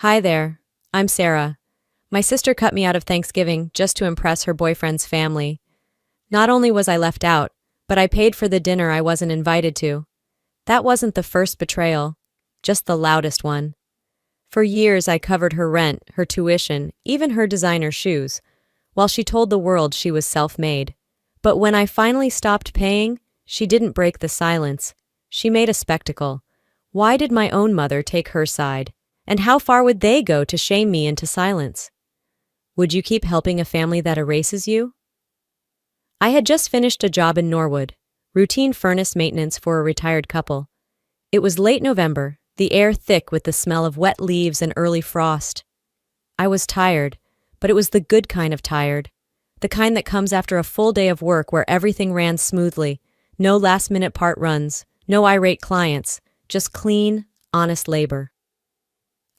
Hi there. I'm Sarah. My sister cut me out of Thanksgiving just to impress her boyfriend's family. Not only was I left out, but I paid for the dinner I wasn't invited to. That wasn't the first betrayal, just the loudest one. For years I covered her rent, her tuition, even her designer shoes, while she told the world she was self-made. But when I finally stopped paying, she didn't break the silence. She made a spectacle. Why did my own mother take her side? And how far would they go to shame me into silence? Would you keep helping a family that erases you? I had just finished a job in Norwood, routine furnace maintenance for a retired couple. It was late November, the air thick with the smell of wet leaves and early frost. I was tired, but it was the good kind of tired. The kind that comes after a full day of work where everything ran smoothly, no last-minute part runs, no irate clients, just clean, honest labor.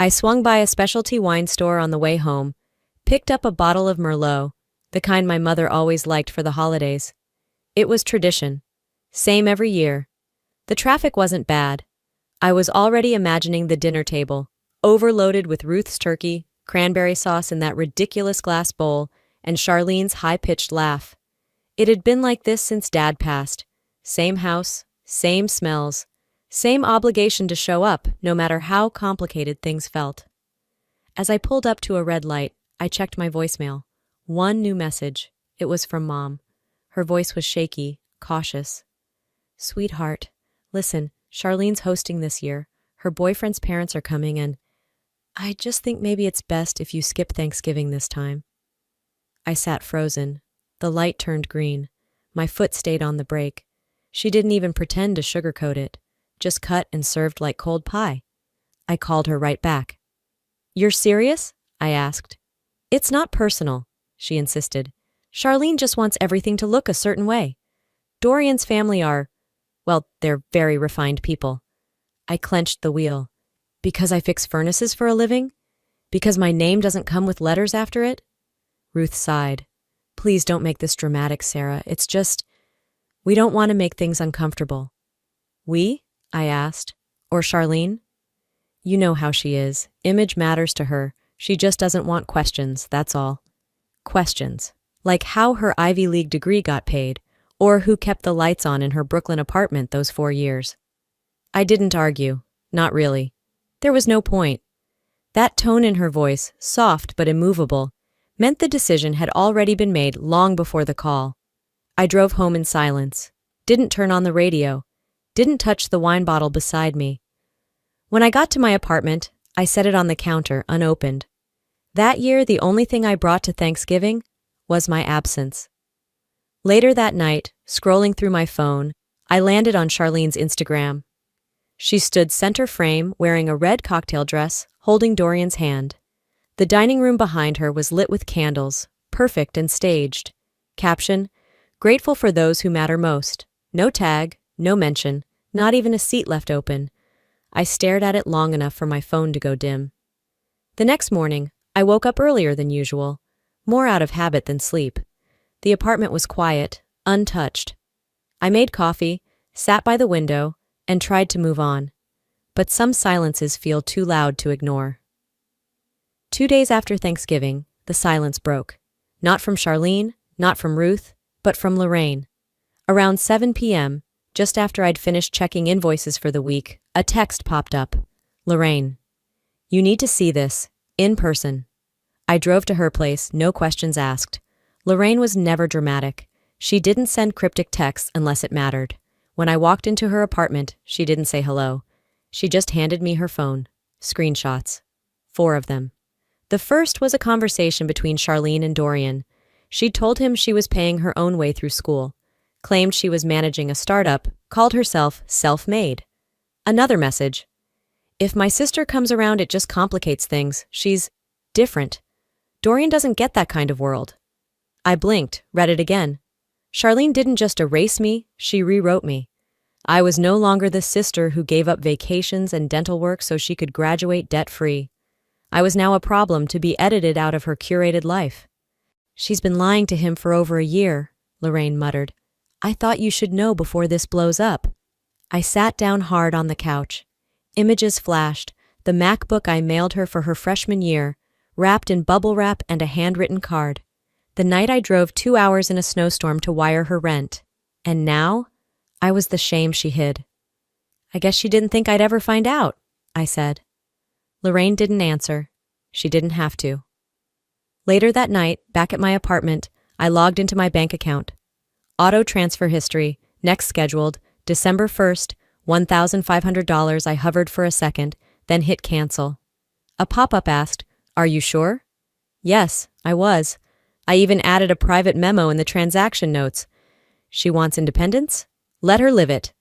I swung by a specialty wine store on the way home, picked up a bottle of Merlot, the kind my mother always liked for the holidays. It was tradition. Same every year. The traffic wasn't bad. I was already imagining the dinner table, overloaded with Ruth's turkey, cranberry sauce in that ridiculous glass bowl, and Charlene's high-pitched laugh. It had been like this since Dad passed. Same house, same smells, same obligation to show up, no matter how complicated things felt. As I pulled up to a red light, I checked my voicemail. One new message. It was from Mom. Her voice was shaky, cautious. "Sweetheart, listen, Charlene's hosting this year. Her boyfriend's parents are coming and I just think maybe it's best if you skip Thanksgiving this time." I sat frozen. The light turned green. My foot stayed on the brake. She didn't even pretend to sugarcoat it, just cut and served like cold pie. I called her right back. "You're serious?" I asked. "It's not personal," she insisted. "Charlene just wants everything to look a certain way. Dorian's family are, well, they're very refined people." I clenched the wheel. "Because I fix furnaces for a living? Because my name doesn't come with letters after it?" Ruth sighed. "Please don't make this dramatic, Sarah. It's just, we don't want to make things uncomfortable." "We?" I asked. "Or Charlene?" "You know how she is. Image matters to her. She just doesn't want questions, that's all." Questions. Like how her Ivy League degree got paid, or who kept the lights on in her Brooklyn apartment those 4 years. I didn't argue. Not really. There was no point. That tone in her voice, soft but immovable, meant the decision had already been made long before the call. I drove home in silence. Didn't turn on the radio. Didn't touch the wine bottle beside me. When I got to my apartment, I set it on the counter, unopened. That year, the only thing I brought to Thanksgiving was my absence. Later that night, scrolling through my phone, I landed on Charlene's Instagram. She stood center frame, wearing a red cocktail dress, holding Dorian's hand. The dining room behind her was lit with candles, perfect and staged. Caption: "Grateful for those who matter most." No tag, no mention, not even a seat left open. I stared at it long enough for my phone to go dim. The next morning, I woke up earlier than usual, more out of habit than sleep. The apartment was quiet, untouched. I made coffee, sat by the window, and tried to move on. But some silences feel too loud to ignore. 2 days after Thanksgiving, the silence broke. Not from Charlene, not from Ruth, but from Lorraine. Around 7 p.m., just after I'd finished checking invoices for the week, a text popped up. "Lorraine, you need to see this, in person." I drove to her place, no questions asked. Lorraine was never dramatic. She didn't send cryptic texts unless it mattered. When I walked into her apartment, she didn't say hello. She just handed me her phone. Screenshots. 4 of them. The first was a conversation between Charlene and Dorian. She'd told him she was paying her own way through school, claimed she was managing a startup, called herself self-made. Another message. "If my sister comes around, it just complicates things. She's different. Dorian doesn't get that kind of world." I blinked, read it again. Charlene didn't just erase me, she rewrote me. I was no longer the sister who gave up vacations and dental work so she could graduate debt-free. I was now a problem to be edited out of her curated life. "She's been lying to him for over a year," Lorraine muttered. "I thought you should know before this blows up." I sat down hard on the couch. Images flashed, the MacBook I mailed her for her freshman year, wrapped in bubble wrap and a handwritten card. The night I drove 2 hours in a snowstorm to wire her rent. And now, I was the shame she hid. I guess she didn't think I'd ever find out, I said. Lorraine didn't answer. She didn't have to. Later that night, back at my apartment, I logged into my bank account. Auto transfer history, next scheduled, December 1st, $1,500. I hovered for a second, then hit cancel. A pop-up asked, "Are you sure?" Yes, I was. I even added a private memo in the transaction notes. She wants independence? Let her live it.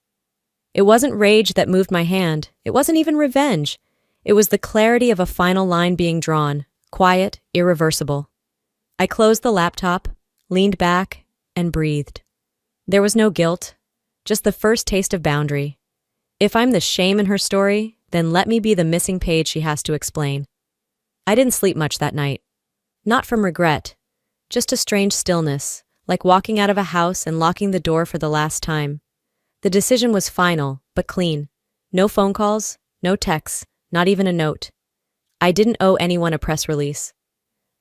It wasn't rage that moved my hand. It wasn't even revenge. It was the clarity of a final line being drawn, quiet, irreversible. I closed the laptop, leaned back, and breathed. There was no guilt, just the first taste of boundary. If I'm the shame in her story, then let me be the missing page she has to explain. I didn't sleep much that night. Not from regret, just a strange stillness, like walking out of a house and locking the door for the last time. The decision was final, but clean. No phone calls, no texts, not even a note. I didn't owe anyone a press release.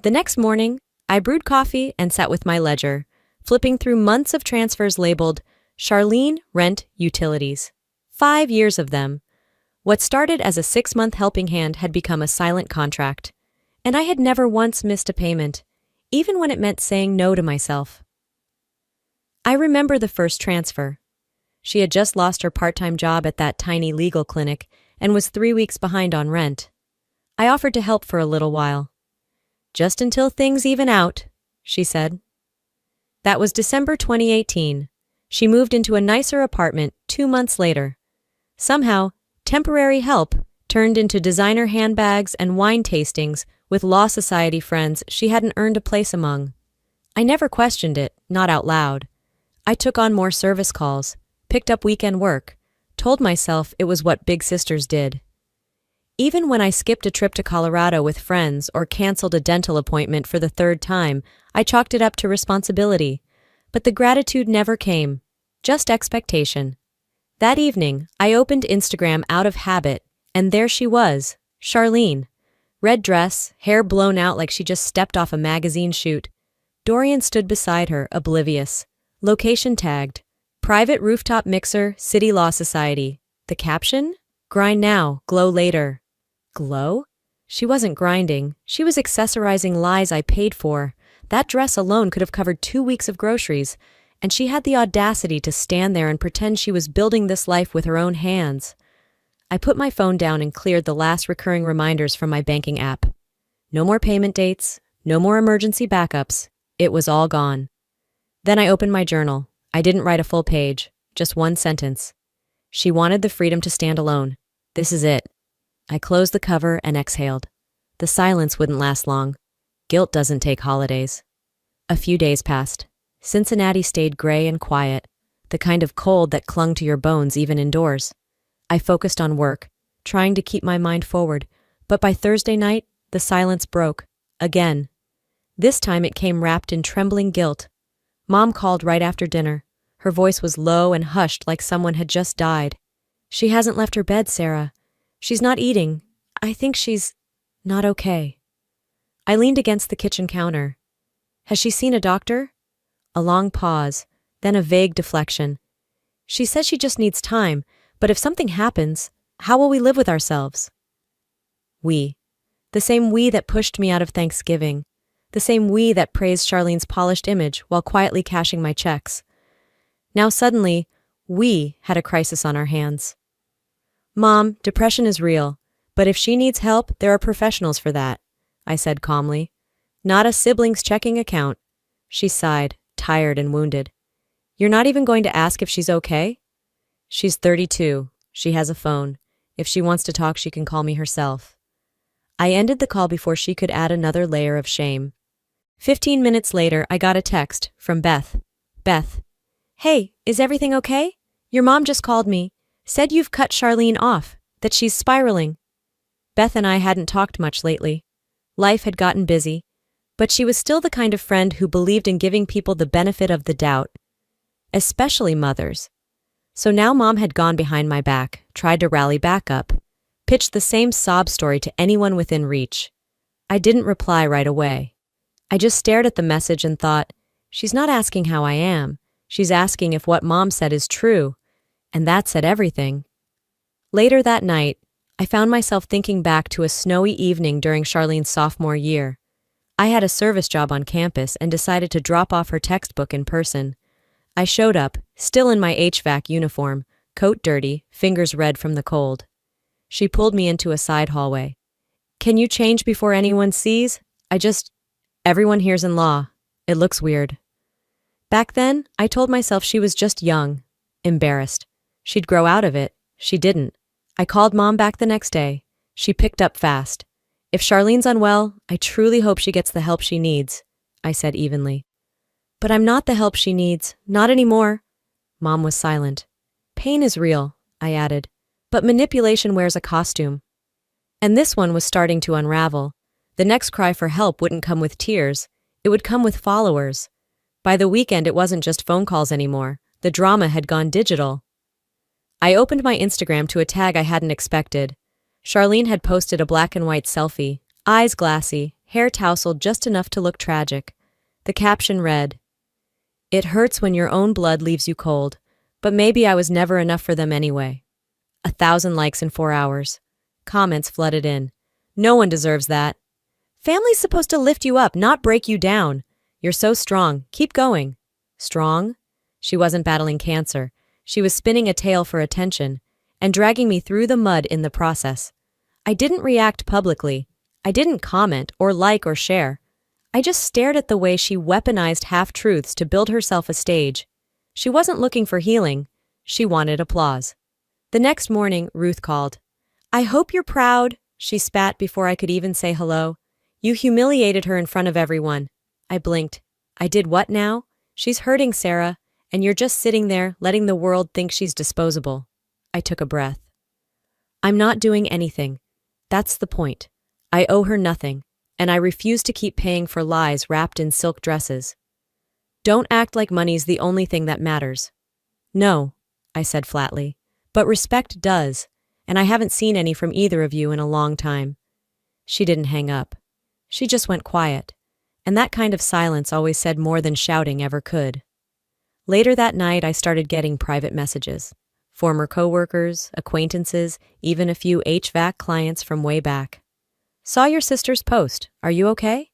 The next morning, I brewed coffee and sat with my ledger, flipping through months of transfers labeled Charlene Rent Utilities. 5 years of them. What started as a 6-month helping hand had become a silent contract. And I had never once missed a payment, even when it meant saying no to myself. I remember the first transfer. She had just lost her part-time job at that tiny legal clinic and was 3 weeks behind on rent. I offered to help for a little while. "Just until things even out," she said. That was December 2018. She moved into a nicer apartment 2 months later. Somehow, temporary help turned into designer handbags and wine tastings with Law Society friends she hadn't earned a place among. I never questioned it, not out loud. I took on more service calls, picked up weekend work, told myself it was what big sisters did. Even when I skipped a trip to Colorado with friends or canceled a dental appointment for the 3rd time, I chalked it up to responsibility. But the gratitude never came, just expectation. That evening, I opened Instagram out of habit, and there she was, Charlene. Red dress, hair blown out like she just stepped off a magazine shoot. Dorian stood beside her, oblivious. Location tagged. Private rooftop mixer, City Law Society. The caption? Grind now, glow later. Glow? She wasn't grinding. She was accessorizing lies I paid for. That dress alone could have covered 2 weeks of groceries, and she had the audacity to stand there and pretend she was building this life with her own hands. I put my phone down and cleared the last recurring reminders from my banking app. No more payment dates, no more emergency backups. It was all gone. Then I opened my journal. I didn't write a full page, just one sentence. She wanted the freedom to stand alone. This is it. I closed the cover and exhaled. The silence wouldn't last long. Guilt doesn't take holidays. A few days passed. Cincinnati stayed gray and quiet, the kind of cold that clung to your bones even indoors. I focused on work, trying to keep my mind forward, but by Thursday night, the silence broke. Again. This time it came wrapped in trembling guilt. Mom called right after dinner. Her voice was low and hushed like someone had just died. "She hasn't left her bed, Sarah. She's not eating. I think she's not okay." I leaned against the kitchen counter. "Has she seen a doctor?" A long pause, then a vague deflection. "She says she just needs time, but if something happens, how will we live with ourselves?" We. The same we that pushed me out of Thanksgiving. The same we that praised Charlene's polished image while quietly cashing my checks. Now suddenly, we had a crisis on our hands. "Mom, depression is real, but if she needs help, there are professionals for that," I said calmly. "Not a sibling's checking account." She sighed, tired and wounded. "You're not even going to ask if she's okay?" "She's 32. She has a phone. If she wants to talk, she can call me herself." I ended the call before she could add another layer of shame. 15 minutes later, I got a text from Beth. "Beth. Hey, is everything okay? Your mom just called me. Said you've cut Charlene off, that she's spiraling." Beth and I hadn't talked much lately. Life had gotten busy, but she was still the kind of friend who believed in giving people the benefit of the doubt, especially mothers. So now Mom had gone behind my back, tried to rally back up. Pitched the same sob story to anyone within reach. I didn't reply right away. I just stared at the message and thought, she's not asking how I am. She's asking if what Mom said is true. And that said everything. Later that night, I found myself thinking back to a snowy evening during Charlene's sophomore year. I had a service job on campus and decided to drop off her textbook in person. I showed up, still in my HVAC uniform, coat dirty, fingers red from the cold. She pulled me into a side hallway. "Can you change before anyone sees? Everyone here's in law. It looks weird." Back then, I told myself she was just young, embarrassed. She'd grow out of it. She didn't. I called Mom back the next day. She picked up fast. "If Charlene's unwell, I truly hope she gets the help she needs," I said evenly. "But I'm not the help she needs. Not anymore." Mom was silent. "Pain is real," I added, "but manipulation wears a costume." And this one was starting to unravel. The next cry for help wouldn't come with tears. It would come with followers. By the weekend, it wasn't just phone calls anymore. The drama had gone digital. I opened my Instagram to a tag I hadn't expected. Charlene had posted a black and white selfie, eyes glassy, hair tousled just enough to look tragic. The caption read, "It hurts when your own blood leaves you cold, but maybe I was never enough for them anyway." 1,000 likes in 4 hours. Comments flooded in. "No one deserves that." "Family's supposed to lift you up, not break you down. You're so strong. Keep going." Strong? She wasn't battling cancer. She was spinning a tale for attention and dragging me through the mud in the process. I didn't react publicly. I didn't comment or like or share. I just stared at the way she weaponized half-truths to build herself a stage. She wasn't looking for healing. She wanted applause. The next morning, Ruth called. "I hope you're proud," she spat before I could even say hello. "You humiliated her in front of everyone." I blinked. "I did what now?" "She's hurting, Sarah, and you're just sitting there letting the world think she's disposable." I took a breath. "I'm not doing anything. That's the point. I owe her nothing, and I refuse to keep paying for lies wrapped in silk dresses. Don't act like money's the only thing that matters." "No," I said flatly, "but respect does, and I haven't seen any from either of you in a long time." She didn't hang up. She just went quiet, and that kind of silence always said more than shouting ever could. Later that night, I started getting private messages. Former coworkers, acquaintances, even a few HVAC clients from way back. "Saw your sister's post. Are you okay?"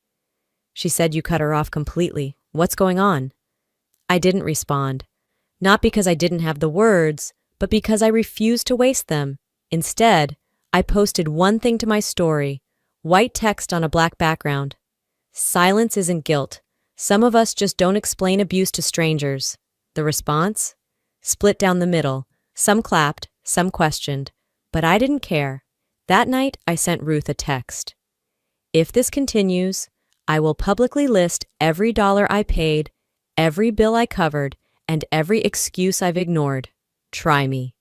She said you cut her off completely. What's going on? I didn't respond. Not because I didn't have the words, but because I refused to waste them. Instead, I posted one thing to my story, white text on a black background. "Silence isn't guilt. Some of us just don't explain abuse to strangers." The response? Split down the middle. Some clapped, some questioned, but I didn't care. That night, I sent Ruth a text. "If this continues, I will publicly list every dollar I paid, every bill I covered, and every excuse I've ignored. Try me."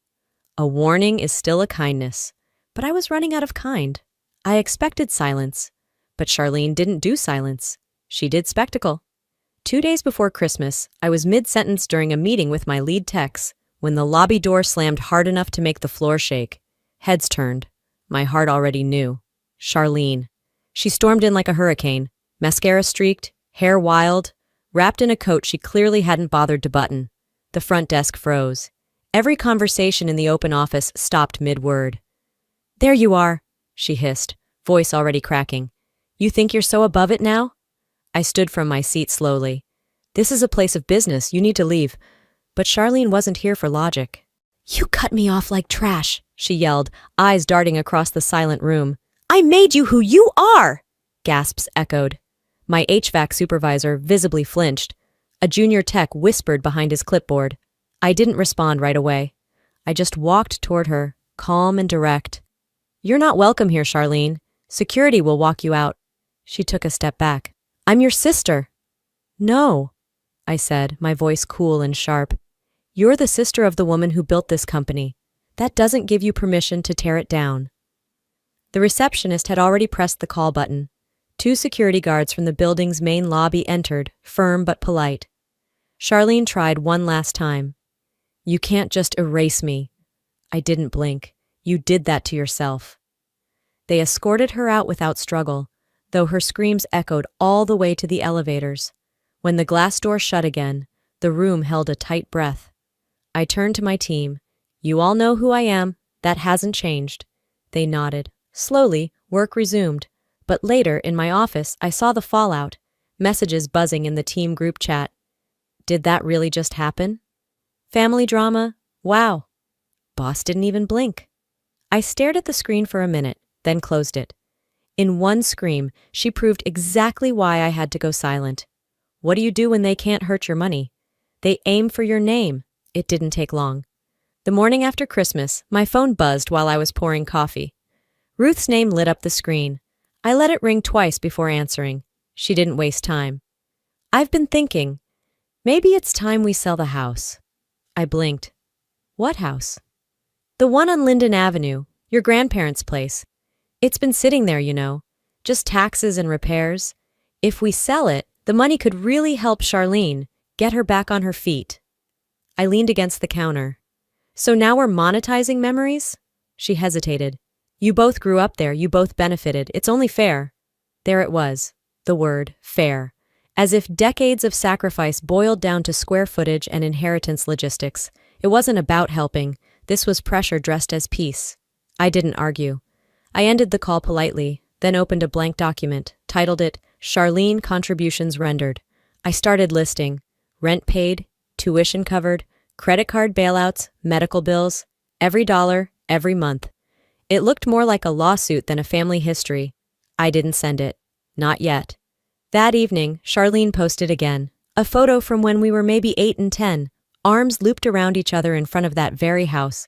A warning is still a kindness, but I was running out of kind. I expected silence, but Charlene didn't do silence. She did spectacle. 2 days before Christmas, I was mid-sentence during a meeting with my lead techs when the lobby door slammed hard enough to make the floor shake. Heads turned. My heart already knew. Charlene. She stormed in like a hurricane, mascara streaked, hair wild, wrapped in a coat she clearly hadn't bothered to button. The front desk froze. Every conversation in the open office stopped mid-word. "There you are," she hissed, voice already cracking. "You think you're so above it now?" I stood from my seat slowly. "This is a place of business. You need to leave." But Charlene wasn't here for logic. "You cut me off like trash," she yelled, eyes darting across the silent room. "I made you who you are!" Gasps echoed. My HVAC supervisor visibly flinched. A junior tech whispered behind his clipboard. I didn't respond right away. I just walked toward her, calm and direct. "You're not welcome here, Charlene. Security will walk you out." She took a step back. "I'm your sister." "No," I said, my voice cool and sharp. "You're the sister of the woman who built this company. That doesn't give you permission to tear it down." The receptionist had already pressed the call button. 2 security guards from the building's main lobby entered, firm but polite. Charlene tried one last time. "You can't just erase me." I didn't blink. "You did that to yourself." They escorted her out without struggle, though her screams echoed all the way to the elevators. When the glass door shut again, the room held a tight breath. I turned to my team. "You all know who I am. That hasn't changed." They nodded. Slowly, work resumed. But later, in my office, I saw the fallout. Messages buzzing in the team group chat. Did that really just happen? Family drama? Wow. Boss didn't even blink. I stared at the screen for a minute, then closed it. In one scream, she proved exactly why I had to go silent. What do you do when they can't hurt your money? They aim for your name. It didn't take long. The morning after Christmas, my phone buzzed while I was pouring coffee. Ruth's name lit up the screen. I let it ring twice before answering. She didn't waste time. "I've been thinking, maybe it's time we sell the house." I blinked. "What house?" "The one on Linden Avenue, your grandparents' place. It's been sitting there, you know. Just taxes and repairs. If we sell it, the money could really help Charlene, get her back on her feet." I leaned against the counter. "So now we're monetizing memories?" She hesitated. "You both grew up there, you both benefited. It's only fair." There it was, the word, fair. As if decades of sacrifice boiled down to square footage and inheritance logistics. It wasn't about helping. This was pressure dressed as peace. I didn't argue. I ended the call politely, then opened a blank document, titled it, Charlene Contributions Rendered. I started listing. Rent paid, tuition covered, credit card bailouts, medical bills, every dollar, every month. It looked more like a lawsuit than a family history. I didn't send it. Not yet. That evening, Charlene posted again. A photo from when we were maybe 8 and 10, arms looped around each other in front of that very house.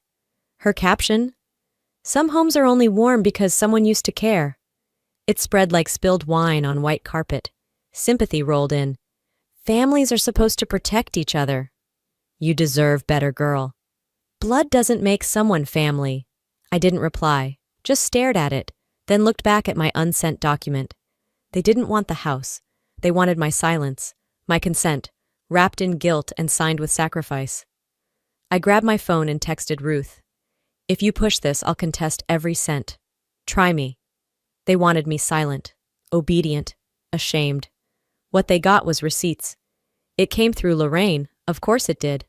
Her caption? "Some homes are only warm because someone used to care." It spread like spilled wine on white carpet. Sympathy rolled in. "Families are supposed to protect each other." "You deserve better, girl." "Blood doesn't make someone family." I didn't reply, just stared at it, then looked back at my unsent document. They didn't want the house. They wanted my silence, my consent, wrapped in guilt and signed with sacrifice. I grabbed my phone and texted Ruth. "If you push this, I'll contest every cent. Try me." They wanted me silent, obedient, ashamed. What they got was receipts. It came through Lorraine, of course it did.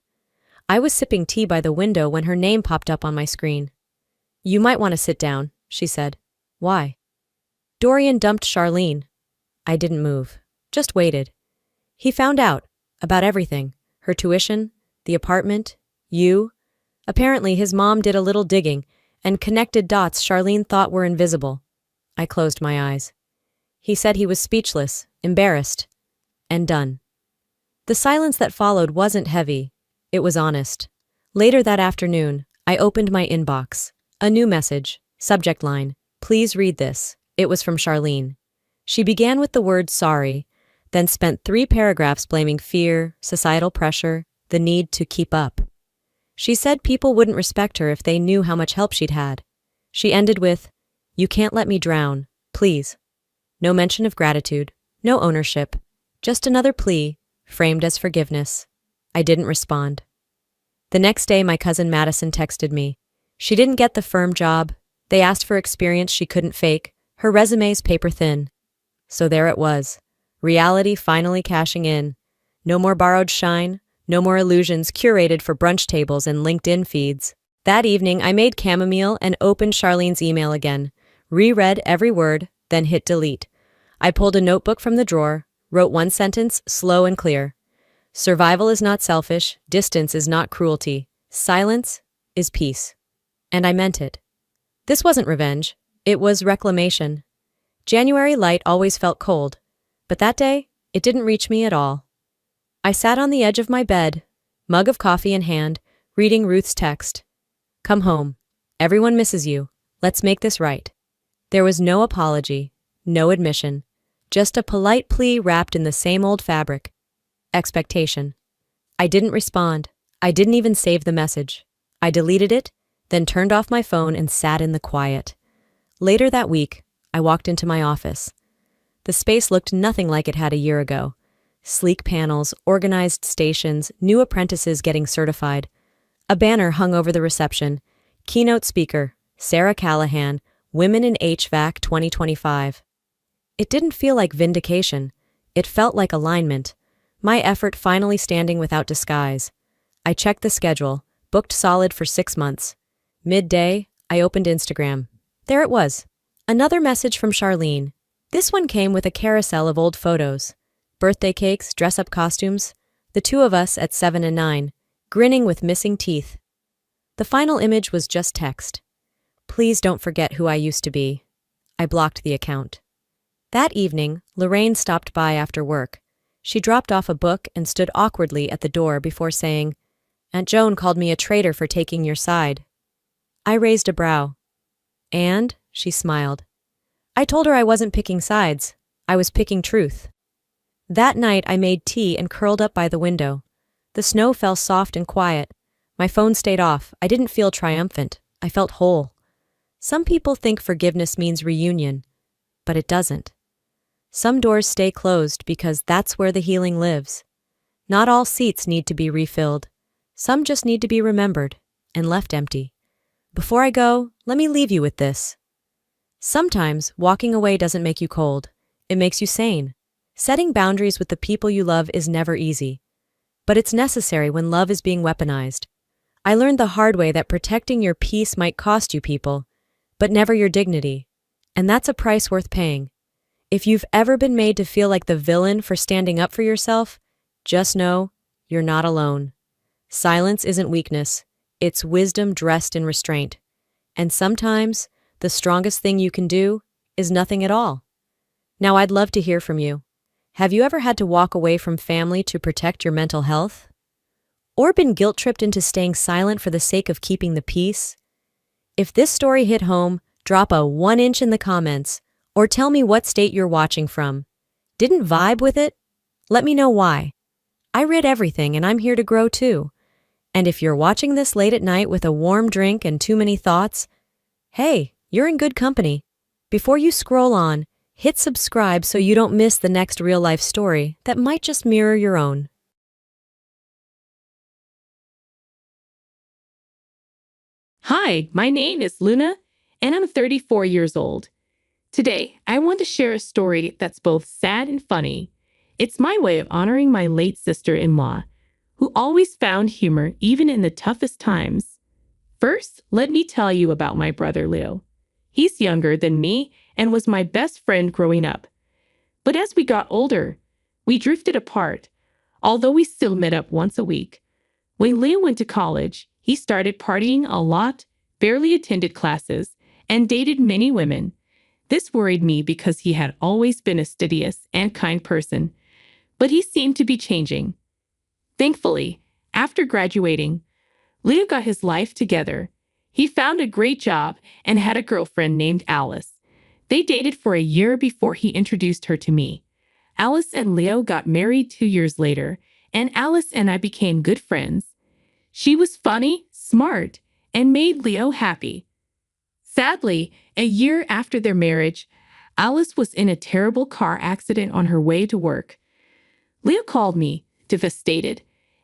I was sipping tea by the window when her name popped up on my screen. "You might want to sit down," she said. "Why?" "Dorian dumped Charlene." I didn't move, just waited. "He found out, about everything, her tuition, the apartment, you. Apparently his mom did a little digging and connected dots Charlene thought were invisible." I closed my eyes. He said he was speechless, embarrassed, and done. The silence that followed wasn't heavy. It was honest. Later that afternoon, I opened my inbox. A new message, subject line, "Please read this." It was from Charlene. She began with the word sorry, then spent 3 paragraphs blaming fear, societal pressure, the need to keep up. She said people wouldn't respect her if they knew how much help she'd had. She ended with, "You can't let me drown, please." No mention of gratitude, no ownership, just another plea, framed as forgiveness. I didn't respond. The next day, my cousin Madison texted me. She didn't get the firm job. They asked for experience she couldn't fake. Her resume's paper thin. So there it was. Reality finally cashing in. No more borrowed shine. No more illusions curated for brunch tables and LinkedIn feeds. That evening, I made chamomile and opened Charlene's email again. Reread every word, then hit delete. I pulled a notebook from the drawer, wrote one sentence, slow and clear. "Survival is not selfish. Distance is not cruelty. Silence is peace." And I meant it. This wasn't revenge. It was reclamation. January light always felt cold, but that day, it didn't reach me at all. I sat on the edge of my bed, mug of coffee in hand, reading Ruth's text. "Come home. Everyone misses you. Let's make this right." There was no apology, no admission, just a polite plea wrapped in the same old fabric. Expectation. I didn't respond. I didn't even save the message. I deleted it, then turned off my phone and sat in the quiet. Later that week, I walked into my office. The space looked nothing like it had a year ago. Sleek panels, organized stations, new apprentices getting certified. A banner hung over the reception. Keynote speaker, Sarah Callahan, Women in HVAC 2025. It didn't feel like vindication. It felt like alignment. My effort finally standing without disguise. I checked the schedule, booked solid for 6 months. Midday, I opened Instagram. There it was. Another message from Charlene. This one came with a carousel of old photos. Birthday cakes, dress-up costumes. The two of us at 7 and 9, grinning with missing teeth. The final image was just text. Please don't forget who I used to be. I blocked the account. That evening, Lorraine stopped by after work. She dropped off a book and stood awkwardly at the door before saying, Aunt Joan called me a traitor for taking your side. I raised a brow. And? She smiled. I told her I wasn't picking sides. I was picking truth. That night I made tea and curled up by the window. The snow fell soft and quiet. My phone stayed off. I didn't feel triumphant. I felt whole. Some people think forgiveness means reunion, but it doesn't. Some doors stay closed because that's where the healing lives. Not all seats need to be refilled. Some just need to be remembered and left empty. Before I go, let me leave you with this. Sometimes walking away doesn't make you cold. It makes you sane. Setting boundaries with the people you love is never easy, but it's necessary when love is being weaponized. I learned the hard way that protecting your peace might cost you people, but never your dignity, and that's a price worth paying. If you've ever been made to feel like the villain for standing up for yourself, just know you're not alone. Silence isn't weakness, it's wisdom dressed in restraint. And sometimes, the strongest thing you can do is nothing at all. Now I'd love to hear from you. Have you ever had to walk away from family to protect your mental health? Or been guilt-tripped into staying silent for the sake of keeping the peace? If this story hit home, drop a 1 inch in the comments, or tell me what state you're watching from. Didn't vibe with it? Let me know why. I read everything and I'm here to grow too. And if you're watching this late at night with a warm drink and too many thoughts, hey, you're in good company. Before you scroll on, hit subscribe so you don't miss the next real-life story that might just mirror your own. Hi, my name is Luna, and I'm 34 years old. Today, I want to share a story that's both sad and funny. It's my way of honoring my late sister-in-law, who always found humor even in the toughest times. First, let me tell you about my brother Leo. He's younger than me and was my best friend growing up. But as we got older, we drifted apart, although we still met up once a week. When Leo went to college, he started partying a lot, barely attended classes, and dated many women. This worried me because he had always been a studious and kind person, but he seemed to be changing. Thankfully, after graduating, Leo got his life together. He found a great job and had a girlfriend named Alice. They dated for a year before he introduced her to me. Alice and Leo got married 2 years later, and Alice and I became good friends. She was funny, smart, and made Leo happy. Sadly, a year after their marriage, Alice was in a terrible car accident on her way to work. Leo called me, devastated,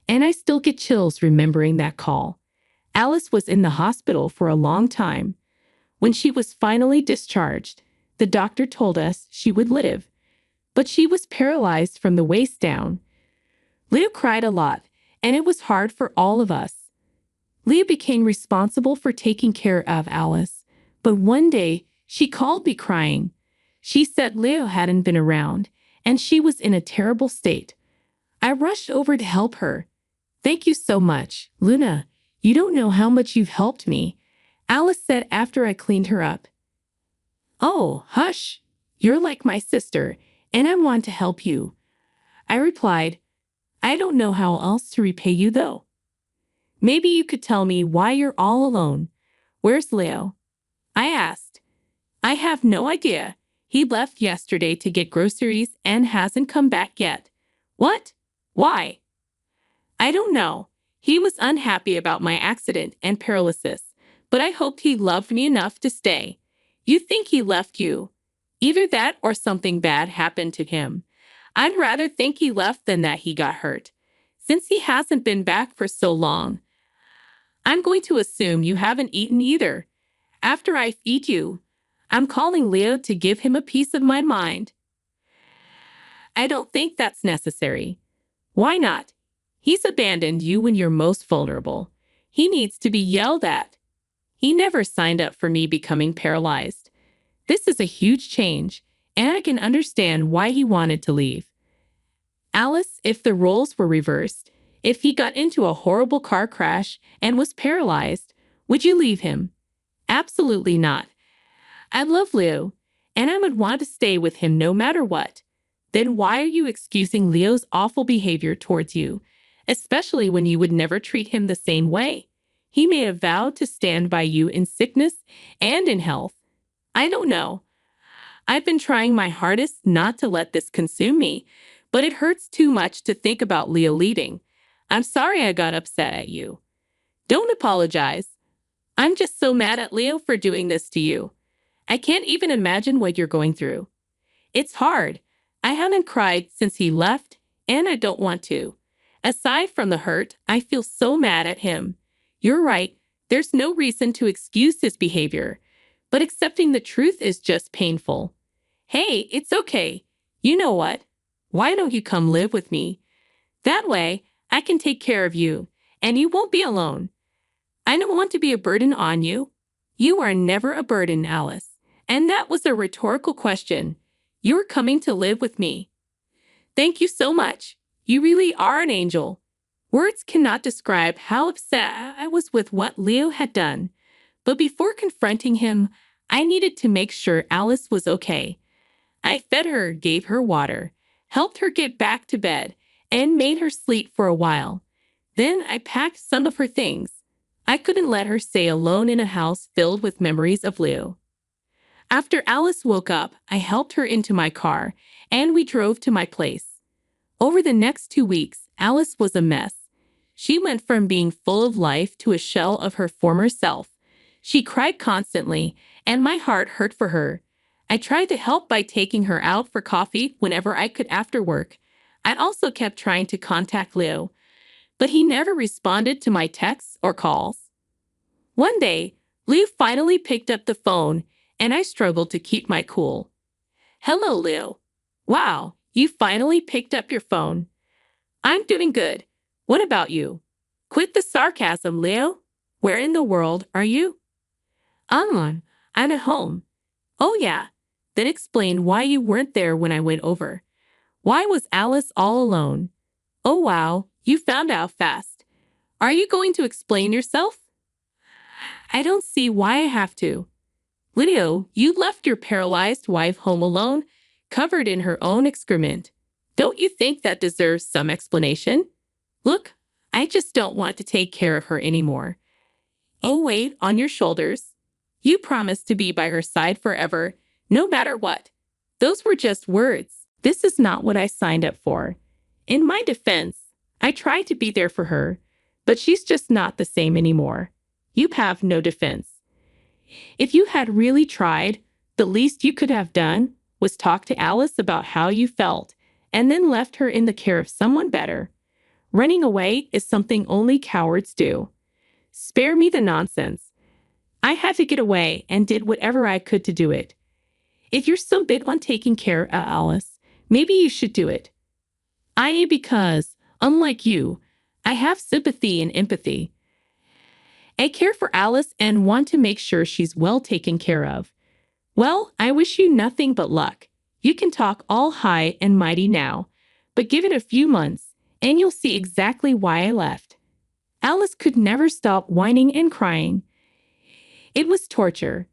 and I still get chills remembering that call. Alice was in the hospital for a long time. When she was finally discharged, the doctor told us she would live, but she was paralyzed from the waist down. Leo cried a lot, and it was hard for all of us. Leo became responsible for taking care of Alice, but one day she called me crying. She said Leo hadn't been around, and she was in a terrible state. I rushed over to help her. "Thank you so much, Luna. You don't know how much you've helped me," Alice said after I cleaned her up. "Oh, hush. You're like my sister, and I want to help you," I replied. "I don't know how else to repay you, though. Maybe you could tell me why you're all alone. Where's Leo?" I asked. "I have no idea. He left yesterday to get groceries and hasn't come back yet." "What? Why?" "I don't know. He was unhappy about my accident and paralysis, but I hoped he loved me enough to stay." "You think he left you? Either that or something bad happened to him. I'd rather think he left than that he got hurt. Since he hasn't been back for so long, I'm going to assume you haven't eaten either. After I feed you, I'm calling Leo to give him a piece of my mind. I don't think that's necessary. Why not? He's abandoned you when you're most vulnerable. He needs to be yelled at. He never signed up for me becoming paralyzed. This is a huge change, and I can understand why he wanted to leave. Alice, if the roles were reversed, if he got into a horrible car crash and was paralyzed, would you leave him? Absolutely not. I love Leo, and I would want to stay with him no matter what. Then why are you excusing Leo's awful behavior towards you, especially when you would never treat him the same way? He may have vowed to stand by you in sickness and in health. I don't know. I've been trying my hardest not to let this consume me, but it hurts too much to think about Leo leaving. I'm sorry I got upset at you. Don't apologize. I'm just so mad at Leo for doing this to you. I can't even imagine what you're going through. It's hard. I haven't cried since he left, and I don't want to. Aside from the hurt, I feel so mad at him. You're right. There's no reason to excuse his behavior, but accepting the truth is just painful. Hey, it's okay. You know what? Why don't you come live with me? That way, I can take care of you, and you won't be alone. I don't want to be a burden on you. You are never a burden, Alice. And that was a rhetorical question. You're coming to live with me. Thank you so much. You really are an angel. Words cannot describe how upset I was with what Leo had done. But before confronting him, I needed to make sure Alice was okay. I fed her, gave her water, helped her get back to bed, and made her sleep for a while. Then I packed some of her things. I couldn't let her stay alone in a house filled with memories of Leo. After Alice woke up, I helped her into my car, and we drove to my place. Over the next 2 weeks, Alice was a mess. She went from being full of life to a shell of her former self. She cried constantly, and my heart hurt for her. I tried to help by taking her out for coffee whenever I could after work. I also kept trying to contact Leo, but he never responded to my texts or calls. One day, Leo finally picked up the phone, and I struggled to keep my cool. Hello, Leo. Wow, you finally picked up your phone. I'm doing good. What about you? Quit the sarcasm, Leo. Where in the world are you? I'm at home. Oh, yeah. Then explain why you weren't there when I went over. Why was Alice all alone? Oh, wow, you found out fast. Are you going to explain yourself? I don't see why I have to. Leo, you left your paralyzed wife home alone, covered in her own excrement. Don't you think that deserves some explanation? Look, I just don't want to take care of her anymore. Oh, weight on your shoulders. You promised to be by her side forever, no matter what. Those were just words. This is not what I signed up for. In my defense, I tried to be there for her, but she's just not the same anymore. You have no defense. If you had really tried, the least you could have done was talk to Alice about how you felt and then left her in the care of someone better. Running away is something only cowards do. Spare me the nonsense. I had to get away and did whatever I could to do it. If you're so big on taking care of Alice, maybe you should do it. Because, unlike you, I have sympathy and empathy. I care for Alice and want to make sure she's well taken care of. Well, I wish you nothing but luck. You can talk all high and mighty now, but give it a few months, and you'll see exactly why I left. Alice could never stop whining and crying. It was torture.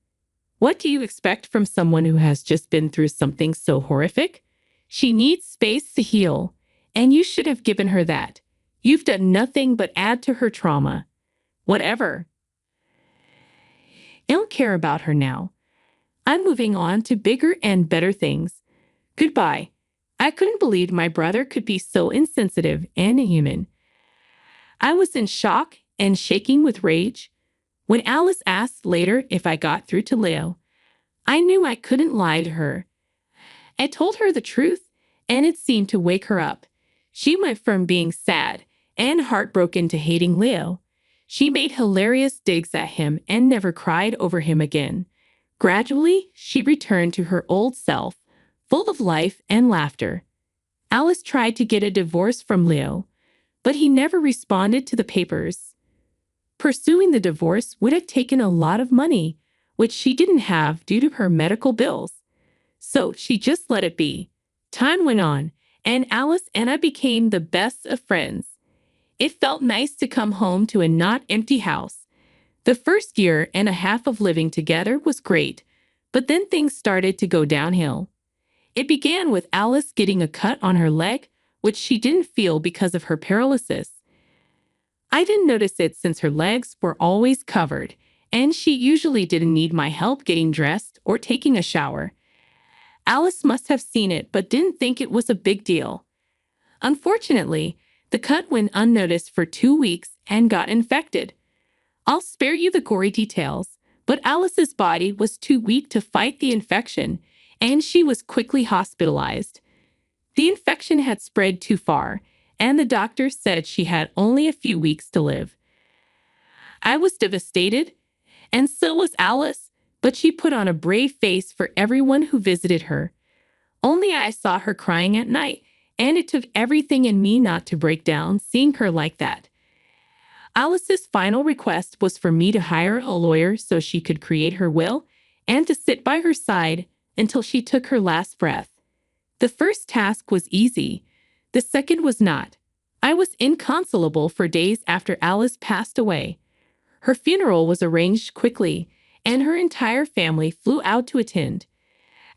What do you expect from someone who has just been through something so horrific? She needs space to heal, and you should have given her that. You've done nothing but add to her trauma. Whatever. I don't care about her now. I'm moving on to bigger and better things. Goodbye. I couldn't believe my brother could be so insensitive and inhuman. I was in shock and shaking with rage. When Alice asked later if I got through to Leo, I knew I couldn't lie to her. I told her the truth, and it seemed to wake her up. She went from being sad and heartbroken to hating Leo. She made hilarious digs at him and never cried over him again. Gradually, she returned to her old self, full of life and laughter. Alice tried to get a divorce from Leo, but he never responded to the papers. Pursuing the divorce would have taken a lot of money, which she didn't have due to her medical bills. So she just let it be. Time went on, and Alice and I became the best of friends. It felt nice to come home to a not empty house. The first year and a half of living together was great, but then things started to go downhill. It began with Alice getting a cut on her leg, which she didn't feel because of her paralysis. I didn't notice it since her legs were always covered, and she usually didn't need my help getting dressed or taking a shower. Alice must have seen it but didn't think it was a big deal. Unfortunately, the cut went unnoticed for 2 weeks and got infected. I'll spare you the gory details, but Alice's body was too weak to fight the infection, and she was quickly hospitalized. The infection had spread too far, and the doctor said she had only a few weeks to live. I was devastated, and so was Alice, but she put on a brave face for everyone who visited her. Only I saw her crying at night, and it took everything in me not to break down seeing her like that. Alice's final request was for me to hire a lawyer so she could create her will and to sit by her side until she took her last breath. The first task was easy. The second was not. I was inconsolable for days after Alice passed away. Her funeral was arranged quickly, and her entire family flew out to attend.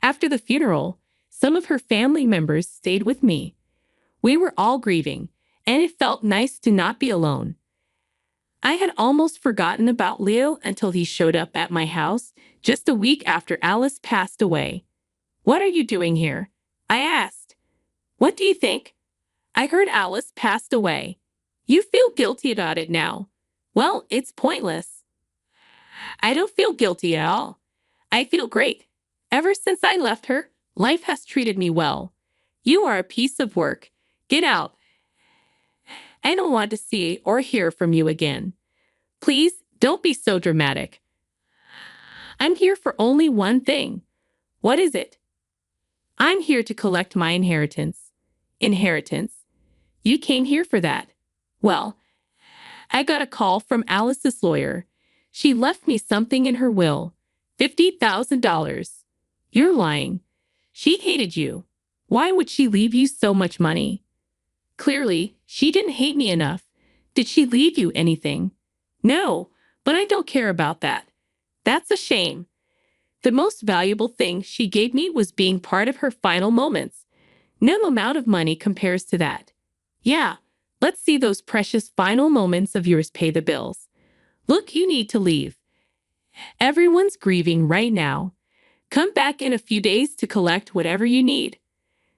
After the funeral, some of her family members stayed with me. We were all grieving, and it felt nice to not be alone. I had almost forgotten about Leo until he showed up at my house just a week after Alice passed away. "What are you doing here?" I asked. "What do you think? I heard Alice passed away. You feel guilty about it now. Well, it's pointless." "I don't feel guilty at all. I feel great. Ever since I left her, life has treated me well. You are a piece of work. Get out. I don't want to see or hear from you again. Please, don't be so dramatic. I'm here for only one thing." "What is it?" "I'm here to collect my inheritance." "Inheritance? You came here for that?" "Well, I got a call from Alice's lawyer. She left me something in her will. $50,000. You're lying. She hated you. Why would she leave you so much money?" "Clearly, she didn't hate me enough. Did she leave you anything?" "No, but I don't care about that. That's a shame. The most valuable thing she gave me was being part of her final moments. No amount of money compares to that." "Yeah, let's see those precious final moments of yours pay the bills. Look, you need to leave. Everyone's grieving right now. Come back in a few days to collect whatever you need."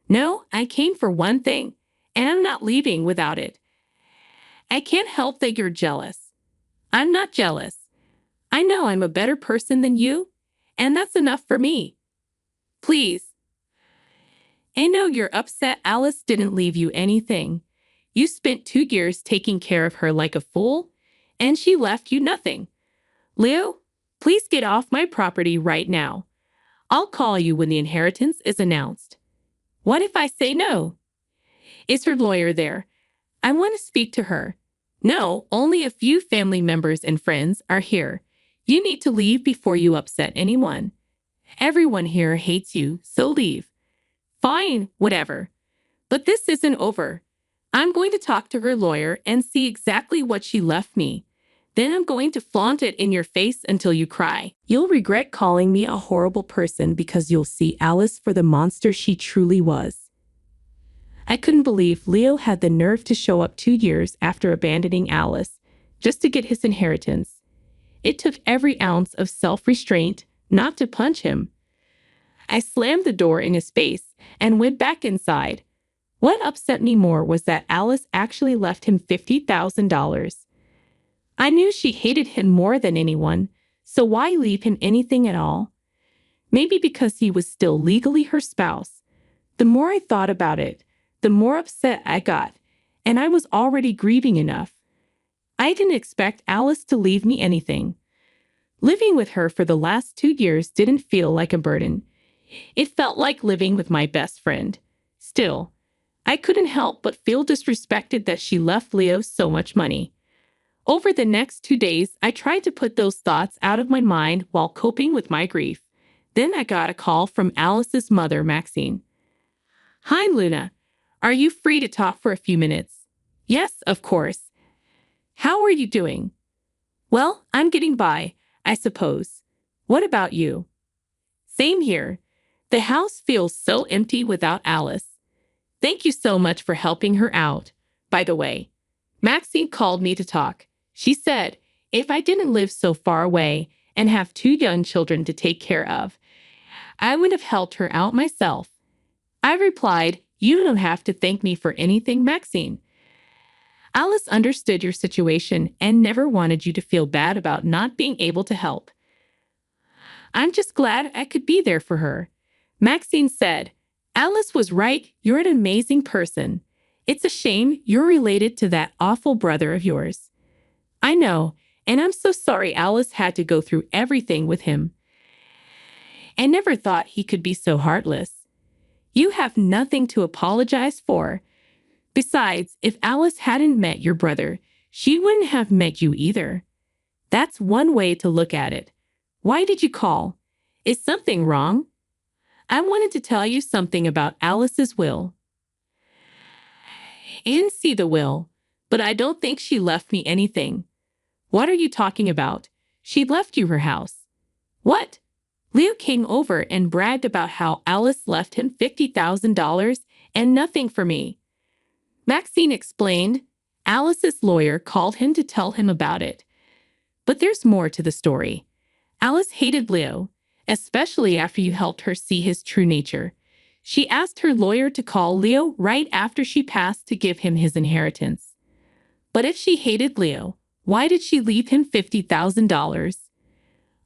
"No, I came for one thing, and I'm not leaving without it." "I can't help that you're jealous." "I'm not jealous. I know I'm a better person than you, and that's enough for me. Please." "I know you're upset Alice didn't leave you anything. You spent 2 years taking care of her like a fool, and she left you nothing. Leo, please get off my property right now. I'll call you when the inheritance is announced." "What if I say no?" "Is her lawyer there? I want to speak to her." "No, only a few family members and friends are here. You need to leave before you upset anyone. Everyone here hates you, so leave." "Fine, whatever. But this isn't over. I'm going to talk to her lawyer and see exactly what she left me. Then I'm going to flaunt it in your face until you cry. You'll regret calling me a horrible person because you'll see Alice for the monster she truly was." I couldn't believe Leo had the nerve to show up 2 years after abandoning Alice just to get his inheritance. It took every ounce of self-restraint not to punch him. I slammed the door in his face and went back inside. What upset me more was that Alice actually left him $50,000. I knew she hated him more than anyone, so why leave him anything at all? Maybe because he was still legally her spouse. The more I thought about it, the more upset I got, and I was already grieving enough. I didn't expect Alice to leave me anything. Living with her for the last 2 years didn't feel like a burden. It felt like living with my best friend. Still, I couldn't help but feel disrespected that she left Leo so much money. Over the next 2 days, I tried to put those thoughts out of my mind while coping with my grief. Then I got a call from Alice's mother, Maxine. "Hi, Luna. Are you free to talk for a few minutes?" "Yes, of course. How are you doing?" "Well, I'm getting by, I suppose. What about you?" "Same here. The house feels so empty without Alice. Thank you so much for helping her out. By the way, Maxine called me to talk. She said if I didn't live so far away and have 2 young children to take care of, I would have helped her out myself." I replied, "You don't have to thank me for anything, Maxine. Alice understood your situation and never wanted you to feel bad about not being able to help. I'm just glad I could be there for her." Maxine said, "Alice was right. You're an amazing person. It's a shame you're related to that awful brother of yours." "I know, and I'm so sorry Alice had to go through everything with him. I never thought he could be so heartless." "You have nothing to apologize for. Besides, if Alice hadn't met your brother, she wouldn't have met you either. That's one way to look at it. Why did you call? Is something wrong?" "I wanted to tell you something about Alice's will." "I didn't see the will, but I don't think she left me anything." "What are you talking about? She left you her house." "What?" Leo came over and bragged about how Alice left him $50,000 and nothing for me. Maxine explained. Alice's lawyer called him to tell him about it. But there's more to the story. Alice hated Leo, especially after you helped her see his true nature. She asked her lawyer to call Leo right after she passed to give him his inheritance. But if she hated Leo, why did she leave him $50,000?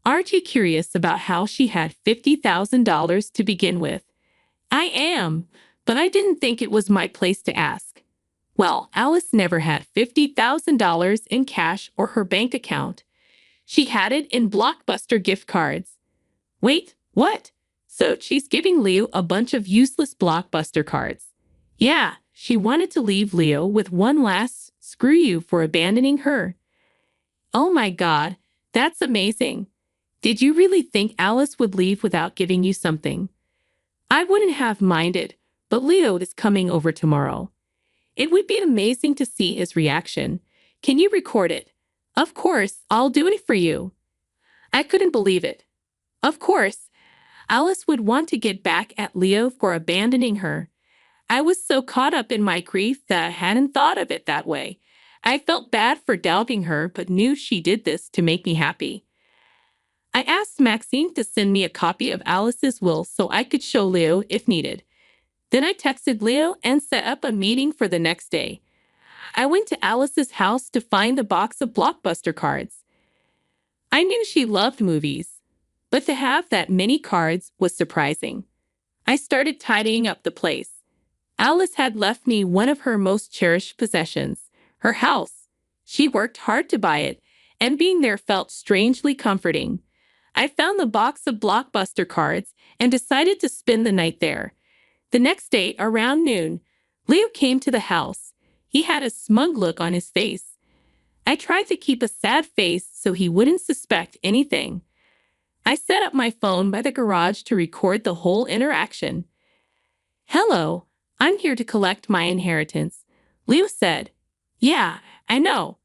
Aren't you curious about how she had $50,000 to begin with? I am, but I didn't think it was my place to ask. Well, Alice never had $50,000 in cash or her bank account. She had it in Blockbuster gift cards. Wait, what? So she's giving Leo a bunch of useless Blockbuster cards. Yeah, she wanted to leave Leo with one last screw you for abandoning her. Oh my God, that's amazing. Did you really think Alice would leave without giving you something? I wouldn't have minded, but Leo is coming over tomorrow. It would be amazing to see his reaction. Can you record it? Of course, I'll do it for you. I couldn't believe it. Of course, Alice would want to get back at Leo for abandoning her. I was so caught up in my grief that I hadn't thought of it that way. I felt bad for doubting her, but knew she did this to make me happy. I asked Maxine to send me a copy of Alice's will so I could show Leo if needed. Then I texted Leo and set up a meeting for the next day. I went to Alice's house to find the box of Blockbuster cards. I knew she loved movies, but to have that many cards was surprising. I started tidying up the place. Alice had left me one of her most cherished possessions, her house. She worked hard to buy it, and being there felt strangely comforting. I found the box of Blockbuster cards and decided to spend the night there. The next day, around noon, Leo came to the house. He had a smug look on his face. I tried to keep a sad face so he wouldn't suspect anything. I set up my phone by the garage to record the whole interaction. "Hello, I'm here to collect my inheritance," Leo said. "Yeah, I know.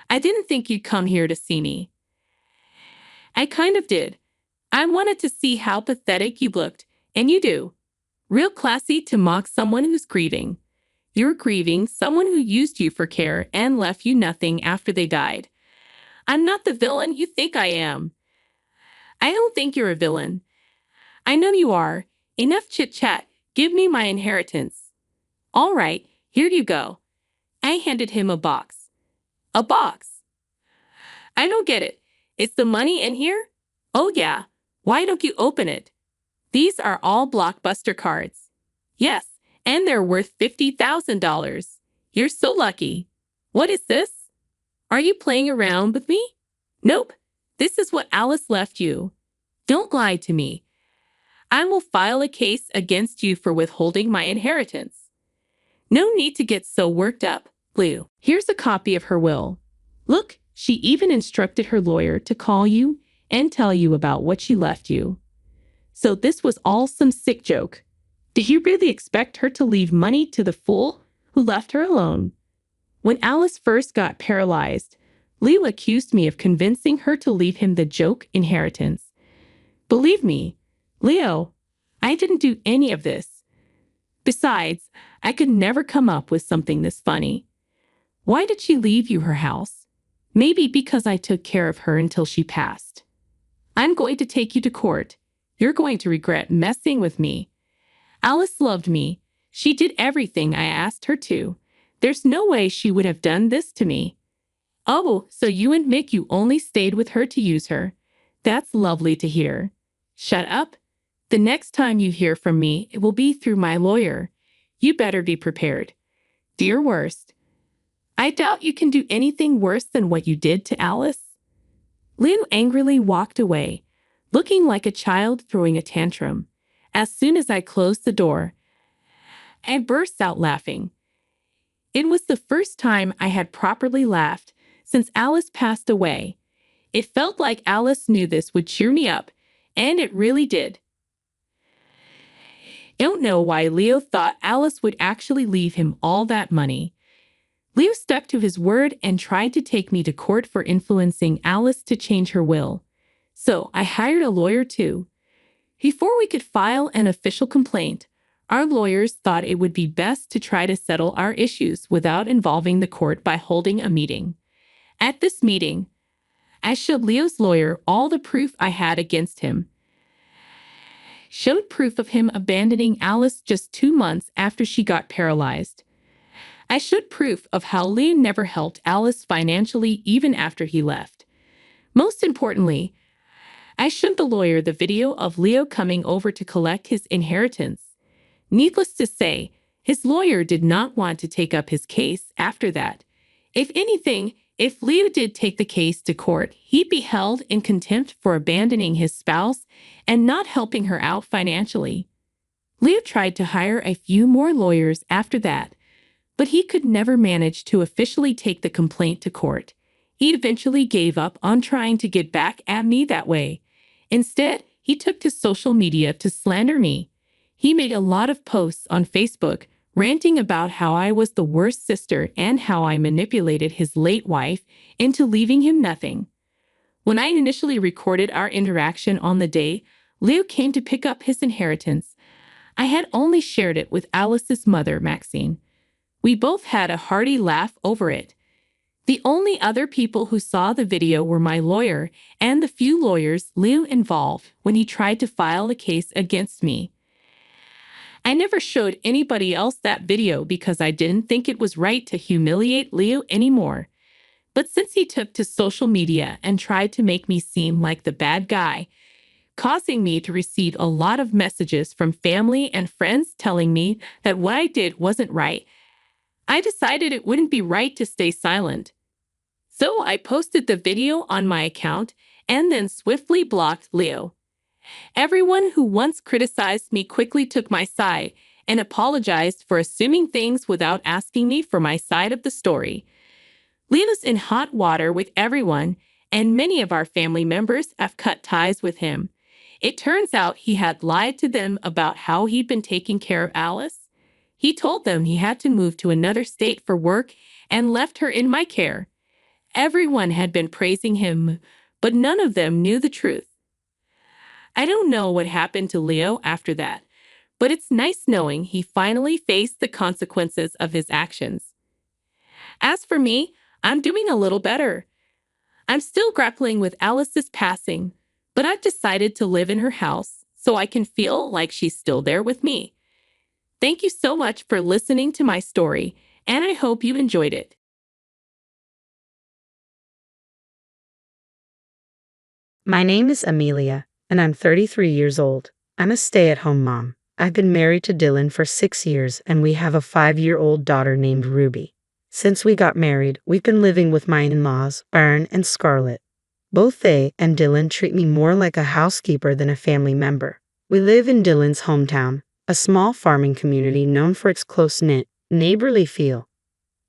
I didn't think you'd come here to see me." "I kind of did. I wanted to see how pathetic you looked, and you do. Real classy to mock someone who's grieving. You're grieving someone who used you for care and left you nothing after they died. I'm not the villain you think I am." "I don't think you're a villain." "I know you are. Enough chit-chat. Give me my inheritance." "All right, here you go." I handed him a box. "A box? I don't get it. Is the money in here?" "Oh yeah. Why don't you open it?" "These are all Blockbuster cards." "Yes, and they're worth $50,000. You're so lucky." "What is this? Are you playing around with me?" "Nope. This is what Alice left you. Don't lie to me. I will file a case against you for withholding my inheritance. No need to get so worked up, Lou. Here's a copy of her will. Look, she even instructed her lawyer to call you and tell you about what she left you. So this was all some sick joke. Did you really expect her to leave money to the fool who left her alone? When Alice first got paralyzed, Leo accused me of convincing her to leave him the joke inheritance. Believe me, Leo, I didn't do any of this. Besides, I could never come up with something this funny. Why did she leave you her house? Maybe because I took care of her until she passed. I'm going to take you to court. You're going to regret messing with me. Alice loved me. She did everything I asked her to. There's no way she would have done this to me. Oh, so you admit you only stayed with her to use her. That's lovely to hear. Shut up. The next time you hear from me, it will be through my lawyer. You better be prepared. Do your worst. I doubt you can do anything worse than what you did to Alice. Leo angrily walked away, looking like a child throwing a tantrum. As soon as I closed the door, I burst out laughing. It was the first time I had properly laughed since Alice passed away. It felt like Alice knew this would cheer me up, and it really did. I don't know why Leo thought Alice would actually leave him all that money. Leo stuck to his word and tried to take me to court for influencing Alice to change her will. So I hired a lawyer too. Before we could file an official complaint, our lawyers thought it would be best to try to settle our issues without involving the court by holding a meeting. At this meeting, I showed Leo's lawyer all the proof I had against him. Showed proof of him abandoning Alice just 2 months after she got paralyzed. I showed proof of how Leo never helped Alice financially even after he left. Most importantly, I showed the lawyer the video of Leo coming over to collect his inheritance. Needless to say, his lawyer did not want to take up his case after that. If anything, if Leo did take the case to court, he'd be held in contempt for abandoning his spouse and not helping her out financially. Leo tried to hire a few more lawyers after that, but he could never manage to officially take the complaint to court. He eventually gave up on trying to get back at me that way. Instead, he took to social media to slander me. He made a lot of posts on Facebook, ranting about how I was the worst sister and how I manipulated his late wife into leaving him nothing. When I initially recorded our interaction on the day Leo came to pick up his inheritance, I had only shared it with Alice's mother, Maxine. We both had a hearty laugh over it. The only other people who saw the video were my lawyer and the few lawyers Leo involved when he tried to file a case against me. I never showed anybody else that video because I didn't think it was right to humiliate Leo anymore. But since he took to social media and tried to make me seem like the bad guy, causing me to receive a lot of messages from family and friends telling me that what I did wasn't right, I decided it wouldn't be right to stay silent. So I posted the video on my account and then swiftly blocked Leo. Everyone who once criticized me quickly took my side and apologized for assuming things without asking me for my side of the story. Leo's in hot water with everyone, and many of our family members have cut ties with him. It turns out he had lied to them about how he'd been taking care of Alice. He told them he had to move to another state for work and left her in my care. Everyone had been praising him, but none of them knew the truth. I don't know what happened to Leo after that, but it's nice knowing he finally faced the consequences of his actions. As for me, I'm doing a little better. I'm still grappling with Alice's passing, but I've decided to live in her house so I can feel like she's still there with me. Thank you so much for listening to my story, and I hope you enjoyed it. My name is Amelia, and I'm 33 years old. I'm a stay-at-home mom. I've been married to Dylan for 6 years, and we have a 5-year-old daughter named Ruby. Since we got married, we've been living with my in-laws, Aaron and Scarlett. Both they and Dylan treat me more like a housekeeper than a family member. We live in Dylan's hometown, a small farming community known for its close-knit, neighborly feel.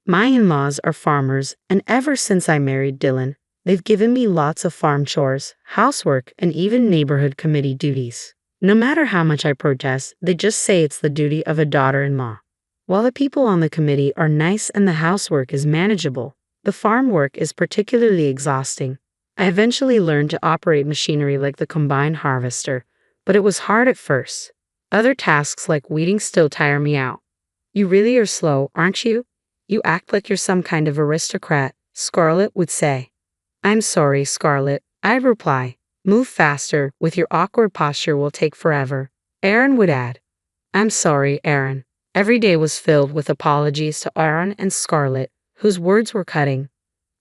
My in-laws are farmers, and ever since I married Dylan, they've given me lots of farm chores, housework, and even neighborhood committee duties. No matter how much I protest, they just say it's the duty of a daughter-in-law. While the people on the committee are nice and the housework is manageable, the farm work is particularly exhausting. I eventually learned to operate machinery like the combine harvester, but it was hard at first. Other tasks like weeding still tire me out. You really are slow, aren't you? You act like you're some kind of aristocrat, Scarlett would say. I'm sorry, Scarlett, I'd reply. Move faster, with your awkward posture will take forever. Aaron would add. I'm sorry, Aaron. Every day was filled with apologies to Aaron and Scarlett, whose words were cutting.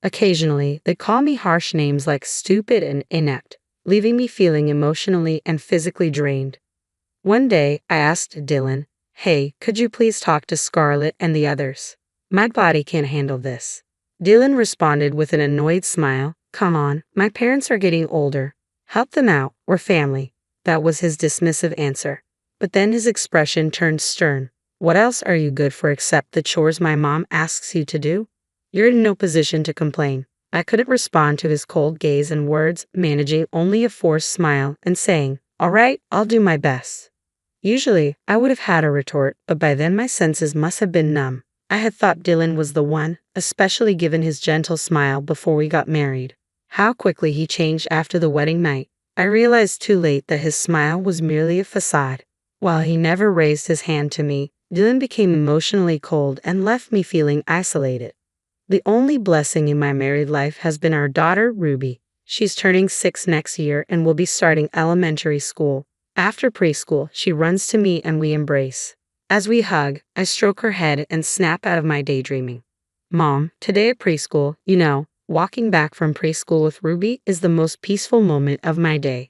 Occasionally, they call me harsh names like stupid and inept, leaving me feeling emotionally and physically drained. One day, I asked Dylan, "Hey, could you please talk to Scarlett and the others? My body can't handle this." Dylan responded with an annoyed smile, "Come on, my parents are getting older. Help them out, we're family." That was his dismissive answer. But then his expression turned stern. "What else are you good for except the chores my mom asks you to do? You're in no position to complain." I couldn't respond to his cold gaze and words, managing only a forced smile and saying, "All right, I'll do my best." Usually, I would have had a retort, but by then my senses must have been numb. I had thought Dylan was the one, especially given his gentle smile before we got married. How quickly he changed after the wedding night. I realized too late that his smile was merely a facade. While he never raised his hand to me, Dylan became emotionally cold and left me feeling isolated. The only blessing in my married life has been our daughter, Ruby. She's turning 6 next year and will be starting elementary school. After preschool, she runs to me and we embrace. As we hug, I stroke her head and snap out of my daydreaming. Mom, today at preschool, walking back from preschool with Ruby is the most peaceful moment of my day.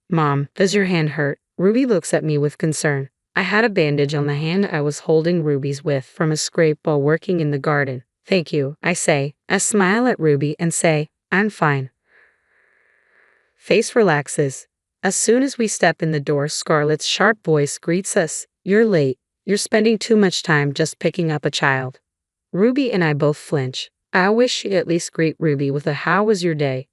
Mom, does your hand hurt? Ruby looks at me with concern. I had a bandage on the hand I was holding Ruby's with from a scrape while working in the garden. Thank you, I say. I smile at Ruby and say, I'm fine. Face relaxes. As soon as we step in the door, Scarlett's sharp voice greets us. You're late. You're spending too much time just picking up a child. Ruby and I both flinch. I wish she'd at least greet Ruby with a "How was your day?"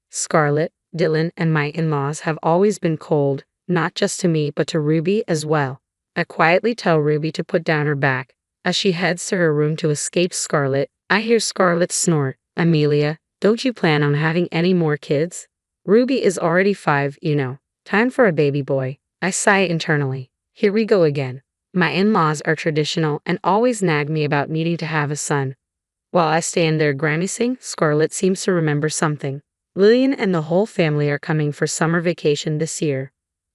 Scarlett, Dylan, and my in-laws have always been cold, not just to me but to Ruby as well. I quietly tell Ruby to put down her back. As she heads to her room to escape Scarlett, I hear Scarlett snort. Amelia, don't you plan on having any more kids? Ruby is already 5, Time for a baby boy. I sigh internally. Here we go again. My in-laws are traditional and always nag me about needing to have a son. While I stand there grimacing, Scarlett seems to remember something. Lillian and the whole family are coming for summer vacation this year.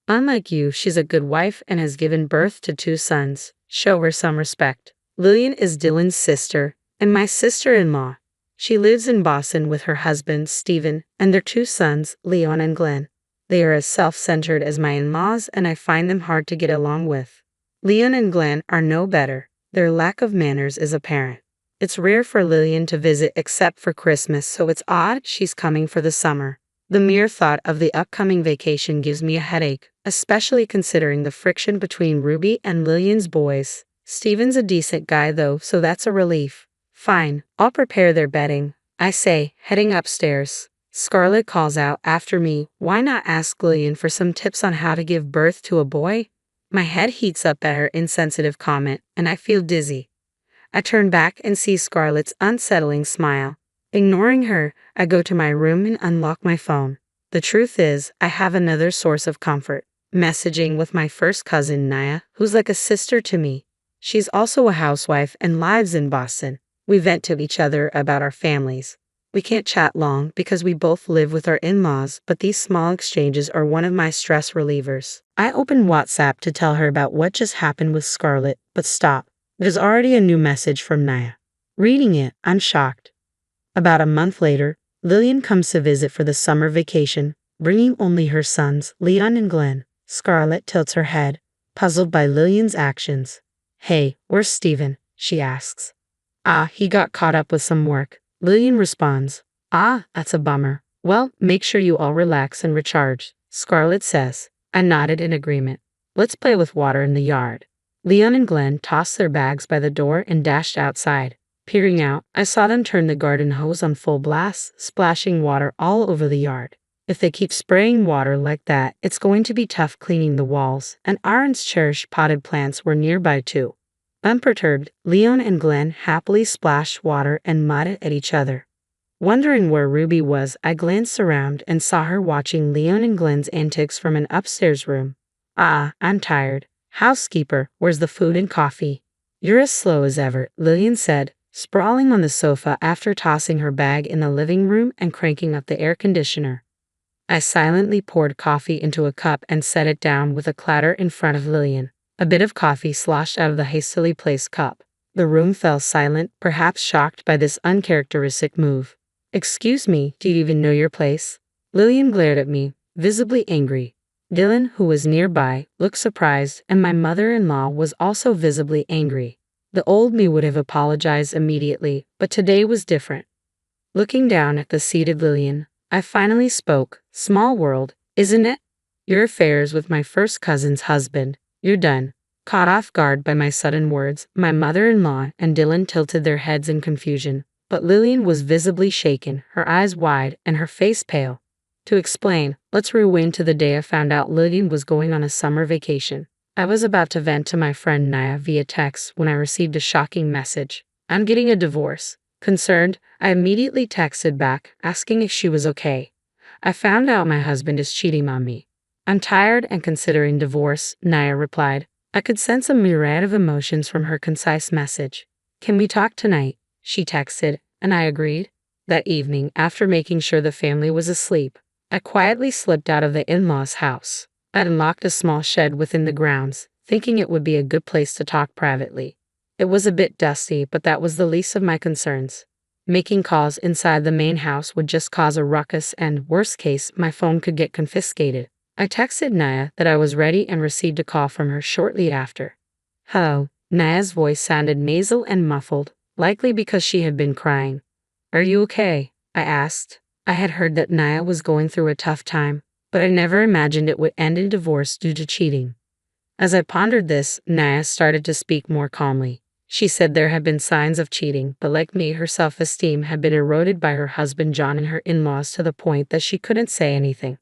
Unlike you, she's a good wife and has given birth to 2 sons. Show her some respect. Lillian is Dylan's sister and my sister-in-law. She lives in Boston with her husband, Stephen, and their 2 sons, Leon and Glenn. They are as self-centered as my in-laws, and I find them hard to get along with. Leon and Glenn are no better. Their lack of manners is apparent. It's rare for Lillian to visit except for Christmas, so it's odd she's coming for the summer. The mere thought of the upcoming vacation gives me a headache, especially considering the friction between Ruby and Lillian's boys. Stephen's a decent guy though, so that's a relief. Fine, I'll prepare their bedding, I say, heading upstairs. Scarlett calls out after me, why not ask Lillian for some tips on how to give birth to a boy? My head heats up at her insensitive comment, and I feel dizzy. I turn back and see Scarlett's unsettling smile. Ignoring her, I go to my room and unlock my phone. The truth is, I have another source of comfort. Messaging with my first cousin, Naya, who's like a sister to me. She's also a housewife and lives in Boston. We vent to each other about our families. We can't chat long because we both live with our in-laws, but these small exchanges are one of my stress relievers. I open WhatsApp to tell her about what just happened with Scarlett, but stop. There's already a new message from Naya. Reading it, I'm shocked. About a month later, Lillian comes to visit for the summer vacation, bringing only her sons, Leon and Glenn. Scarlett tilts her head, puzzled by Lillian's actions. Hey, where's Stephen? She asks. He got caught up with some work. Lillian responds. That's a bummer. Well, make sure you all relax and recharge, Scarlett says. I nodded in agreement. Let's play with water in the yard. Leon and Glenn tossed their bags by the door and dashed outside. Peering out, I saw them turn the garden hose on full blast, splashing water all over the yard. If they keep spraying water like that, it's going to be tough cleaning the walls, and Aaron's cherished potted plants were nearby too. Unperturbed, Leon and Glenn happily splashed water and mudded at each other. Wondering where Ruby was, I glanced around and saw her watching Leon and Glenn's antics from an upstairs room. I'm tired. Housekeeper, where's the food and coffee? You're as slow as ever, Lillian said, sprawling on the sofa after tossing her bag in the living room and cranking up the air conditioner. I silently poured coffee into a cup and set it down with a clatter in front of Lillian. A bit of coffee sloshed out of the hastily placed cup. The room fell silent, perhaps shocked by this uncharacteristic move. Excuse me, do you even know your place? Lillian glared at me, visibly angry. Dylan, who was nearby, looked surprised, and my mother-in-law was also visibly angry. The old me would have apologized immediately, but today was different. Looking down at the seated Lillian, I finally spoke. Small world, isn't it? Your affairs with my first cousin's husband. You're done. Caught off guard by my sudden words, my mother-in-law and Dylan tilted their heads in confusion, but Lillian was visibly shaken, her eyes wide and her face pale. To explain, let's rewind to the day I found out Lillian was going on a summer vacation. I was about to vent to my friend Naya via text when I received a shocking message. I'm getting a divorce. Concerned, I immediately texted back, asking if she was okay. I found out my husband is cheating on me. I'm tired and considering divorce, Naya replied. I could sense a myriad of emotions from her concise message. Can we talk tonight? She texted, and I agreed. That evening, after making sure the family was asleep, I quietly slipped out of the in-laws' house. I unlocked a small shed within the grounds, thinking it would be a good place to talk privately. It was a bit dusty, but that was the least of my concerns. Making calls inside the main house would just cause a ruckus and, worst case, my phone could get confiscated. I texted Naya that I was ready and received a call from her shortly after. Hello. Naya's voice sounded nasal and muffled, likely because she had been crying. Are you okay? I asked. I had heard that Naya was going through a tough time, but I never imagined it would end in divorce due to cheating. As I pondered this, Naya started to speak more calmly. She said there had been signs of cheating, but like me, her self-esteem had been eroded by her husband John and her in-laws to the point that she couldn't say anything.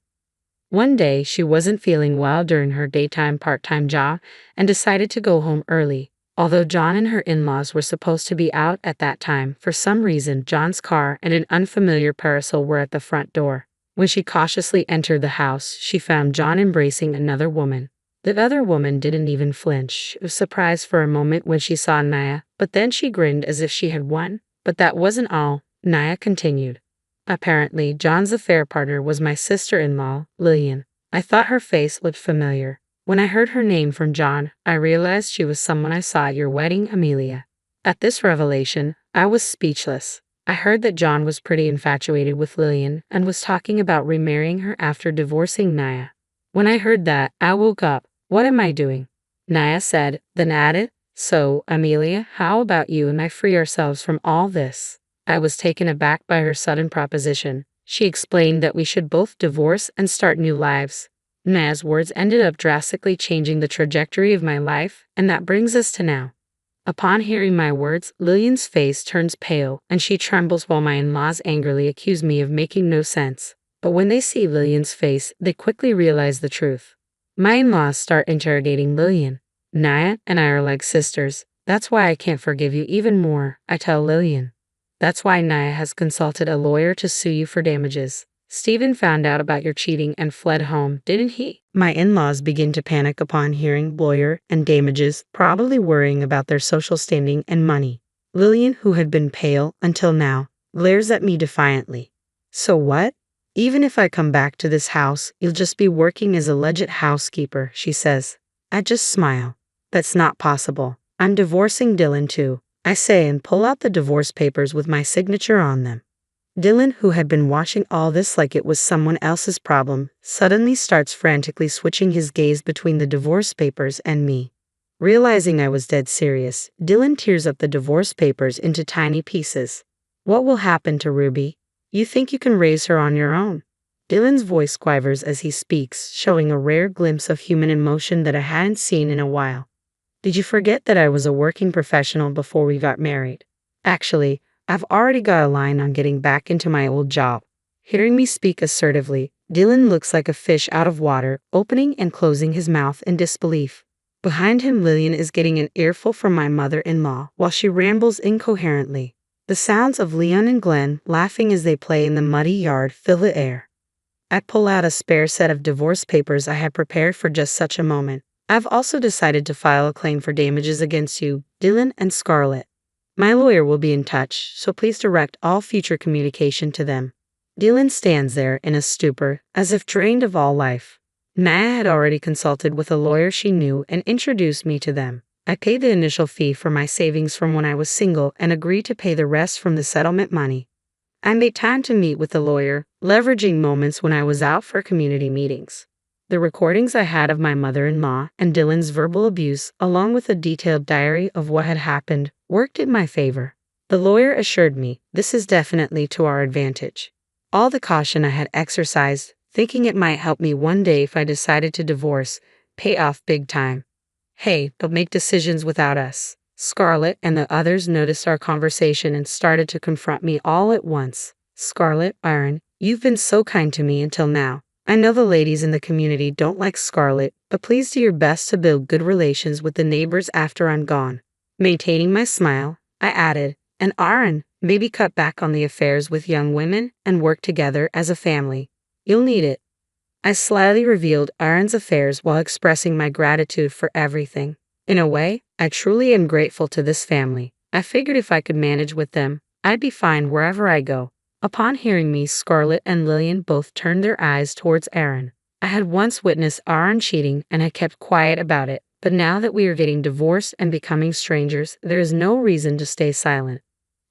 One day, she wasn't feeling well during her daytime part-time job and decided to go home early. Although John and her in-laws were supposed to be out at that time, for some reason, John's car and an unfamiliar parasol were at the front door. When she cautiously entered the house, she found John embracing another woman. The other woman didn't even flinch. She was surprised for a moment when she saw Naya, but then she grinned as if she had won. But that wasn't all. Naya continued. Apparently, John's affair partner was my sister-in-law, Lillian. I thought her face looked familiar. When I heard her name from John, I realized she was someone I saw at your wedding, Amelia. At this revelation, I was speechless. I heard that John was pretty infatuated with Lillian and was talking about remarrying her after divorcing Naya. When I heard that, I woke up. What am I doing? Naya said, then added, so, Amelia, how about you and I free ourselves from all this? I was taken aback by her sudden proposition. She explained that we should both divorce and start new lives. Naya's words ended up drastically changing the trajectory of my life, and that brings us to now. Upon hearing my words, Lillian's face turns pale, and she trembles while my in-laws angrily accuse me of making no sense. But when they see Lillian's face, they quickly realize the truth. My in-laws start interrogating Lillian. Naya and I are like sisters. That's why I can't forgive you even more, I tell Lillian. That's why Naya has consulted a lawyer to sue you for damages. Stephen found out about your cheating and fled home, didn't he? My in-laws begin to panic upon hearing lawyer and damages, probably worrying about their social standing and money. Lillian, who had been pale until now, glares at me defiantly. So what? Even if I come back to this house, you'll just be working as a alleged housekeeper, she says. I just smile. That's not possible. I'm divorcing Dylan too, I say and pull out the divorce papers with my signature on them. Dylan, who had been watching all this like it was someone else's problem, suddenly starts frantically switching his gaze between the divorce papers and me. Realizing I was dead serious, Dylan tears up the divorce papers into tiny pieces. What will happen to Ruby? You think you can raise her on your own? Dylan's voice quivers as he speaks, showing a rare glimpse of human emotion that I hadn't seen in a while. Did you forget that I was a working professional before we got married? Actually, I've already got a line on getting back into my old job. Hearing me speak assertively, Dylan looks like a fish out of water, opening and closing his mouth in disbelief. Behind him, Lillian is getting an earful from my mother-in-law while she rambles incoherently. The sounds of Leon and Glenn laughing as they play in the muddy yard fill the air. I pull out a spare set of divorce papers I had prepared for just such a moment. I've also decided to file a claim for damages against you, Dylan and Scarlett. My lawyer will be in touch, so please direct all future communication to them. Dylan stands there in a stupor, as if drained of all life. Maya had already consulted with a lawyer she knew and introduced me to them. I paid the initial fee for my savings from when I was single and agreed to pay the rest from the settlement money. I made time to meet with the lawyer, leveraging moments when I was out for community meetings. The recordings I had of my mother-in-law and Dylan's verbal abuse, along with a detailed diary of what had happened, worked in my favor. The lawyer assured me this is definitely to our advantage. All the caution I had exercised, thinking it might help me one day if I decided to divorce, pay off big time. Hey, don't make decisions without us. Scarlett and the others noticed our conversation and started to confront me all at once. Scarlett, Aaron, you've been so kind to me until now. I know the ladies in the community don't like Scarlett, but please do your best to build good relations with the neighbors after I'm gone. Maintaining my smile, I added, and Aaron, maybe cut back on the affairs with young women and work together as a family. You'll need it. I slyly revealed Aaron's affairs while expressing my gratitude for everything. In a way, I truly am grateful to this family. I figured if I could manage with them, I'd be fine wherever I go. Upon hearing me, Scarlett and Lillian both turned their eyes towards Aaron. I had once witnessed Aaron cheating and had kept quiet about it, but now that we are getting divorced and becoming strangers, there is no reason to stay silent.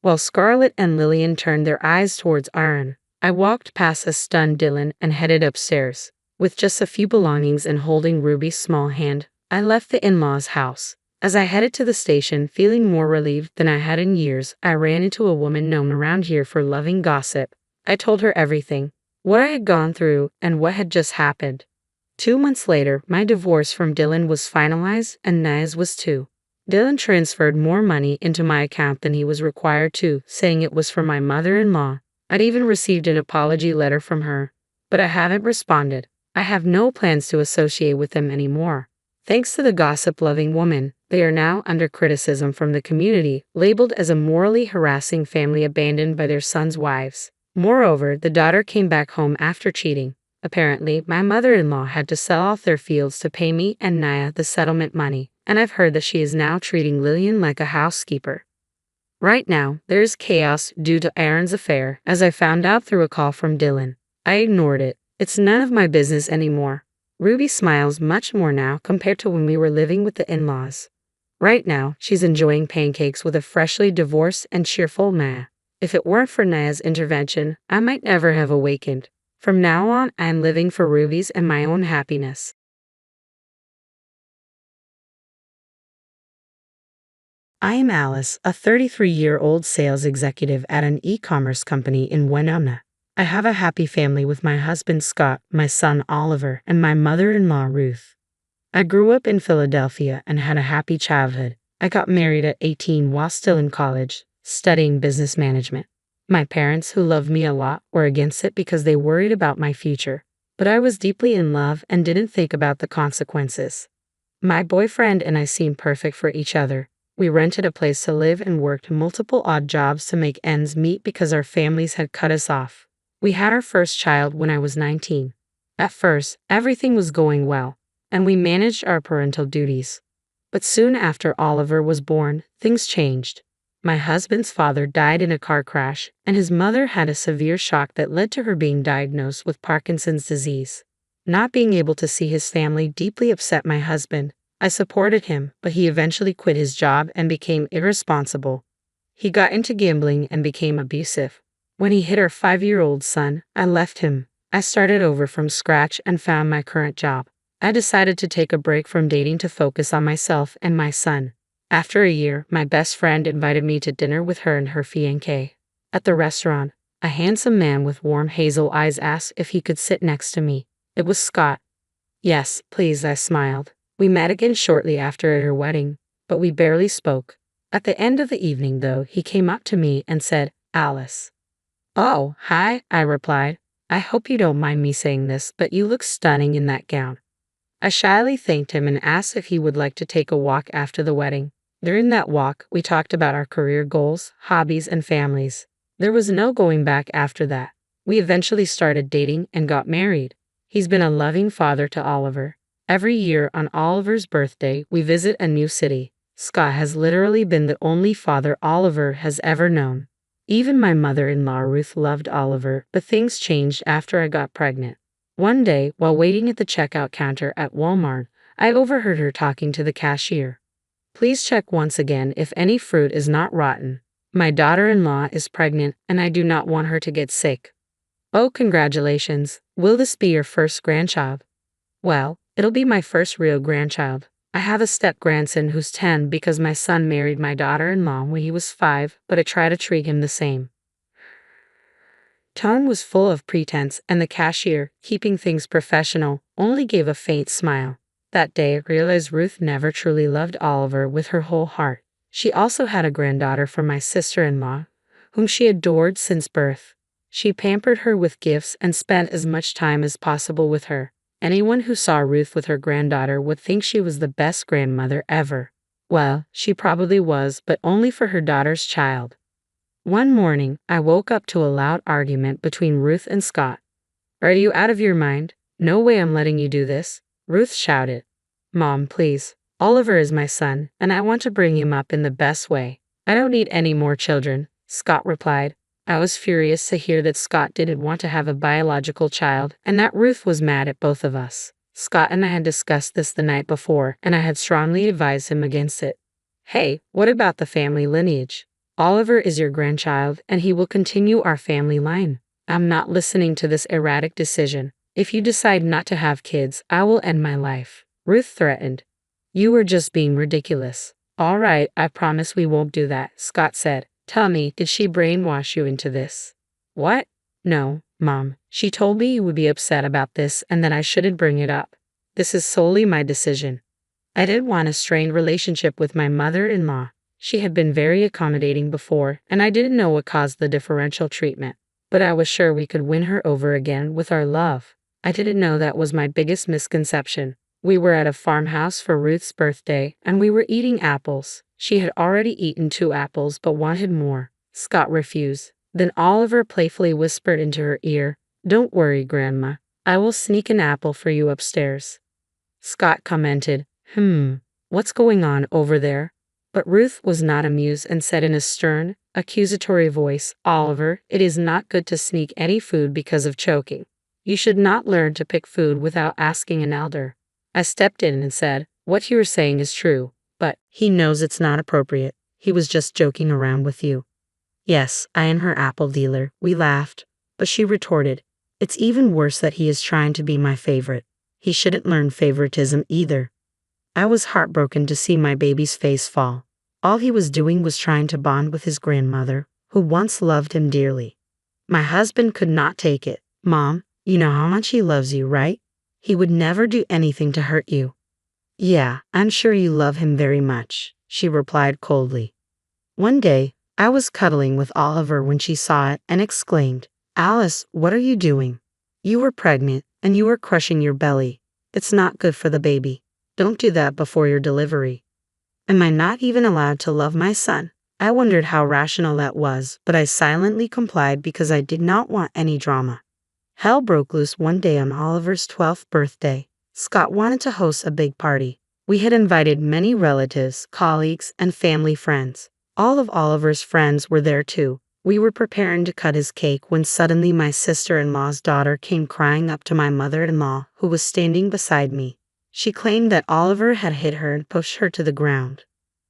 While Scarlett and Lillian turned their eyes towards Aaron, I walked past a stunned Dylan and headed upstairs. With just a few belongings and holding Ruby's small hand, I left the in-laws' house. As I headed to the station, feeling more relieved than I had in years, I ran into a woman known around here for loving gossip. I told her everything, what I had gone through, and what had just happened. 2 months later, my divorce from Dylan was finalized, and Naya's was too. Dylan transferred more money into my account than he was required to, saying it was for my mother-in-law. I'd even received an apology letter from her, but I haven't responded. I have no plans to associate with them anymore. Thanks to the gossip-loving woman, they are now under criticism from the community, labeled as a morally harassing family abandoned by their sons' wives. Moreover, the daughter came back home after cheating. Apparently, my mother-in-law had to sell off their fields to pay me and Naya the settlement money, and I've heard that she is now treating Lillian like a housekeeper. Right now, there is chaos due to Aaron's affair, as I found out through a call from Dylan. I ignored it. It's none of my business anymore. Ruby smiles much more now compared to when we were living with the in-laws. Right now, she's enjoying pancakes with a freshly divorced and cheerful Naya. If it weren't for Naya's intervention, I might never have awakened. From now on, I am living for Ruby's and my own happiness. I am Alice, a 33-year-old sales executive at an e-commerce company in Winona. I have a happy family with my husband Scott, my son Oliver, and my mother-in-law Ruth. I grew up in Philadelphia and had a happy childhood. I got married at 18 while still in college, studying business management. My parents, who loved me a lot, were against it because they worried about my future. But I was deeply in love and didn't think about the consequences. My boyfriend and I seemed perfect for each other. We rented a place to live and worked multiple odd jobs to make ends meet because our families had cut us off. We had our first child when I was 19. At first, everything was going well, and we managed our parental duties. But soon after Oliver was born, things changed. My husband's father died in a car crash, and his mother had a severe shock that led to her being diagnosed with Parkinson's disease. Not being able to see his family deeply upset my husband. I supported him, but he eventually quit his job and became irresponsible. He got into gambling and became abusive. When he hit our 5-year-old son, I left him. I started over from scratch and found my current job. I decided to take a break from dating to focus on myself and my son. After a year, my best friend invited me to dinner with her and her fiancé. At the restaurant, A handsome man with warm hazel eyes asked if he could sit next to me. It was Scott. Yes, please, I smiled. We met again shortly after at her wedding, but we barely spoke. At the end of the evening, though, he came up to me and said, Alice. Oh, hi, I replied. I hope you don't mind me saying this, but you look stunning in that gown. I shyly thanked him and asked if he would like to take a walk after the wedding. During that walk, we talked about our career goals, hobbies, and families. There was no going back after that. We eventually started dating and got married. He's been a loving father to Oliver. Every year on Oliver's birthday, we visit a new city. Scott has literally been the only father Oliver has ever known. Even my mother-in-law Ruth loved Oliver, but things changed after I got pregnant. One day, while waiting at the checkout counter at Walmart, I overheard her talking to the cashier. Please check once again if any fruit is not rotten. My daughter-in-law is pregnant and I do not want her to get sick. Oh, congratulations. Will this be your first grandchild? Well, it'll be my first real grandchild. I have a step-grandson who's 10 because my son married my daughter-in-law when he was 5, but I try to treat him the same. Tone was full of pretense, and the cashier, keeping things professional, only gave a faint smile. That day, I realized Ruth never truly loved Oliver with her whole heart. She also had a granddaughter from my sister-in-law, whom she adored since birth. She pampered her with gifts and spent as much time as possible with her. Anyone who saw Ruth with her granddaughter would think she was the best grandmother ever. Well, she probably was, but only for her daughter's child. One morning, I woke up to a loud argument between Ruth and Scott. Are you out of your mind? No way I'm letting you do this, Ruth shouted. Mom, please. Oliver is my son, and I want to bring him up in the best way. I don't need any more children, Scott replied. I was furious to hear that Scott didn't want to have a biological child, and that Ruth was mad at both of us. Scott and I had discussed this the night before, and I had strongly advised him against it. Hey, what about the family lineage? Oliver is your grandchild, and he will continue our family line. I'm not listening to this erratic decision. If you decide not to have kids, I will end my life, Ruth threatened. You were just being ridiculous. All right, I promise we won't do that, Scott said. Tell me, did she brainwash you into this? What? No, Mom. She told me you would be upset about this and that I shouldn't bring it up. This is solely my decision. I didn't want a strained relationship with my mother-in-law. She had been very accommodating before, and I didn't know what caused the differential treatment. But I was sure we could win her over again with our love. I didn't know that was my biggest misconception. We were at a farmhouse for Ruth's birthday, and we were eating apples. She had already eaten 2 apples but wanted more. Scott refused. Then Oliver playfully whispered into her ear, Don't worry, Grandma. I will sneak an apple for you upstairs. Scott commented, What's going on over there? But Ruth was not amused and said in a stern, accusatory voice, Oliver, it is not good to sneak any food because of choking. You should not learn to pick food without asking an elder. I stepped in and said, What you are saying is true. But he knows it's not appropriate. He was just joking around with you. Yes, I am her apple dealer. We laughed, but she retorted, It's even worse that he is trying to be my favorite. He shouldn't learn favoritism either. I was heartbroken to see my baby's face fall. All he was doing was trying to bond with his grandmother, who once loved him dearly. My husband could not take it. Mom, you know how much he loves you, right? He would never do anything to hurt you. Yeah, I'm sure you love him very much, she replied coldly. One day, I was cuddling with Oliver when she saw it and exclaimed, Alice, what are you doing? You were pregnant, and you were crushing your belly. It's not good for the baby. Don't do that before your delivery. Am I not even allowed to love my son? I wondered how rational that was, but I silently complied because I did not want any drama. Hell broke loose one day on Oliver's 12th birthday. Scott wanted to host a big party. We had invited many relatives, colleagues, and family friends. All of Oliver's friends were there too. We were preparing to cut his cake when suddenly my sister-in-law's daughter came crying up to my mother-in-law, who was standing beside me. She claimed that Oliver had hit her and pushed her to the ground.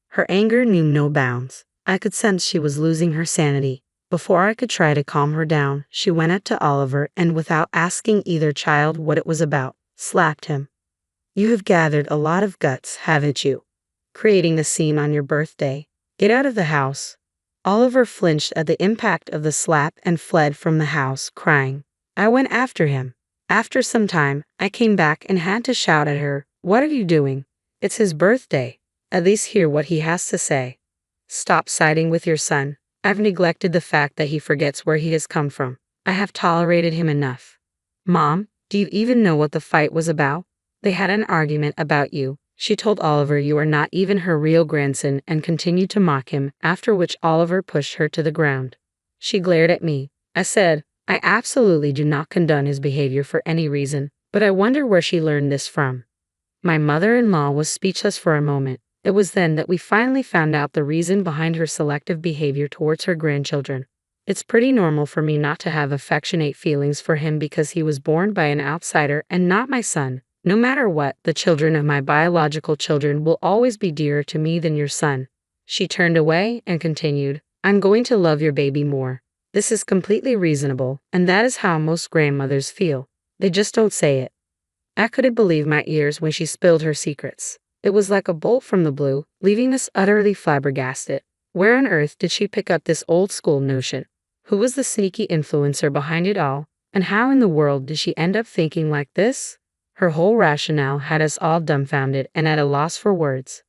Her anger knew no bounds. I could sense she was losing her sanity. Before I could try to calm her down, she went up to Oliver and, without asking either child what it was about, slapped him. You have gathered a lot of guts, haven't you? Creating a scene on your birthday. Get out of the house. Oliver flinched at the impact of the slap and fled from the house, crying. I went after him. After some time, I came back and had to shout at her, "What are you doing? It's his birthday. At least hear what he has to say. Stop siding with your son. I've neglected the fact that he forgets where he has come from. I have tolerated him enough." Mom, do you even know what the fight was about? They had an argument about you. She told Oliver you are not even her real grandson and continued to mock him, after which Oliver pushed her to the ground. She glared at me. I said, I absolutely do not condone his behavior for any reason, but I wonder where she learned this from. My mother-in-law was speechless for a moment. It was then that we finally found out the reason behind her selective behavior towards her grandchildren. It's pretty normal for me not to have affectionate feelings for him because he was born by an outsider and not my son. No matter what, the children of my biological children will always be dearer to me than your son. She turned away and continued, I'm going to love your baby more. This is completely reasonable, and that is how most grandmothers feel. They just don't say it. I couldn't believe my ears when she spilled her secrets. It was like a bolt from the blue, leaving us utterly flabbergasted. Where on earth did she pick up this old-school notion? Who was the sneaky influencer behind it all? And how in the world did she end up thinking like this? Her whole rationale had us all dumbfounded and at a loss for words.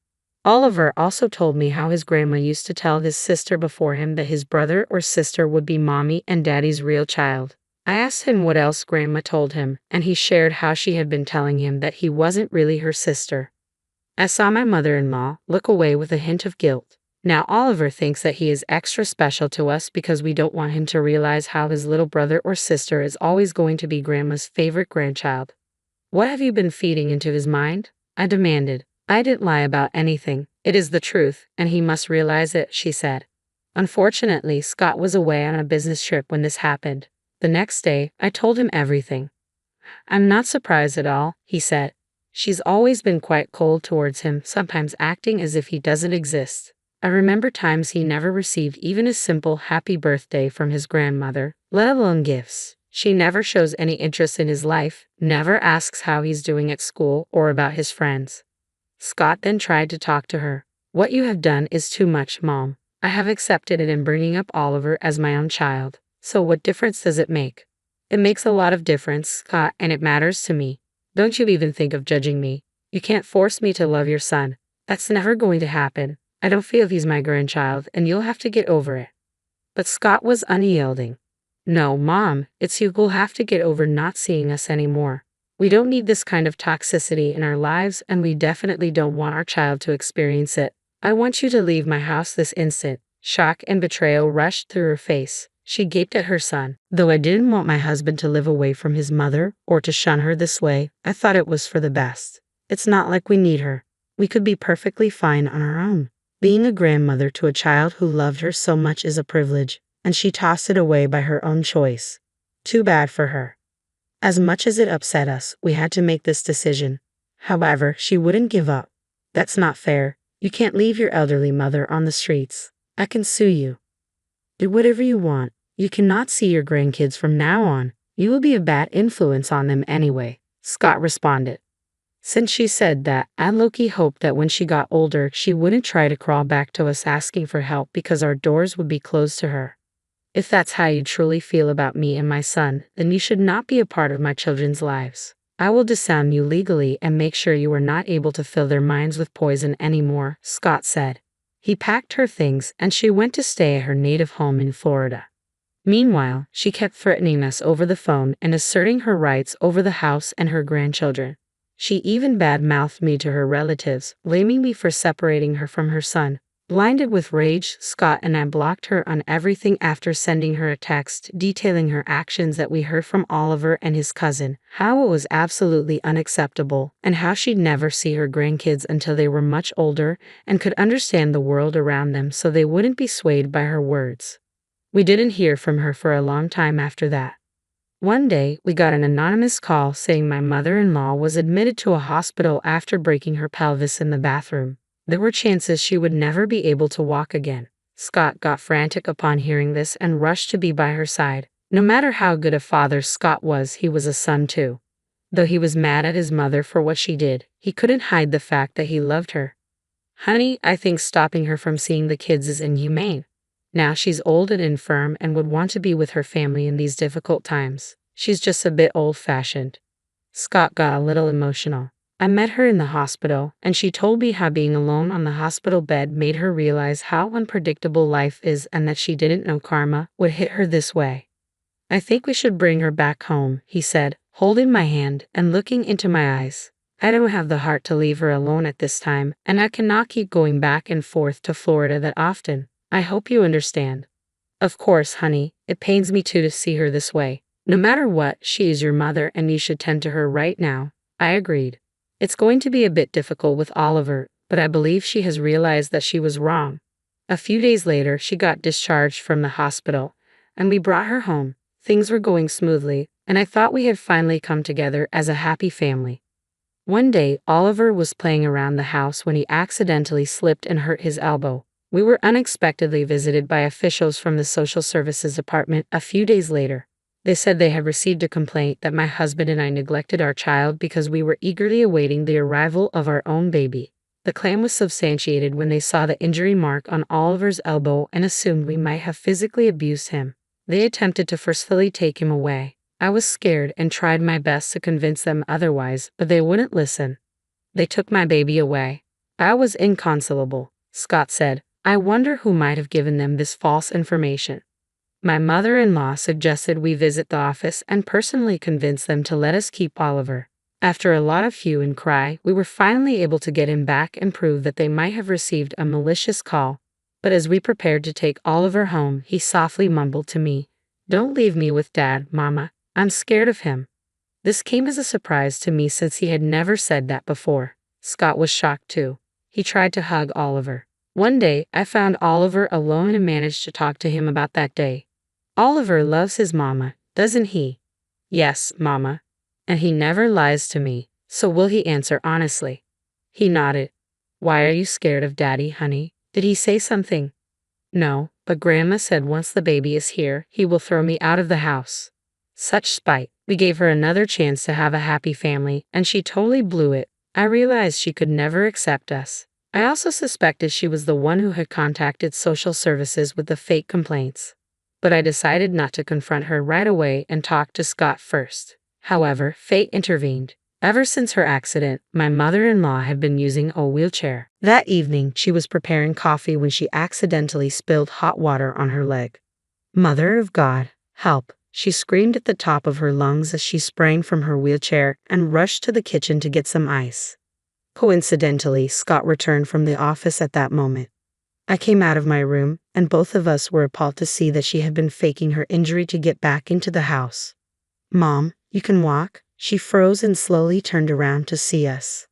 Oliver also told me how his grandma used to tell his sister before him that his brother or sister would be mommy and daddy's real child. I asked him what else grandma told him, and he shared how she had been telling him that he wasn't really her sister. I saw my mother-in-law look away with a hint of guilt. Now Oliver thinks that he is extra special to us because we don't want him to realize how his little brother or sister is always going to be grandma's favorite grandchild. What have you been feeding into his mind? I demanded. I didn't lie about anything. It is the truth, and he must realize it, she said. Unfortunately, Scott was away on a business trip when this happened. The next day, I told him everything. I'm not surprised at all, he said. She's always been quite cold towards him, sometimes acting as if he doesn't exist. I remember times he never received even a simple happy birthday from his grandmother, let alone gifts. She never shows any interest in his life, never asks how he's doing at school or about his friends. Scott then tried to talk to her. What you have done is too much, Mom. I have accepted it in bringing up Oliver as my own child. So what difference does it make? It makes a lot of difference, Scott, and it matters to me. Don't you even think of judging me. You can't force me to love your son. That's never going to happen. I don't feel he's my grandchild, and you'll have to get over it. But Scott was unyielding. No, Mom, it's you who'll have to get over not seeing us anymore. We don't need this kind of toxicity in our lives, and we definitely don't want our child to experience it. I want you to leave my house this instant. Shock and betrayal rushed through her face. She gaped at her son. Though I didn't want my husband to live away from his mother or to shun her this way, I thought it was for the best. It's not like we need her. We could be perfectly fine on our own. Being a grandmother to a child who loved her so much is a privilege, and she tossed it away by her own choice. Too bad for her. As much as it upset us, we had to make this decision. However, she wouldn't give up. That's not fair. You can't leave your elderly mother on the streets. I can sue you. Do whatever you want. You cannot see your grandkids from now on. You will be a bad influence on them anyway, Scott responded. Since she said that, I low-key hoped that when she got older, she wouldn't try to crawl back to us asking for help because our doors would be closed to her. If that's how you truly feel about me and my son, then you should not be a part of my children's lives. I will disown you legally and make sure you are not able to fill their minds with poison anymore, Scott said. He packed her things and she went to stay at her native home in Florida. Meanwhile, she kept threatening us over the phone and asserting her rights over the house and her grandchildren. She even bad-mouthed me to her relatives, blaming me for separating her from her son. Blinded with rage, Scott and I blocked her on everything after sending her a text detailing her actions that we heard from Oliver and his cousin, how it was absolutely unacceptable, and how she'd never see her grandkids until they were much older and could understand the world around them so they wouldn't be swayed by her words. We didn't hear from her for a long time after that. One day, we got an anonymous call saying my mother-in-law was admitted to a hospital after breaking her pelvis in the bathroom. There were chances she would never be able to walk again. Scott got frantic upon hearing this and rushed to be by her side. No matter how good a father Scott was, he was a son too. Though he was mad at his mother for what she did, he couldn't hide the fact that he loved her. Honey, I think stopping her from seeing the kids is inhumane. Now she's old and infirm and would want to be with her family in these difficult times. She's just a bit old-fashioned. Scott got a little emotional. I met her in the hospital, and she told me how being alone on the hospital bed made her realize how unpredictable life is and that she didn't know karma would hit her this way. I think we should bring her back home, he said, holding my hand and looking into my eyes. I don't have the heart to leave her alone at this time, and I cannot keep going back and forth to Florida that often. I hope you understand. Of course, honey, it pains me too to see her this way. No matter what, she is your mother and you should tend to her right now. I agreed. It's going to be a bit difficult with Oliver, but I believe she has realized that she was wrong. A few days later, she got discharged from the hospital, and we brought her home. Things were going smoothly, and I thought we had finally come together as a happy family. One day, Oliver was playing around the house when he accidentally slipped and hurt his elbow. We were unexpectedly visited by officials from the social services department a few days later. They said they had received a complaint that my husband and I neglected our child because we were eagerly awaiting the arrival of our own baby. The claim was substantiated when they saw the injury mark on Oliver's elbow and assumed we might have physically abused him. They attempted to forcefully take him away. I was scared and tried my best to convince them otherwise, but they wouldn't listen. They took my baby away. I was inconsolable, Scott said. I wonder who might have given them this false information. My mother-in-law suggested we visit the office and personally convince them to let us keep Oliver. After a lot of hue and cry, we were finally able to get him back and prove that they might have received a malicious call. But as we prepared to take Oliver home, he softly mumbled to me, "Don't leave me with Dad, Mama. I'm scared of him." This came as a surprise to me since he had never said that before. Scott was shocked too. He tried to hug Oliver. One day, I found Oliver alone and managed to talk to him about that day. Oliver loves his mama, doesn't he? Yes, Mama. And he never lies to me, so will he answer honestly? He nodded. Why are you scared of Daddy, honey? Did he say something? No, but Grandma said once the baby is here, he will throw me out of the house. Such spite. We gave her another chance to have a happy family, and she totally blew it. I realized she could never accept us. I also suspected she was the one who had contacted social services with the fake complaints. But I decided not to confront her right away and talk to Scott first. However, fate intervened. Ever since her accident, my mother-in-law had been using a wheelchair. That evening, she was preparing coffee when she accidentally spilled hot water on her leg. Mother of God, help! She screamed at the top of her lungs as she sprang from her wheelchair and rushed to the kitchen to get some ice. Coincidentally, Scott returned from the office at that moment. I came out of my room, and both of us were appalled to see that she had been faking her injury to get back into the house. Mom, you can walk? She froze and slowly turned around to see us.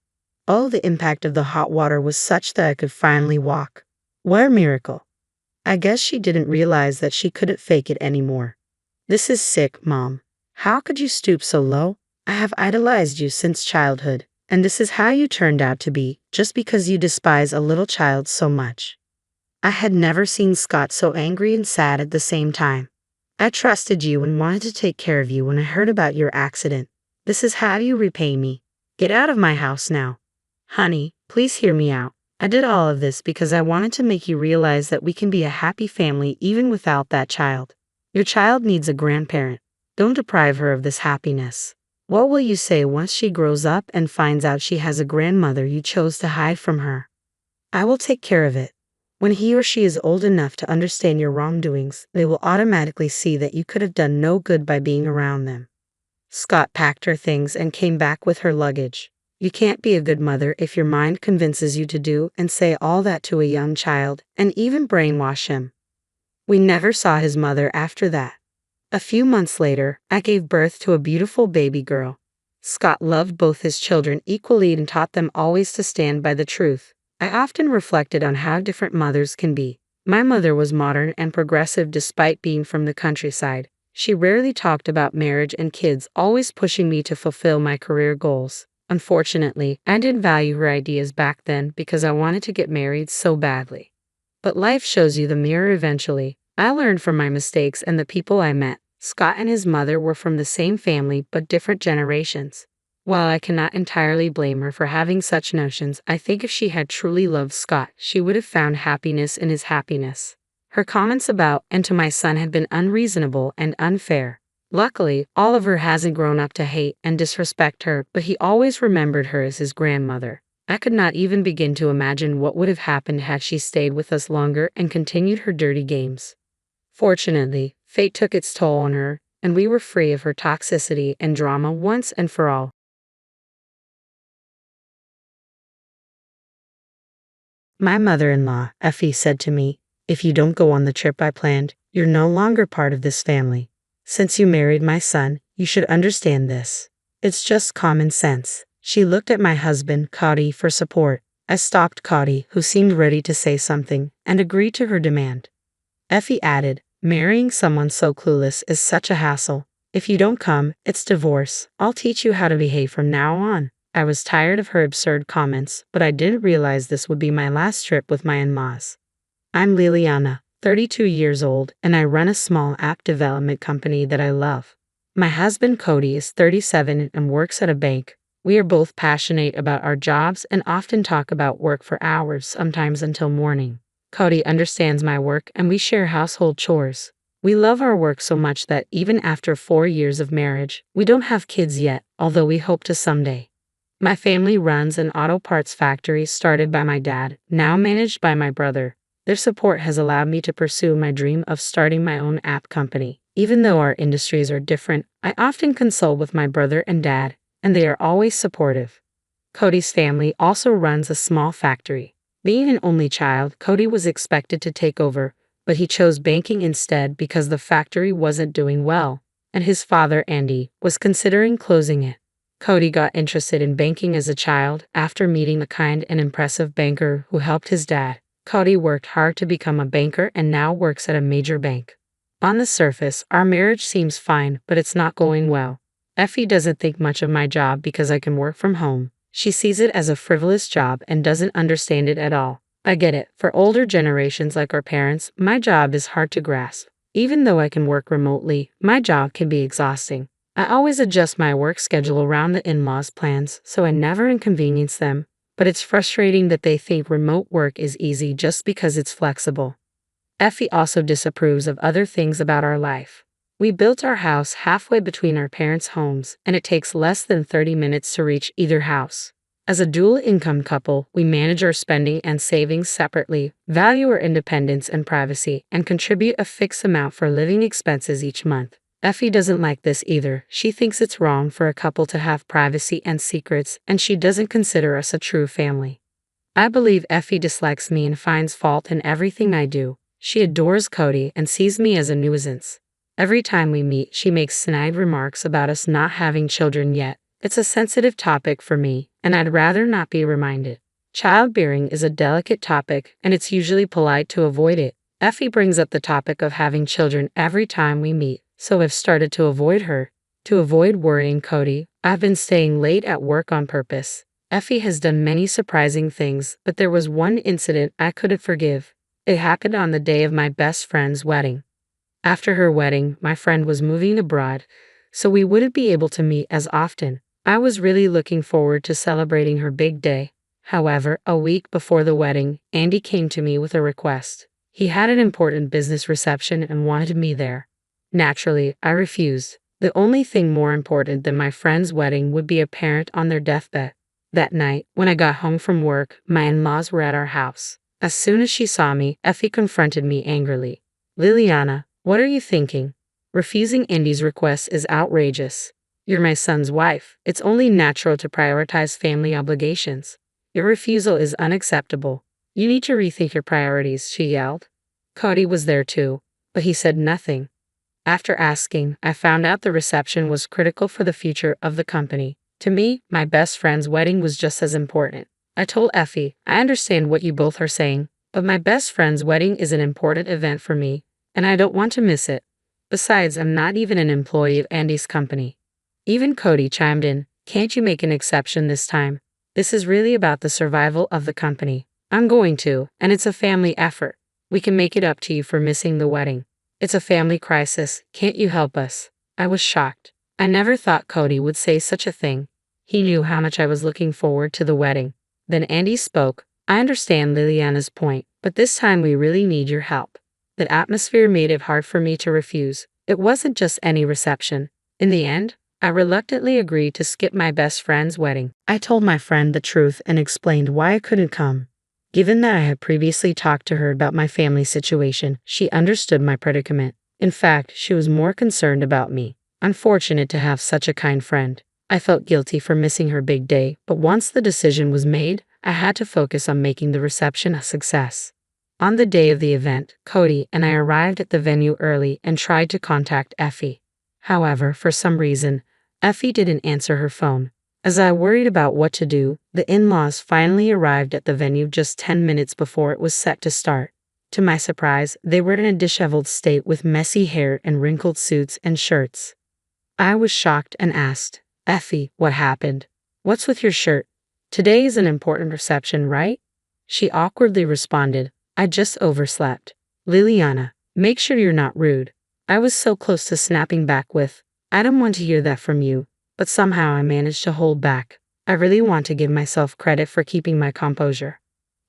Oh, the impact of the hot water was such that I could finally walk. What a miracle. I guess she didn't realize that she couldn't fake it anymore. This is sick, Mom. How could you stoop so low? I have idolized you since childhood, and this is how you turned out to be, just because you despise a little child so much. I had never seen Scott so angry and sad at the same time. I trusted you and wanted to take care of you when I heard about your accident. This is how you repay me. Get out of my house now. Honey, please hear me out. I did all of this because I wanted to make you realize that we can be a happy family even without that child. Your child needs a grandparent. Don't deprive her of this happiness. What will you say once she grows up and finds out she has a grandmother you chose to hide from her? I will take care of it. When he or she is old enough to understand your wrongdoings, they will automatically see that you could have done no good by being around them. Scott packed her things and came back with her luggage. You can't be a good mother if your mind convinces you to do and say all that to a young child, and even brainwash him. We never saw his mother after that. A few months later, I gave birth to a beautiful baby girl. Scott loved both his children equally and taught them always to stand by the truth. I often reflected on how different mothers can be. My mother was modern and progressive despite being from the countryside. She rarely talked about marriage and kids, always pushing me to fulfill my career goals. Unfortunately, I didn't value her ideas back then because I wanted to get married so badly. But life shows you the mirror eventually. I learned from my mistakes and the people I met. Scott and his mother were from the same family but different generations. While I cannot entirely blame her for having such notions, I think if she had truly loved Scott, she would have found happiness in his happiness. Her comments about and to my son had been unreasonable and unfair. Luckily, Oliver hasn't grown up to hate and disrespect her, but he always remembered her as his grandmother. I could not even begin to imagine what would have happened had she stayed with us longer and continued her dirty games. Fortunately, fate took its toll on her, and we were free of her toxicity and drama once and for all. My mother-in-law, Effie, said to me, "If you don't go on the trip I planned, you're no longer part of this family. Since you married my son, you should understand this. It's just common sense." She looked at my husband, Cody, for support. I stopped Cody, who seemed ready to say something, and agreed to her demand. Effie added, "Marrying someone so clueless is such a hassle. If you don't come, it's divorce. I'll teach you how to behave from now on." I was tired of her absurd comments, but I didn't realize this would be my last trip with my in-laws. I'm Liliana, 32 years old, and I run a small app development company that I love. My husband Cody is 37 and works at a bank. We are both passionate about our jobs and often talk about work for hours, sometimes until morning. Cody understands my work and we share household chores. We love our work so much that even after 4 years of marriage, we don't have kids yet, although we hope to someday. My family runs an auto parts factory started by my dad, now managed by my brother. Their support has allowed me to pursue my dream of starting my own app company. Even though our industries are different, I often consult with my brother and dad, and they are always supportive. Cody's family also runs a small factory. Being an only child, Cody was expected to take over, but he chose banking instead because the factory wasn't doing well, and his father, Andy, was considering closing it. Cody got interested in banking as a child after meeting the kind and impressive banker who helped his dad. Cody worked hard to become a banker and now works at a major bank. On the surface, our marriage seems fine, but it's not going well. Effie doesn't think much of my job because I can work from home. She sees it as a frivolous job and doesn't understand it at all. I get it. For older generations like our parents, my job is hard to grasp. Even though I can work remotely, my job can be exhausting. I always adjust my work schedule around the in-laws' plans, so I never inconvenience them, but it's frustrating that they think remote work is easy just because it's flexible. Effie also disapproves of other things about our life. We built our house halfway between our parents' homes, and it takes less than 30 minutes to reach either house. As a dual-income couple, we manage our spending and savings separately, value our independence and privacy, and contribute a fixed amount for living expenses each month. Effie doesn't like this either. She thinks it's wrong for a couple to have privacy and secrets, and she doesn't consider us a true family. I believe Effie dislikes me and finds fault in everything I do. She adores Cody and sees me as a nuisance. Every time we meet, she makes snide remarks about us not having children yet. It's a sensitive topic for me, and I'd rather not be reminded. Childbearing is a delicate topic, and it's usually polite to avoid it. Effie brings up the topic of having children every time we meet, so I've started to avoid her. To avoid worrying Cody, I've been staying late at work on purpose. Effie has done many surprising things, but there was one incident I couldn't forgive. It happened on the day of my best friend's wedding. After her wedding, my friend was moving abroad, so we wouldn't be able to meet as often. I was really looking forward to celebrating her big day. However, a week before the wedding, Andy came to me with a request. He had an important business reception and wanted me there. Naturally, I refused. The only thing more important than my friend's wedding would be a parent on their deathbed. That night, when I got home from work, my in-laws were at our house. As soon as she saw me, Effie confronted me angrily. "Liliana, what are you thinking? Refusing Andy's request is outrageous. You're my son's wife. It's only natural to prioritize family obligations. Your refusal is unacceptable. You need to rethink your priorities," she yelled. Cody was there too, but he said nothing. After asking, I found out the reception was critical for the future of the company. To me, my best friend's wedding was just as important. I told Effie, "I understand what you both are saying, but my best friend's wedding is an important event for me, and I don't want to miss it. Besides, I'm not even an employee of Andy's company." Even Cody chimed in, "Can't you make an exception this time? This is really about the survival of the company." "I'm going to, and it's a family effort. We can make it up to you for missing the wedding. It's a family crisis. Can't you help us?" I was shocked. I never thought Cody would say such a thing. He knew how much I was looking forward to the wedding. Then Andy spoke. "I understand Liliana's point, but this time we really need your help. The atmosphere made it hard for me to refuse. It wasn't just any reception. In the end, I reluctantly agreed to skip my best friend's wedding. I told my friend the truth and explained why I couldn't come. Given that I had previously talked to her about my family situation, she understood my predicament. In fact, she was more concerned about me. Unfortunate to have such a kind friend. I felt guilty for missing her big day, but once the decision was made, I had to focus on making the reception a success. On the day of the event, Cody and I arrived at the venue early and tried to contact Effie. However, for some reason, Effie didn't answer her phone. As I worried about what to do, the in-laws finally arrived at the venue just 10 minutes before it was set to start. To my surprise, they were in a disheveled state with messy hair and wrinkled suits and shirts. I was shocked and asked, "Effie, what happened? What's with your shirt? Today is an important reception, right?" She awkwardly responded, "I just overslept." "Liliana, make sure you're not rude." I was so close to snapping back with, "I don't want to hear that from you," but somehow I managed to hold back. I really want to give myself credit for keeping my composure.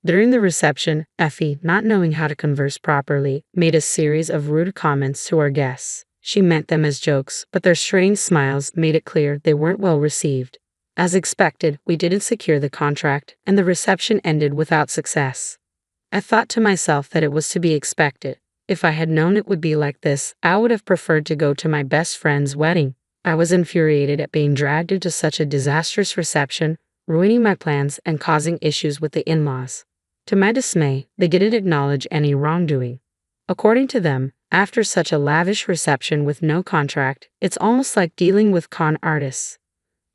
During the reception, Effie, not knowing how to converse properly, made a series of rude comments to our guests. She meant them as jokes, but their strange smiles made it clear they weren't well received. As expected, we didn't secure the contract, and the reception ended without success. I thought to myself that it was to be expected. If I had known it would be like this, I would have preferred to go to my best friend's wedding. I was infuriated at being dragged into such a disastrous reception, ruining my plans and causing issues with the in-laws. To my dismay, they didn't acknowledge any wrongdoing. According to them, after such a lavish reception with no contract, it's almost like dealing with con artists.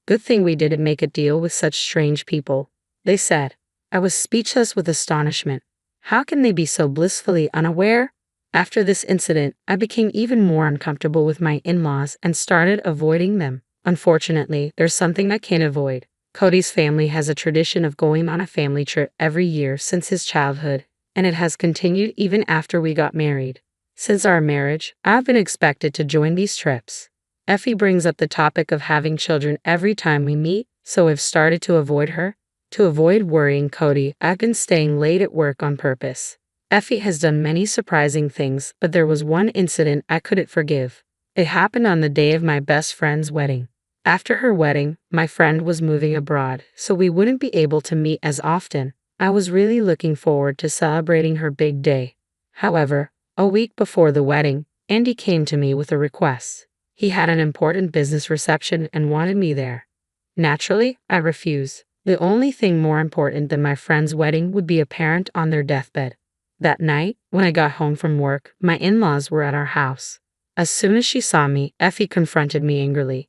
Good thing we didn't make a deal with such strange people, they said. I was speechless with astonishment. How can they be so blissfully unaware? After this incident, I became even more uncomfortable with my in-laws and started avoiding them. Unfortunately, there's something I can't avoid. Cody's family has a tradition of going on a family trip every year since his childhood, and it has continued even after we got married. Since our marriage, I've been expected to join these trips. Effie brings up the topic of having children every time we meet, so I've started to avoid her. To avoid worrying Cody, I've been staying late at work on purpose. Effie has done many surprising things, but there was one incident I couldn't forgive. It happened on the day of my best friend's wedding. After her wedding, my friend was moving abroad, so we wouldn't be able to meet as often. I was really looking forward to celebrating her big day. However, a week before the wedding, Andy came to me with a request. He had an important business reception and wanted me there. Naturally, I refused. The only thing more important than my friend's wedding would be a parent on their deathbed. That night, when I got home from work, my in-laws were at our house. As soon as she saw me, Effie confronted me angrily.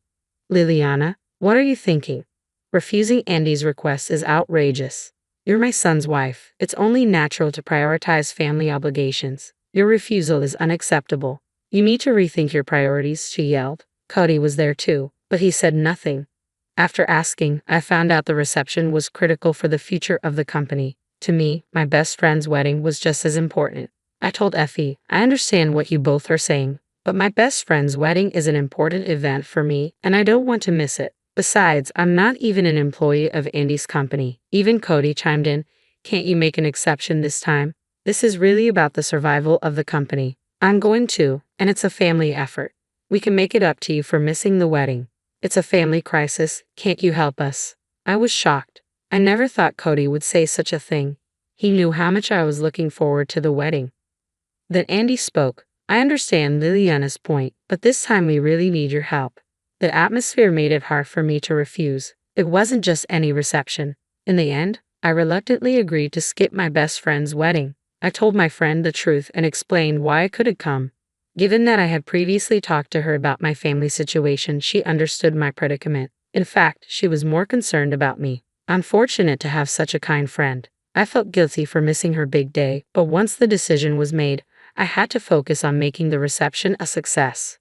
"Liliana, what are you thinking? Refusing Andy's request is outrageous. You're my son's wife. It's only natural to prioritize family obligations. Your refusal is unacceptable. You need to rethink your priorities," she yelled. Cody was there too, but he said nothing. After asking, I found out the reception was critical for the future of the company. To me, my best friend's wedding was just as important. I told Effie, "I understand what you both are saying, but my best friend's wedding is an important event for me, and I don't want to miss it. Besides, I'm not even an employee of Andy's company." Even Cody chimed in, "Can't you make an exception this time? This is really about the survival of the company." "I'm going to, and it's a family effort. We can make it up to you for missing the wedding. It's a family crisis. Can't you help us?" I was shocked. I never thought Cody would say such a thing. He knew how much I was looking forward to the wedding. Then Andy spoke. "I understand Liliana's point, but this time we really need your help." The atmosphere made it hard for me to refuse. It wasn't just any reception. In the end, I reluctantly agreed to skip my best friend's wedding. I told my friend the truth and explained why I couldn't come. Given that I had previously talked to her about my family situation, she understood my predicament. In fact, she was more concerned about me. Unfortunate to have such a kind friend. I felt guilty for missing her big day, but once the decision was made, I had to focus on making the reception a success.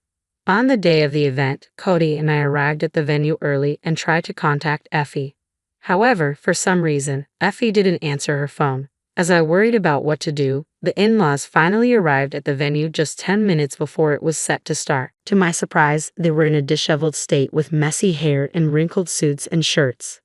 On the day of the event, Cody and I arrived at the venue early and tried to contact Effie. However, for some reason, Effie didn't answer her phone. As I worried about what to do, the in-laws finally arrived at the venue just 10 minutes before it was set to start. To my surprise, they were in a disheveled state with messy hair and wrinkled suits and shirts.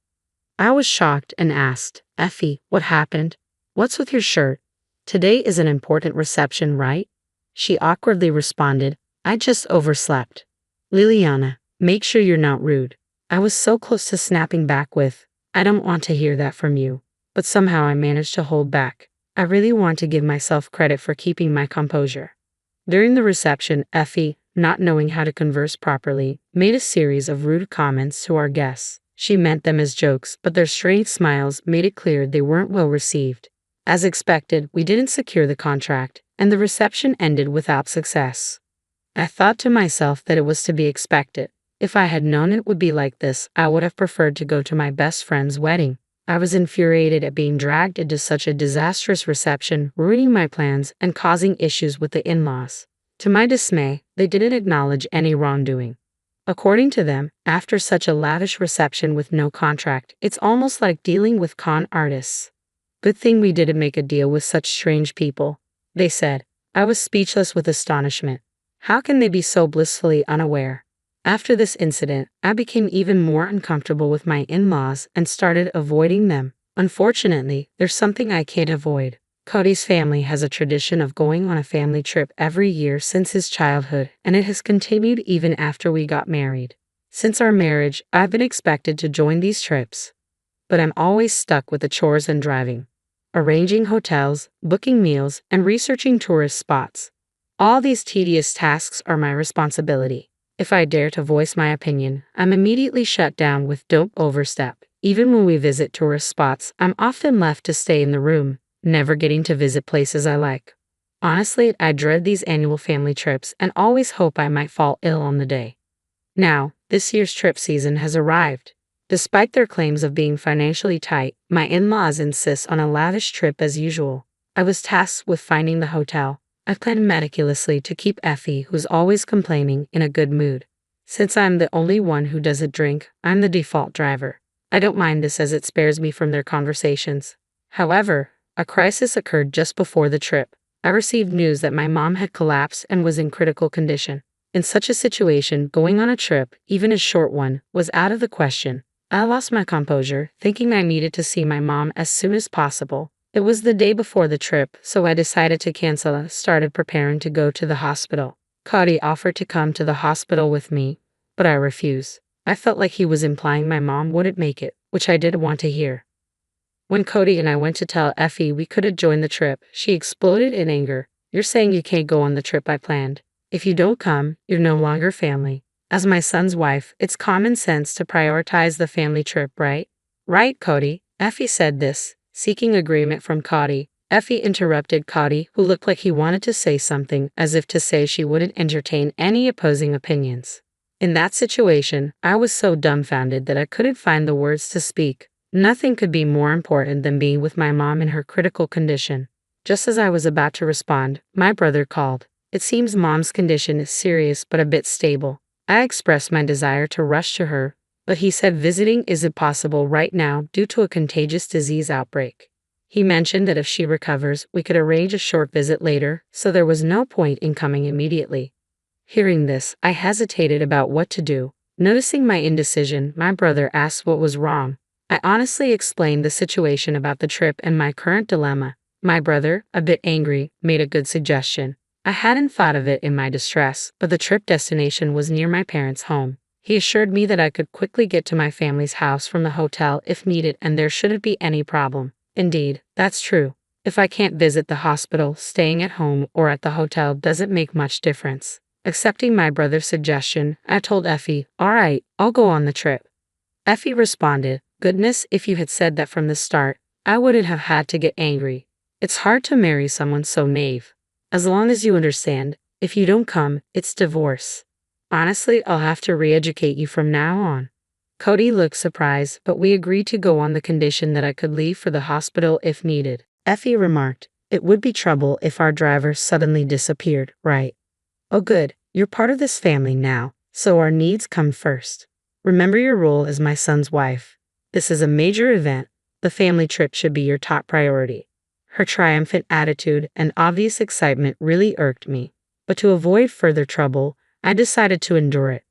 I was shocked and asked, "Effie, what happened? What's with your shirt? Today is an important reception, right?" She awkwardly responded, "I just overslept." "Liliana, make sure you're not rude." I was so close to snapping back with, "I don't want to hear that from you." But somehow I managed to hold back. I really want to give myself credit for keeping my composure. During the reception, Effie, not knowing how to converse properly, made a series of rude comments to our guests. She meant them as jokes, but their strange smiles made it clear they weren't well received. As expected, we didn't secure the contract, and the reception ended without success. I thought to myself that it was to be expected. If I had known it would be like this, I would have preferred to go to my best friend's wedding. I was infuriated at being dragged into such a disastrous reception, ruining my plans and causing issues with the in-laws. To my dismay, they didn't acknowledge any wrongdoing. According to them, after such a lavish reception with no contract, it's almost like dealing with con artists. Good thing we didn't make a deal with such strange people, they said. I was speechless with astonishment. How can they be so blissfully unaware? After this incident, I became even more uncomfortable with my in-laws and started avoiding them. Unfortunately, there's something I can't avoid. Cody's family has a tradition of going on a family trip every year since his childhood, and it has continued even after we got married. Since our marriage, I've been expected to join these trips. But I'm always stuck with the chores and driving, arranging hotels, booking meals, and researching tourist spots. All these tedious tasks are my responsibility. If I dare to voice my opinion, I'm immediately shut down with "don't overstep." Even when we visit tourist spots, I'm often left to stay in the room, never getting to visit places I like. Honestly, I dread these annual family trips and always hope I might fall ill on the day. Now, this year's trip season has arrived. Despite their claims of being financially tight, my in-laws insist on a lavish trip as usual. I was tasked with finding the hotel. I planned meticulously to keep Effie, who's always complaining, in a good mood. Since I'm the only one who doesn't drink, I'm the default driver. I don't mind this as it spares me from their conversations. However, a crisis occurred just before the trip. I received news that my mom had collapsed and was in critical condition. In such a situation, going on a trip, even a short one, was out of the question. I lost my composure, thinking I needed to see my mom as soon as possible. It was the day before the trip, so I decided to cancel and started preparing to go to the hospital. Cody offered to come to the hospital with me, but I refused. I felt like he was implying my mom wouldn't make it, which I didn't want to hear. When Cody and I went to tell Effie we couldn't join the trip, she exploded in anger. "You're saying you can't go on the trip I planned. If you don't come, you're no longer family. As my son's wife, it's common sense to prioritize the family trip, right?" "Right, Cody." Effie said this, seeking agreement from Cody. Effie interrupted Cody, who looked like he wanted to say something, as if to say she wouldn't entertain any opposing opinions. In that situation, I was so dumbfounded that I couldn't find the words to speak. Nothing could be more important than being with my mom in her critical condition. Just as I was about to respond, my brother called. It seems mom's condition is serious but a bit stable. I expressed my desire to rush to her, but he said visiting isn't possible right now due to a contagious disease outbreak. He mentioned that if she recovers, we could arrange a short visit later, so there was no point in coming immediately. Hearing this, I hesitated about what to do. Noticing my indecision, my brother asked what was wrong. I honestly explained the situation about the trip and my current dilemma. My brother, a bit angry, made a good suggestion. I hadn't thought of it in my distress, but the trip destination was near my parents' home. He assured me that I could quickly get to my family's house from the hotel if needed and there shouldn't be any problem. Indeed, that's true. If I can't visit the hospital, staying at home or at the hotel doesn't make much difference. Accepting my brother's suggestion, I told Effie, "All right, I'll go on the trip." Effie responded, "Goodness, if you had said that from the start, I wouldn't have had to get angry. It's hard to marry someone so naive. As long as you understand, if you don't come, it's divorce. Honestly, I'll have to re-educate you from now on." Cody looked surprised, but we agreed to go on the condition that I could leave for the hospital if needed. Effie remarked, "It would be trouble if our driver suddenly disappeared, right?" "Oh good, you're part of this family now, so our needs come first. Remember your role as my son's wife. This is a major event. The family trip should be your top priority." Her triumphant attitude and obvious excitement really irked me, but to avoid further trouble, I decided to endure it.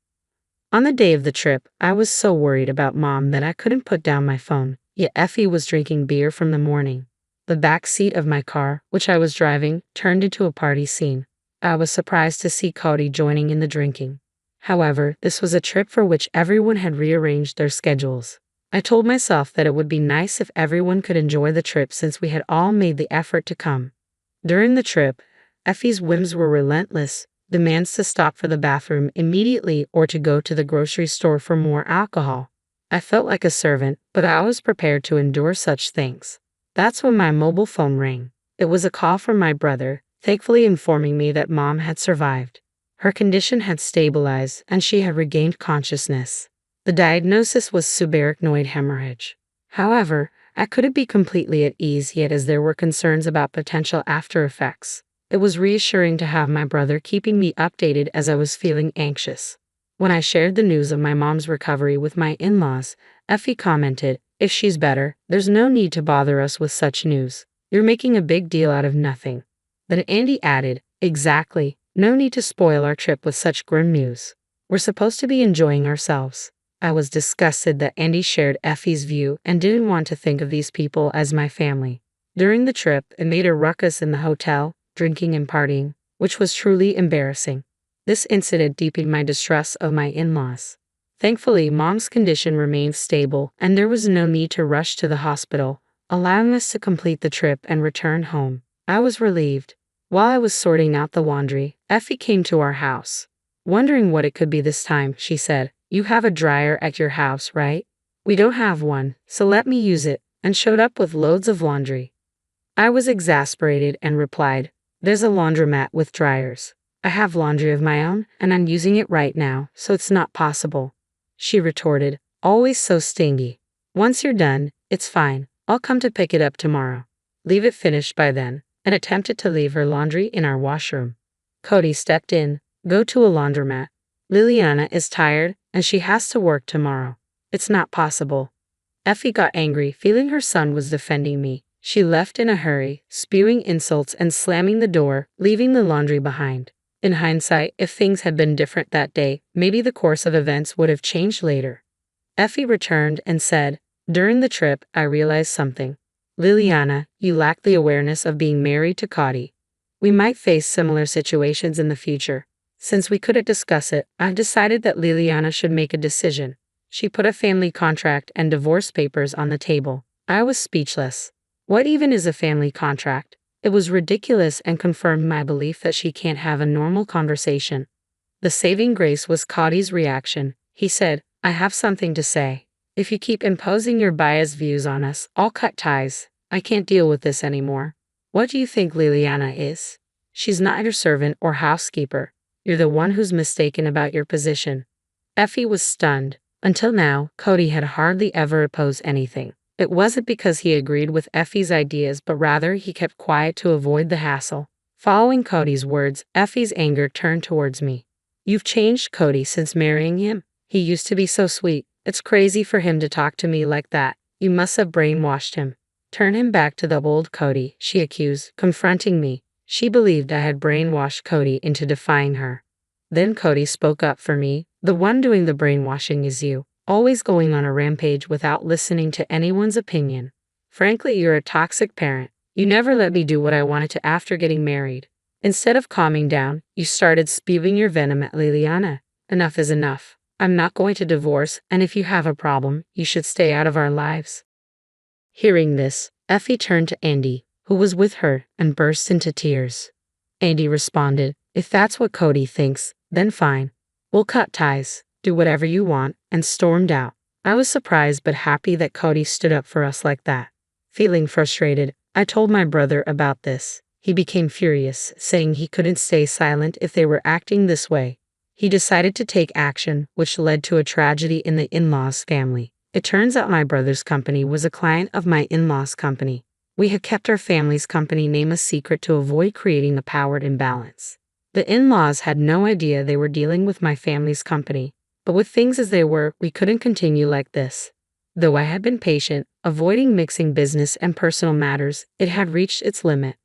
On the day of the trip, I was so worried about Mom that I couldn't put down my phone, yet Effie was drinking beer from the morning. The back seat of my car, which I was driving, turned into a party scene. I was surprised to see Cody joining in the drinking. However, this was a trip for which everyone had rearranged their schedules. I told myself that it would be nice if everyone could enjoy the trip since we had all made the effort to come. During the trip, Effie's whims were relentless, demands to stop for the bathroom immediately or to go to the grocery store for more alcohol. I felt like a servant, but I was prepared to endure such things. That's when my mobile phone rang. It was a call from my brother, thankfully informing me that Mom had survived. Her condition had stabilized and she had regained consciousness. The diagnosis was subarachnoid hemorrhage. However, I couldn't be completely at ease yet as there were concerns about potential after effects. It was reassuring to have my brother keeping me updated as I was feeling anxious. When I shared the news of my mom's recovery with my in-laws, Effie commented, "If she's better, there's no need to bother us with such news. You're making a big deal out of nothing." Then Andy added, "Exactly, no need to spoil our trip with such grim news. We're supposed to be enjoying ourselves." I was disgusted that Andy shared Effie's view and didn't want to think of these people as my family. During the trip, it made a ruckus in the hotel, drinking and partying, which was truly embarrassing. This incident deepened my distrust of my in-laws. Thankfully, Mom's condition remained stable and there was no need to rush to the hospital, allowing us to complete the trip and return home. I was relieved. While I was sorting out the laundry, Effie came to our house. Wondering what it could be this time, she said, "You have a dryer at your house, right?" "We don't have one, so let me use it," and showed up with loads of laundry. I was exasperated and replied, "There's a laundromat with dryers. I have laundry of my own, and I'm using it right now, so it's not possible." She retorted, always so stingy. "Once you're done, it's fine. I'll come to pick it up tomorrow. Leave it finished by then," and attempted to leave her laundry in our washroom. Cody stepped in. "Go to a laundromat. Liliana is tired, and she has to work tomorrow. It's not possible." Effie got angry, feeling her son was defending me. She left in a hurry, spewing insults and slamming the door, leaving the laundry behind. In hindsight, if things had been different that day, maybe the course of events would have changed later. Effie returned and said, "During the trip, I realized something. Liliana, you lack the awareness of being married to Cody. We might face similar situations in the future. Since we couldn't discuss it, I've decided that Liliana should make a decision." She put a family contract and divorce papers on the table. I was speechless. What even is a family contract? It was ridiculous and confirmed my belief that she can't have a normal conversation. The saving grace was Cody's reaction. He said, "I have something to say. If you keep imposing your biased views on us, I'll cut ties. I can't deal with this anymore." "What do you think Liliana is? She's not your servant or housekeeper. You're the one who's mistaken about your position." Effie was stunned. Until now, Cody had hardly ever opposed anything. It wasn't because he agreed with Effie's ideas, but rather he kept quiet to avoid the hassle. Following Cody's words, Effie's anger turned towards me. "You've changed Cody since marrying him. He used to be so sweet. It's crazy for him to talk to me like that. You must have brainwashed him. Turn him back to the old Cody," she accused, confronting me. She believed I had brainwashed Cody into defying her. Then Cody spoke up for me. "The one doing the brainwashing is you. Always going on a rampage without listening to anyone's opinion. Frankly, you're a toxic parent. You never let me do what I wanted to after getting married. Instead of calming down, you started spewing your venom at Liliana. Enough is enough. I'm not going to divorce, and if you have a problem, you should stay out of our lives." Hearing this, Effie turned to Andy, who was with her, and burst into tears. Andy responded, "If that's what Cody thinks, then fine. We'll cut ties. Do whatever you want," and stormed out. I was surprised but happy that Cody stood up for us like that. Feeling frustrated, I told my brother about this. He became furious, saying he couldn't stay silent if they were acting this way. He decided to take action, which led to a tragedy in the in-laws' family. It turns out my brother's company was a client of my in-laws' company. We had kept our family's company name a secret to avoid creating a power imbalance. The in-laws had no idea they were dealing with my family's company. But with things as they were, we couldn't continue like this. Though I had been patient, avoiding mixing business and personal matters, it had reached its limit.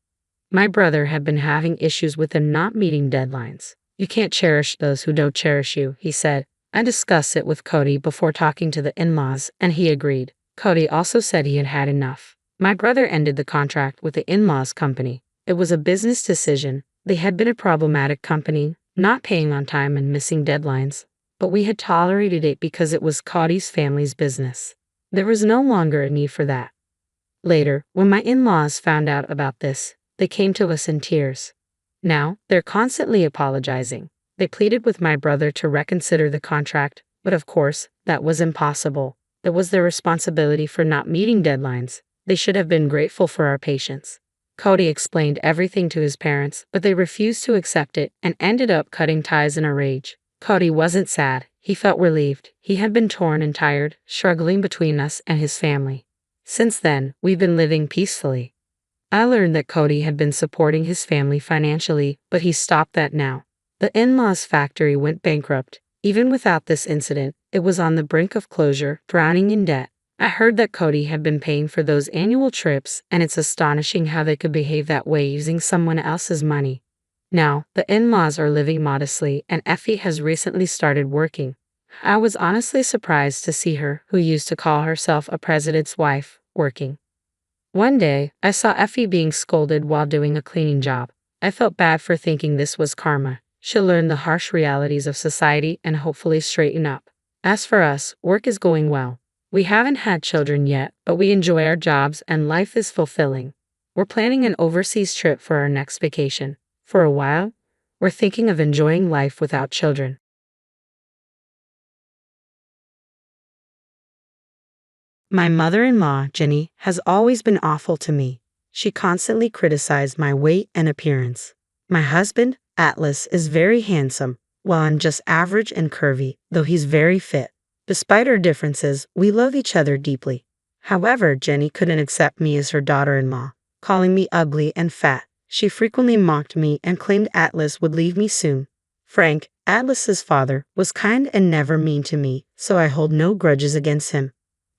My brother had been having issues with them not meeting deadlines. "You can't cherish those who don't cherish you," he said. I discussed it with Cody before talking to the in-laws, and he agreed. Cody also said he had had enough. My brother ended the contract with the in-laws company. It was a business decision, They had been a problematic company, not paying on time and missing deadlines, but we had tolerated it because it was Cody's family's business. There was no longer a need for that. Later, when my in-laws found out about this, they came to us in tears. Now, they're constantly apologizing. They pleaded with my brother to reconsider the contract, but of course, that was impossible. It was their responsibility for not meeting deadlines. They should have been grateful for our patience. Cody explained everything to his parents, but they refused to accept it and ended up cutting ties in a rage. Cody wasn't sad. He felt relieved. He had been torn and tired, struggling between us and his family. Since then, we've been living peacefully. I learned that Cody had been supporting his family financially, but he stopped that now. The in-laws factory went bankrupt. Even without this incident, it was on the brink of closure, drowning in debt. I heard that Cody had been paying for those annual trips, and it's astonishing how they could behave that way using someone else's money. Now, the in-laws are living modestly, and Effie has recently started working. I was honestly surprised to see her, who used to call herself a president's wife, working. One day, I saw Effie being scolded while doing a cleaning job. I felt bad for thinking this was karma. She'll learn the harsh realities of society and hopefully straighten up. As for us, work is going well. We haven't had children yet, but we enjoy our jobs and life is fulfilling. We're planning an overseas trip for our next vacation. For a while, we're thinking of enjoying life without children. My mother-in-law, Jenny, has always been awful to me. She constantly criticized my weight and appearance. My husband, Atlas, is very handsome, while I'm just average and curvy, though he's very fit. Despite our differences, we love each other deeply. However, Jenny couldn't accept me as her daughter-in-law, calling me ugly and fat. She frequently mocked me and claimed Atlas would leave me soon. Frank, Atlas's father, was kind and never mean to me, so I hold no grudges against him.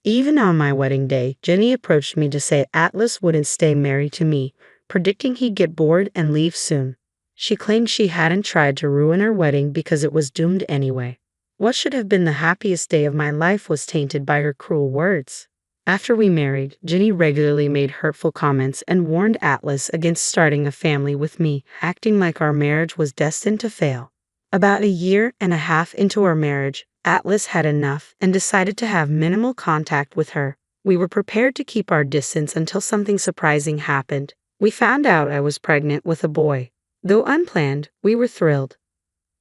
Even on my wedding day, Jenny approached me to say Atlas wouldn't stay married to me, predicting he'd get bored and leave soon. She claimed she hadn't tried to ruin our wedding because it was doomed anyway. What should have been the happiest day of my life was tainted by her cruel words. After we married, Jenny regularly made hurtful comments and warned Atlas against starting a family with me, acting like our marriage was destined to fail. About a year and a half into our marriage, Atlas had enough and decided to have minimal contact with her. We were prepared to keep our distance until something surprising happened. We found out I was pregnant with a boy. Though unplanned, we were thrilled.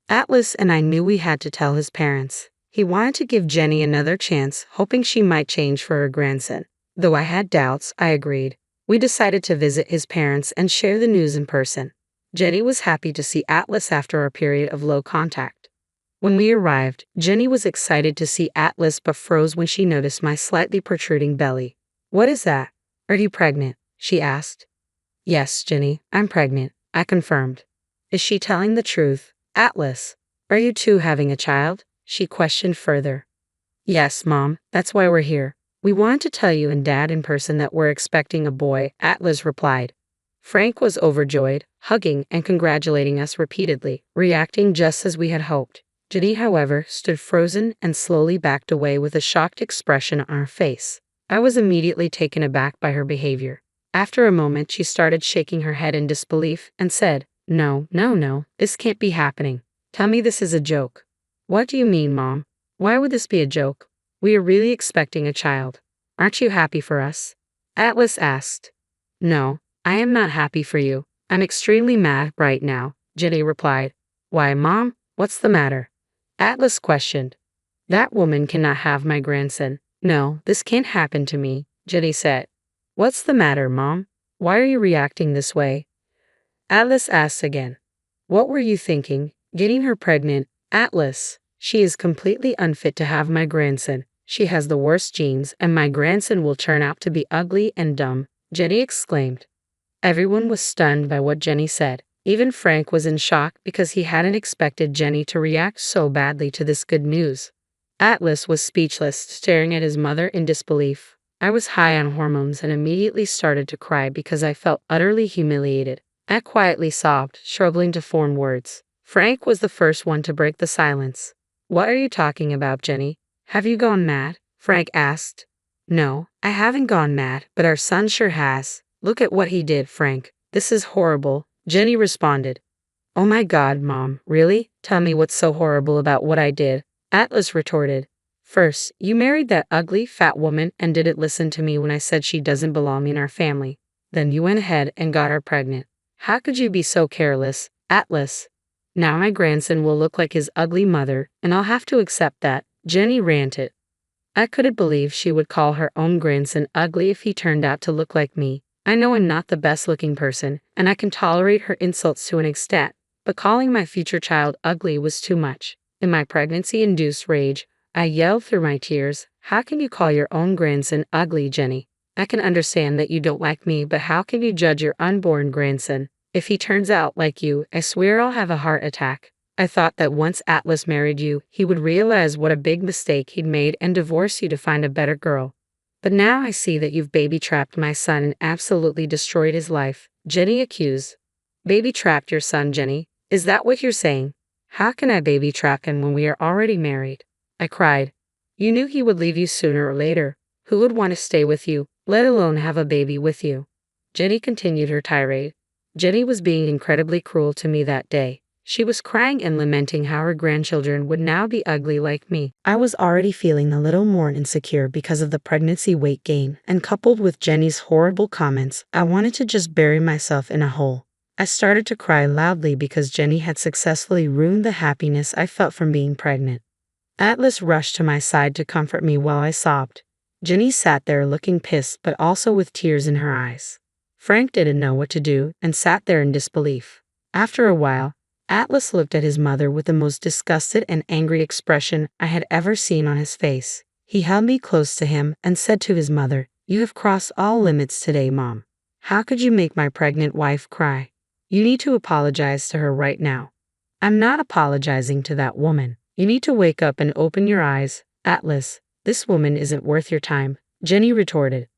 Atlas and I knew we had to tell his parents. He wanted to give Jenny another chance, hoping she might change for her grandson. Though I had doubts, I agreed. We decided to visit his parents and share the news in person. Jenny was happy to see Atlas after a period of low contact. When we arrived, Jenny was excited to see Atlas but froze when she noticed my slightly protruding belly. "What is that? Are you pregnant?" she asked. "Yes, Jenny, I'm pregnant," I confirmed. "Is she telling the truth? Atlas, are you too having a child?" she questioned further. "Yes, Mom, that's why we're here. We wanted to tell you and Dad in person that we're expecting a boy," Atlas replied. Frank was overjoyed, hugging and congratulating us repeatedly, reacting just as we had hoped. Jenny, however, stood frozen and slowly backed away with a shocked expression on her face. I was immediately taken aback by her behavior. After a moment, she started shaking her head in disbelief and said, No, this can't be happening. Tell me this is a joke." "What do you mean, Mom? Why would this be a joke? We are really expecting a child. Aren't you happy for us?" Atlas asked. "No, I am not happy for you. I'm extremely mad right now," Jenny replied. "Why, Mom? What's the matter?" Atlas questioned. "That woman cannot have my grandson. No, this can't happen to me," Jenny said. "What's the matter, Mom? Why are you reacting this way?" Atlas asked again. "What were you thinking? Getting her pregnant? Atlas, she is completely unfit to have my grandson. She has the worst genes, and my grandson will turn out to be ugly and dumb," Jenny exclaimed. Everyone was stunned by what Jenny said. Even Frank was in shock because he hadn't expected Jenny to react so badly to this good news. Atlas was speechless, staring at his mother in disbelief. I was high on hormones and immediately started to cry because I felt utterly humiliated. I quietly sobbed, struggling to form words. Frank was the first one to break the silence. "What are you talking about, Jenny? Have you gone mad?" Frank asked. "No, I haven't gone mad, but our son sure has. Look at what he did, Frank. This is horrible," Jenny responded. Oh my God, Mom, really? Tell me what's so horrible about what I did. Atlas retorted. First, you married that ugly, fat woman and didn't listen to me when I said she doesn't belong in our family. Then you went ahead and got her pregnant. How could you be so careless, Atlas? Now my grandson will look like his ugly mother, and I'll have to accept that, Jenny ranted. I couldn't believe she would call her own grandson ugly if he turned out to look like me. I know I'm not the best looking person, and I can tolerate her insults to an extent, but calling my future child ugly was too much. In my pregnancy-induced rage, I yelled through my tears, "How can you call your own grandson ugly, Jenny? I can understand that you don't like me, but how can you judge your unborn grandson? If he turns out like you, I swear I'll have a heart attack." I thought that once Atlas married you, he would realize what a big mistake he'd made and divorce you to find a better girl. But now I see that you've baby-trapped my son and absolutely destroyed his life, Jenny accused. Baby-trapped your son, Jenny? Is that what you're saying? How can I baby-trap him when we are already married? I cried. You knew he would leave you sooner or later. Who would want to stay with you, let alone have a baby with you? Jenny continued her tirade. Jenny was being incredibly cruel to me that day. She was crying and lamenting how her grandchildren would now be ugly like me. I was already feeling a little more insecure because of the pregnancy weight gain, and coupled with Jenny's horrible comments, I wanted to just bury myself in a hole. I started to cry loudly because Jenny had successfully ruined the happiness I felt from being pregnant. Atlas rushed to my side to comfort me while I sobbed. Jenny sat there looking pissed but also with tears in her eyes. Frank didn't know what to do and sat there in disbelief. After a while, Atlas looked at his mother with the most disgusted and angry expression I had ever seen on his face. He held me close to him and said to his mother, "You have crossed all limits today, Mom. How could you make my pregnant wife cry? You need to apologize to her right now." "I'm not apologizing to that woman. You need to wake up and open your eyes, Atlas. This woman isn't worth your time," Jenny retorted.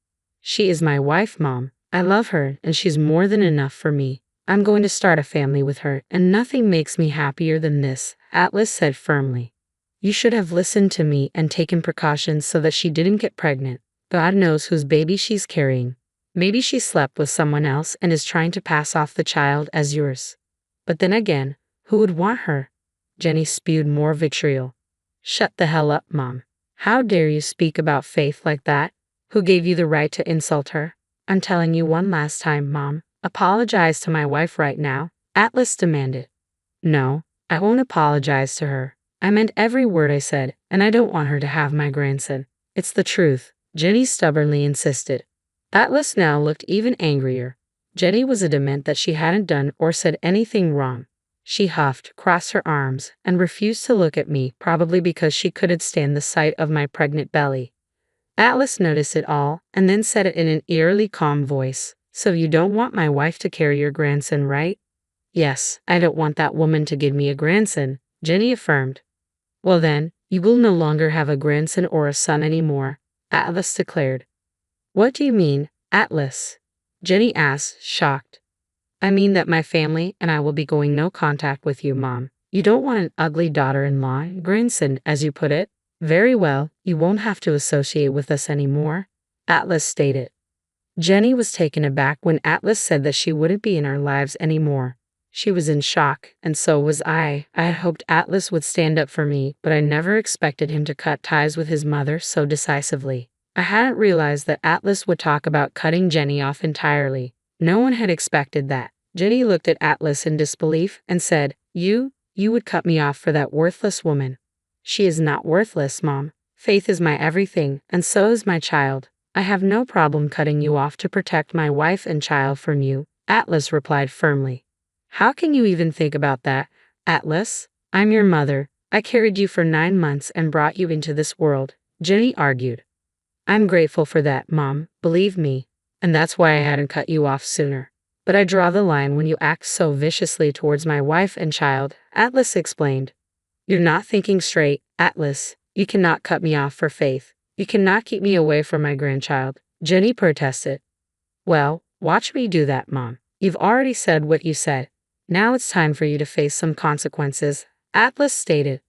"She is my wife, Mom. I love her and she's more than enough for me. I'm going to start a family with her, and nothing makes me happier than this," Atlas said firmly. "You should have listened to me and taken precautions so that she didn't get pregnant. God knows whose baby she's carrying. Maybe she slept with someone else and is trying to pass off the child as yours. But then again, who would want her?" Jenny spewed more vitriol. "Shut the hell up, Mom. How dare you speak about Faith like that? Who gave you the right to insult her? I'm telling you one last time, Mom. Apologize to my wife right now," Atlas demanded. "No, I won't apologize to her. I meant every word I said, and I don't want her to have my grandson. It's the truth," Jenny stubbornly insisted. Atlas now looked even angrier. Jenny was adamant that she hadn't done or said anything wrong. She huffed, crossed her arms, and refused to look at me, probably because she couldn't stand the sight of my pregnant belly. Atlas noticed it all, and then said it in an eerily calm voice. "So you don't want my wife to carry your grandson, right?" "Yes, I don't want that woman to give me a grandson," Jenny affirmed. "Well then, you will no longer have a grandson or a son anymore," Atlas declared. "What do you mean, Atlas?" Jenny asked, shocked. "I mean that my family and I will be going no contact with you, Mom. You don't want an ugly daughter-in-law, grandson, as you put it. Very well, you won't have to associate with us anymore," Atlas stated. Jenny was taken aback when Atlas said that she wouldn't be in our lives anymore. She was in shock, and so was I. I had hoped Atlas would stand up for me, but I never expected him to cut ties with his mother so decisively. I hadn't realized that Atlas would talk about cutting Jenny off entirely. No one had expected that. Jenny looked at Atlas in disbelief and said, You would cut me off for that worthless woman." "She is not worthless, Mom. Faith is my everything, and so is my child. I have no problem cutting you off to protect my wife and child from you," Atlas replied firmly. "How can you even think about that, Atlas? I'm your mother. I carried you for 9 months and brought you into this world," Jenny argued. "I'm grateful for that, Mom, believe me, and that's why I hadn't cut you off sooner. But I draw the line when you act so viciously towards my wife and child," Atlas explained. "You're not thinking straight, Atlas. You cannot cut me off for Faith. You cannot keep me away from my grandchild," Jenny protested. "Well, watch me do that, Mom. You've already said what you said. Now it's time for you to face some consequences," Atlas stated.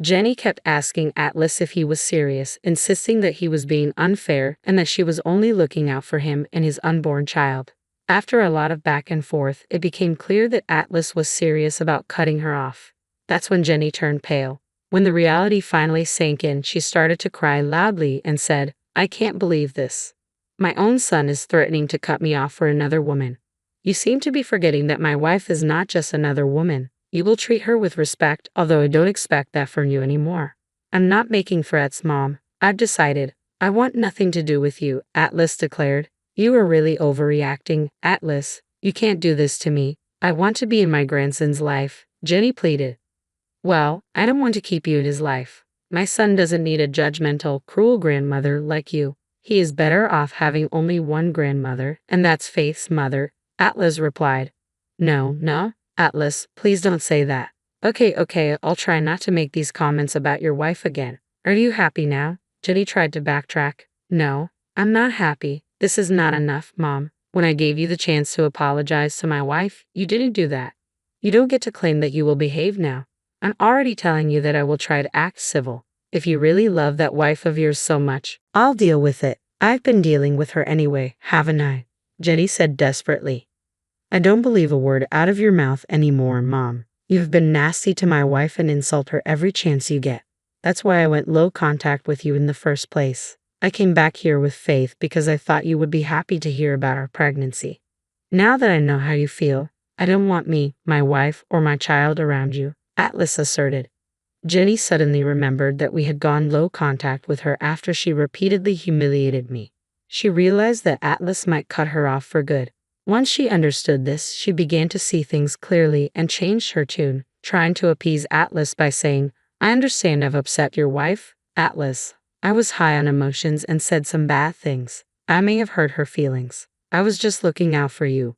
Jenny kept asking Atlas if he was serious, insisting that he was being unfair and that she was only looking out for him and his unborn child. After a lot of back and forth, it became clear that Atlas was serious about cutting her off. That's when Jenny turned pale. When the reality finally sank in, she started to cry loudly and said, "I can't believe this. My own son is threatening to cut me off for another woman. You seem to be forgetting that my wife is not just another woman. You will treat her with respect, although I don't expect that from you anymore." "I'm not making threats, Mom. I've decided. I want nothing to do with you," Atlas declared. "You are really overreacting, Atlas. You can't do this to me. I want to be in my grandson's life," Jenny pleaded. "Well, I don't want to keep you in his life. My son doesn't need a judgmental, cruel grandmother like you. He is better off having only one grandmother, and that's Faith's mother," Atlas replied. No, Atlas, please don't say that." Okay, I'll try not to make these comments about your wife again. Are you happy now?" Jenny tried to backtrack. "No, I'm not happy. This is not enough, Mom. When I gave you the chance to apologize to my wife, you didn't do that. You don't get to claim that you will behave now. I'm already telling you that I will try to act civil. If you really love that wife of yours so much, I'll deal with it. I've been dealing with her anyway, haven't I?" Jenny said desperately. "I don't believe a word out of your mouth anymore, Mom. You've been nasty to my wife and insult her every chance you get. That's why I went low contact with you in the first place. I came back here with Faith because I thought you would be happy to hear about our pregnancy. Now that I know how you feel, I don't want me, my wife, or my child around you," Atlas asserted. Jenny suddenly remembered that we had gone low contact with her after she repeatedly humiliated me. She realized that Atlas might cut her off for good. Once she understood this, she began to see things clearly and changed her tune, trying to appease Atlas by saying, "I understand I've upset your wife, Atlas. I was high on emotions and said some bad things. I may have hurt her feelings. I was just looking out for you."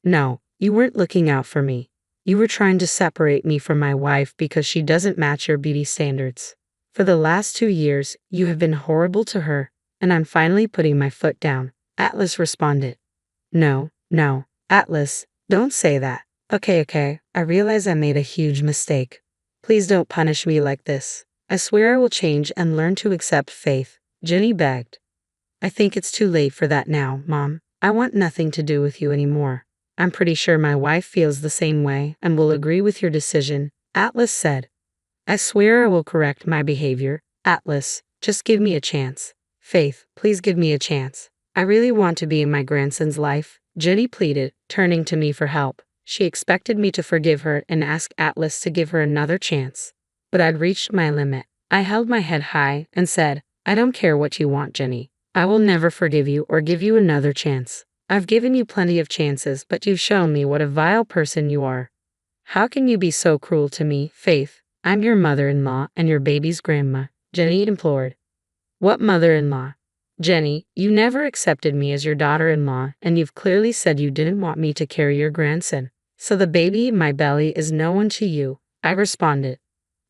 "No, you weren't looking out for me. You were trying to separate me from my wife because she doesn't match your beauty standards. For the last 2 years, you have been horrible to her, and I'm finally putting my foot down," Atlas responded. No, Atlas, don't say that. Okay, I realize I made a huge mistake. Please don't punish me like this. I swear I will change and learn to accept Faith," Jenny begged. "I think it's too late for that now, Mom. I want nothing to do with you anymore. I'm pretty sure my wife feels the same way and will agree with your decision," Atlas said. "I swear I will correct my behavior, Atlas. Just give me a chance. Faith, please give me a chance. I really want to be in my grandson's life," Jenny pleaded, turning to me for help. She expected me to forgive her and ask Atlas to give her another chance. But I'd reached my limit. I held my head high and said, "I don't care what you want, Jenny. I will never forgive you or give you another chance. I've given you plenty of chances, but you've shown me what a vile person you are. How can you be so cruel to me, Faith? I'm your mother-in-law and your baby's grandma," Jenny implored. "What mother-in-law? Jenny, you never accepted me as your daughter-in-law, and you've clearly said you didn't want me to carry your grandson. So the baby in my belly is no one to you," I responded.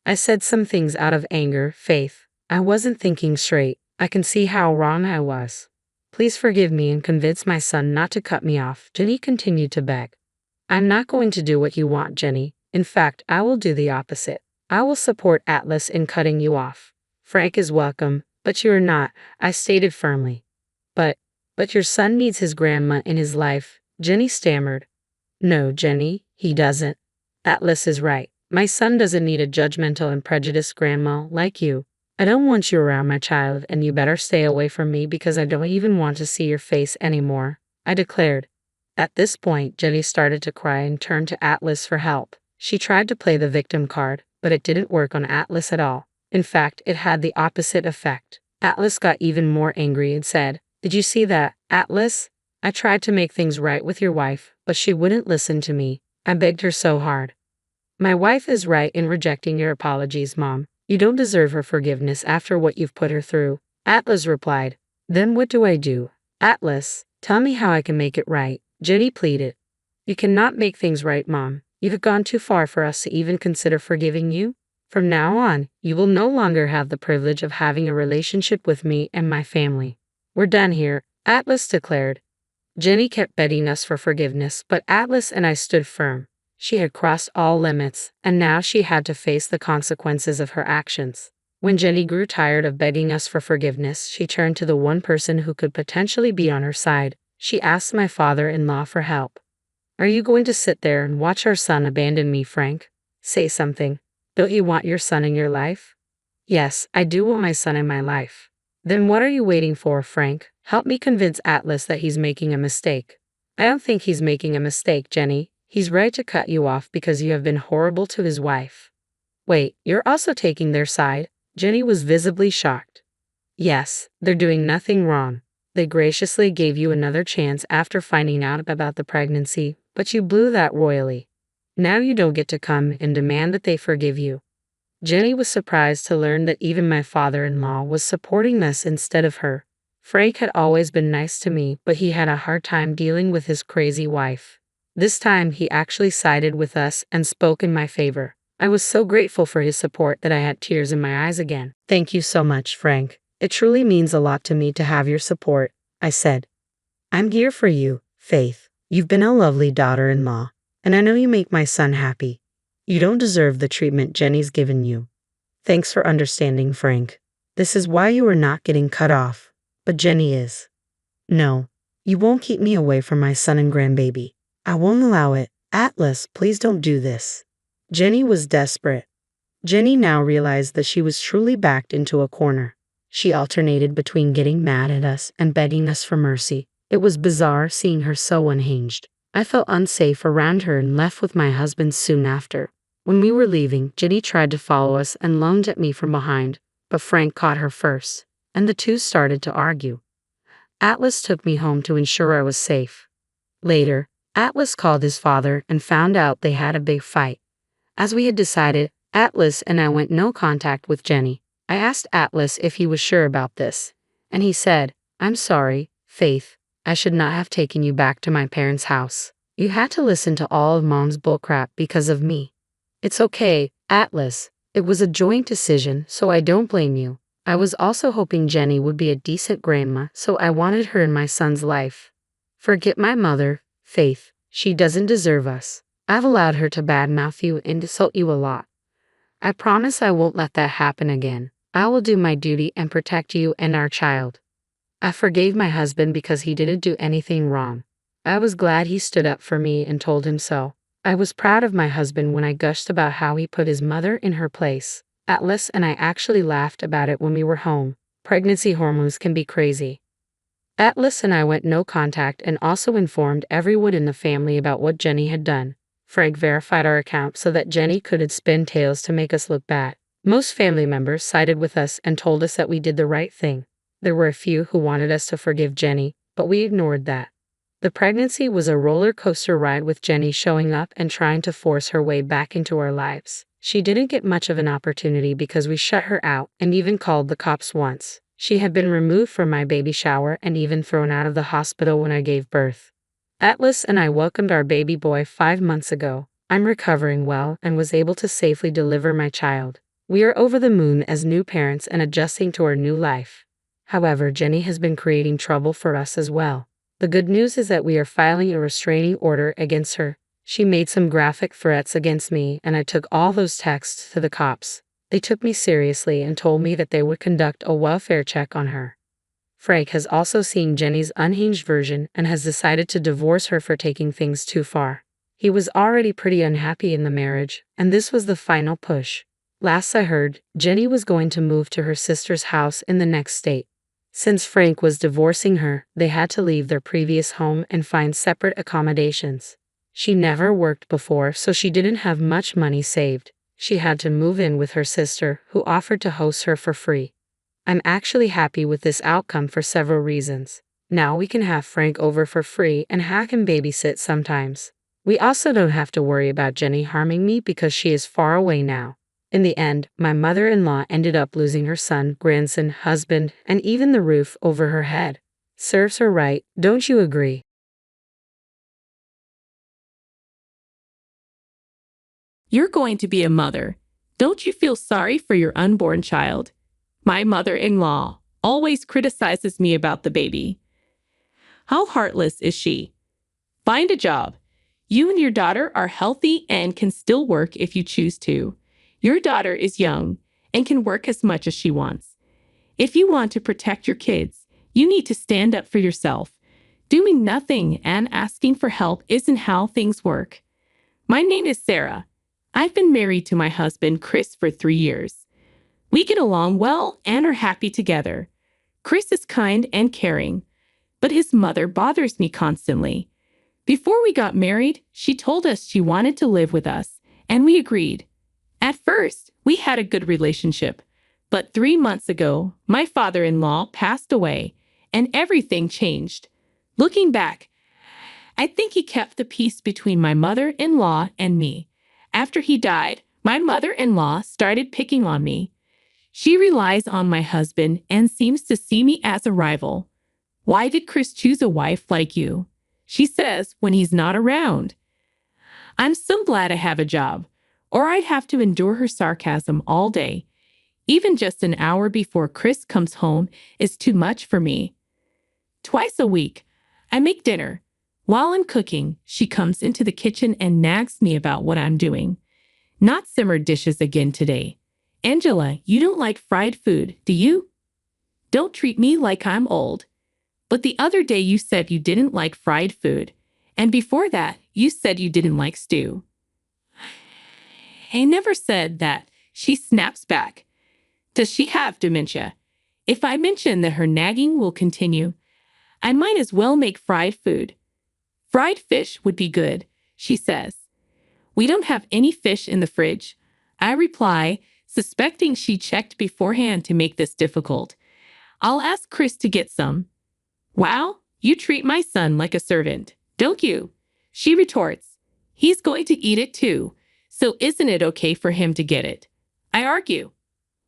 "I said some things out of anger, Faith. I wasn't thinking straight. I can see how wrong I was. Please forgive me and convince my son not to cut me off," Jenny continued to beg. "I'm not going to do what you want, Jenny. In fact, I will do the opposite. I will support Atlas in cutting you off. Frank is welcome, but you are not," I stated firmly. But your son needs his grandma in his life," Jenny stammered. "No, Jenny, he doesn't. Atlas is right. My son doesn't need a judgmental and prejudiced grandma like you. I don't want you around my child, and you better stay away from me because I don't even want to see your face anymore," I declared. At this point, Jenny started to cry and turned to Atlas for help. She tried to play the victim card, but it didn't work on Atlas at all. In fact, it had the opposite effect. Atlas got even more angry and said, "Did you see that, Atlas? I tried to make things right with your wife, but she wouldn't listen to me. I begged her so hard. My wife is right in rejecting your apologies, Mom. You don't deserve her forgiveness after what you've put her through," Atlas replied. "Then what do I do? Atlas, tell me how I can make it right," Jenny pleaded. "You cannot make things right, Mom. You've gone too far for us to even consider forgiving you. From now on, you will no longer have the privilege of having a relationship with me and my family. We're done here," Atlas declared. Jenny kept begging us for forgiveness, but Atlas and I stood firm. She had crossed all limits, and now she had to face the consequences of her actions. When Jenny grew tired of begging us for forgiveness, she turned to the one person who could potentially be on her side. She asked my father-in-law for help. Are you going to sit there and watch our son abandon me, Frank? Say something. Don't you want your son in your life? Yes, I do want my son in my life. Then what are you waiting for, Frank? Help me convince Atlas that he's making a mistake. I don't think he's making a mistake, Jenny. He's right to cut you off because you have been horrible to his wife. Wait, you're also taking their side? Jenny was visibly shocked. Yes, they're doing nothing wrong. They graciously gave you another chance after finding out about the pregnancy, but you blew that royally. Now you don't get to come and demand that they forgive you. Jenny was surprised to learn that even my father-in-law was supporting this instead of her. Frank had always been nice to me, but he had a hard time dealing with his crazy wife. This time he actually sided with us and spoke in my favor. I was so grateful for his support that I had tears in my eyes again. Thank you so much, Frank. It truly means a lot to me to have your support, I said. I'm here for you, Faith. You've been a lovely daughter-in-law, and I know you make my son happy. You don't deserve the treatment Jenny's given you. Thanks for understanding, Frank. This is why you are not getting cut off, but Jenny is. No, you won't keep me away from my son and grandbaby. I won't allow it. Atlas, please don't do this. Jenny was desperate. Jenny now realized that she was truly backed into a corner. She alternated between getting mad at us and begging us for mercy. It was bizarre seeing her so unhinged. I felt unsafe around her and left with my husband soon after. When we were leaving, Jenny tried to follow us and lunged at me from behind, but Frank caught her first, and the two started to argue. Atlas took me home to ensure I was safe. Later, Atlas called his father and found out they had a big fight. As we had decided, Atlas and I went no contact with Jenny. I asked Atlas if he was sure about this, and he said, I'm sorry, Faith. I should not have taken you back to my parents' house. You had to listen to all of Mom's bullcrap because of me. It's okay, Atlas. It was a joint decision, so I don't blame you. I was also hoping Jenny would be a decent grandma, so I wanted her in my son's life. Forget my mother, Faith. She doesn't deserve us. I've allowed her to badmouth you and insult you a lot. I promise I won't let that happen again. I will do my duty and protect you and our child. I forgave my husband because he didn't do anything wrong. I was glad he stood up for me and told him so. I was proud of my husband when I gushed about how he put his mother in her place. Atlas and I actually laughed about it when we were home. Pregnancy hormones can be crazy. Atlas and I went no contact and also informed everyone in the family about what Jenny had done. Frank verified our account so that Jenny couldn't spin tales to make us look bad. Most family members sided with us and told us that we did the right thing. There were a few who wanted us to forgive Jenny, but we ignored that. The pregnancy was a roller coaster ride with Jenny showing up and trying to force her way back into our lives. She didn't get much of an opportunity because we shut her out and even called the cops once. She had been removed from my baby shower and even thrown out of the hospital when I gave birth. Atlas and I welcomed our baby boy 5 months ago. I'm recovering well and was able to safely deliver my child. We are over the moon as new parents and adjusting to our new life. However, Jenny has been creating trouble for us as well. The good news is that we are filing a restraining order against her. She made some graphic threats against me, and I took all those texts to the cops. They took me seriously and told me that they would conduct a welfare check on her. Frank has also seen Jenny's unhinged version and has decided to divorce her for taking things too far. He was already pretty unhappy in the marriage, and this was the final push. Last I heard, Jenny was going to move to her sister's house in the next state. Since Frank was divorcing her, they had to leave their previous home and find separate accommodations. She never worked before, so she didn't have much money saved. She had to move in with her sister, who offered to host her for free. I'm actually happy with this outcome for several reasons. Now we can have Frank over for free and have him babysit sometimes. We also don't have to worry about Jenny harming me because she is far away now. In the end, my mother-in-law ended up losing her son, grandson, husband, and even the roof over her head. Serves her right, don't you agree? You're going to be a mother. Don't you feel sorry for your unborn child? My mother-in-law always criticizes me about the baby. How heartless is she? Find a job. You and your daughter are healthy and can still work if you choose to. Your daughter is young and can work as much as she wants. If you want to protect your kids, you need to stand up for yourself. Doing nothing and asking for help isn't how things work. My name is Sarah. I've been married to my husband, Chris, for 3 years. We get along well and are happy together. Chris is kind and caring, but his mother bothers me constantly. Before we got married, she told us she wanted to live with us, and we agreed. At first, we had a good relationship, but 3 months ago, my father-in-law passed away, and everything changed. Looking back, I think he kept the peace between my mother-in-law and me. After he died, my mother-in-law started picking on me. She relies on my husband and seems to see me as a rival. Why did Chris choose a wife like you? She says when he's not around. I'm so glad I have a job, or I'd have to endure her sarcasm all day. Even just an hour before Chris comes home is too much for me. Twice a week, I make dinner. While I'm cooking, she comes into the kitchen and nags me about what I'm doing. Not simmered dishes again today. Angela, you don't like fried food, do you? Don't treat me like I'm old. But the other day you said you didn't like fried food, and before that, you said you didn't like stew. I never said that. She snaps back. Does she have dementia? If I mention that her nagging will continue, I might as well make fried food. Fried fish would be good, she says. We don't have any fish in the fridge. I reply, suspecting she checked beforehand to make this difficult. I'll ask Chris to get some. Wow, you treat my son like a servant, don't you? She retorts. He's going to eat it too, so isn't it okay for him to get it? I argue.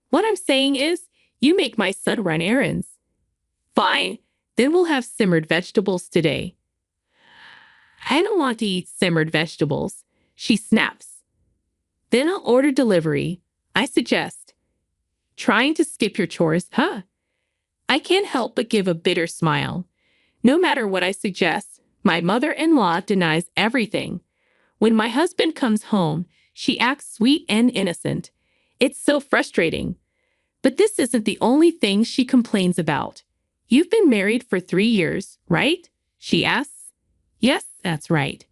What I'm saying is, you make my son run errands. Fine, then we'll have simmered vegetables today. I don't want to eat simmered vegetables, she snaps. Then I'll order delivery, I suggest. Trying to skip your chores, huh? I can't help but give a bitter smile. No matter what I suggest, my mother-in-law denies everything. When my husband comes home, she acts sweet and innocent. It's so frustrating. But this isn't the only thing she complains about. You've been married for 3 years, right? She asks. Yes, that's right.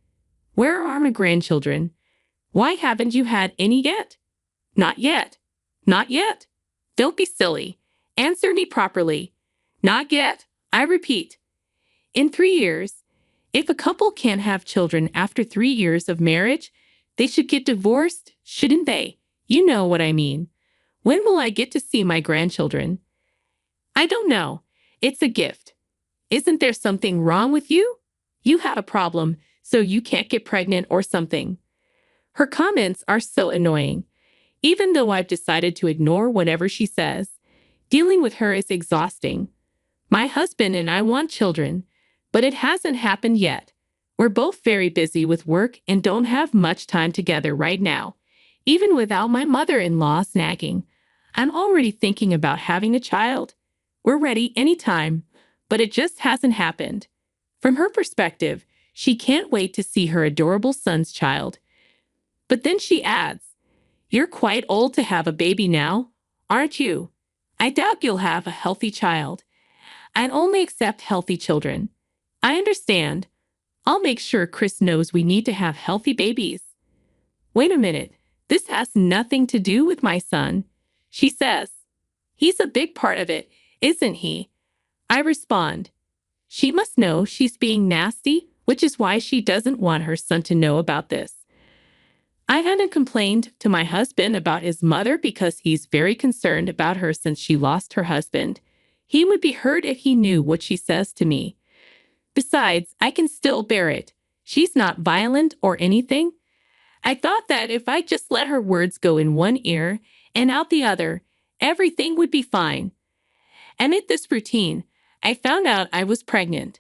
Where are my grandchildren? Why haven't you had any yet? Not yet. Not yet. Don't be silly. Answer me properly. Not yet. I repeat. In 3 years, if a couple can't have children after 3 years of marriage, they should get divorced, shouldn't they? You know what I mean. When will I get to see my grandchildren? I don't know. It's a gift. Isn't there something wrong with you? You had a problem, so you can't get pregnant or something. Her comments are so annoying. Even though I've decided to ignore whatever she says, dealing with her is exhausting. My husband and I want children, but it hasn't happened yet. We're both very busy with work and don't have much time together right now. Even without my mother-in-law nagging, I'm already thinking about having a child. We're ready anytime, but it just hasn't happened. From her perspective, she can't wait to see her adorable son's child. But then she adds, "You're quite old to have a baby now, aren't you? I doubt you'll have a healthy child. I'd only accept healthy children. I understand. I'll make sure Chris knows we need to have healthy babies." Wait a minute. This has nothing to do with my son, she says. He's a big part of it, isn't he? I respond. She must know she's being nasty, which is why she doesn't want her son to know about this. I hadn't complained to my husband about his mother because he's very concerned about her since she lost her husband. He would be hurt if he knew what she says to me. Besides, I can still bear it. She's not violent or anything. I thought that if I just let her words go in one ear and out the other, everything would be fine. Amid this routine, I found out I was pregnant.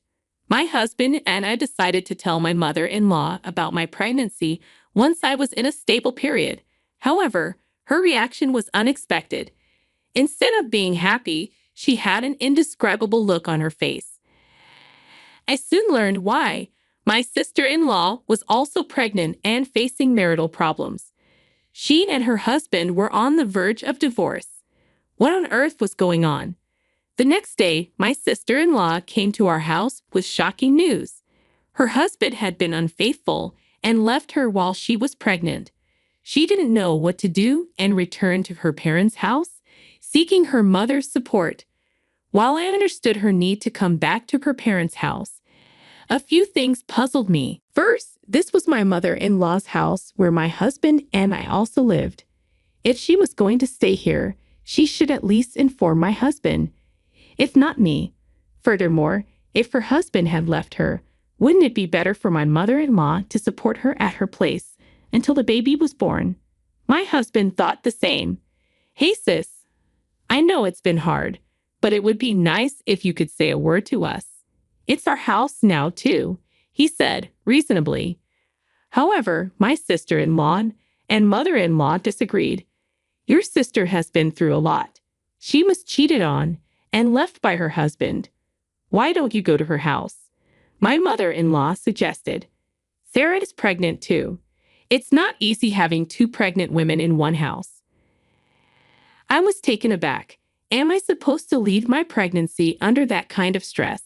My husband and I decided to tell my mother-in-law about my pregnancy once I was in a stable period. However, her reaction was unexpected. Instead of being happy, she had an indescribable look on her face. I soon learned why. My sister-in-law was also pregnant and facing marital problems. She and her husband were on the verge of divorce. What on earth was going on? The next day, my sister-in-law came to our house with shocking news. Her husband had been unfaithful and left her while she was pregnant. She didn't know what to do and returned to her parents' house, seeking her mother's support. While I understood her need to come back to her parents' house, a few things puzzled me. First, this was my mother-in-law's house where my husband and I also lived. If she was going to stay here, she should at least inform my husband, if not me. Furthermore, if her husband had left her, wouldn't it be better for my mother-in-law to support her at her place until the baby was born? My husband thought the same. Hey sis, I know it's been hard, but it would be nice if you could say a word to us. It's our house now too, he said reasonably. However, my sister-in-law and mother-in-law disagreed. Your sister has been through a lot. She was cheated on and left by her husband. Why don't you go to her house? My mother-in-law suggested. Sarah is pregnant too. It's not easy having two pregnant women in one house. I was taken aback. Am I supposed to leave my pregnancy under that kind of stress?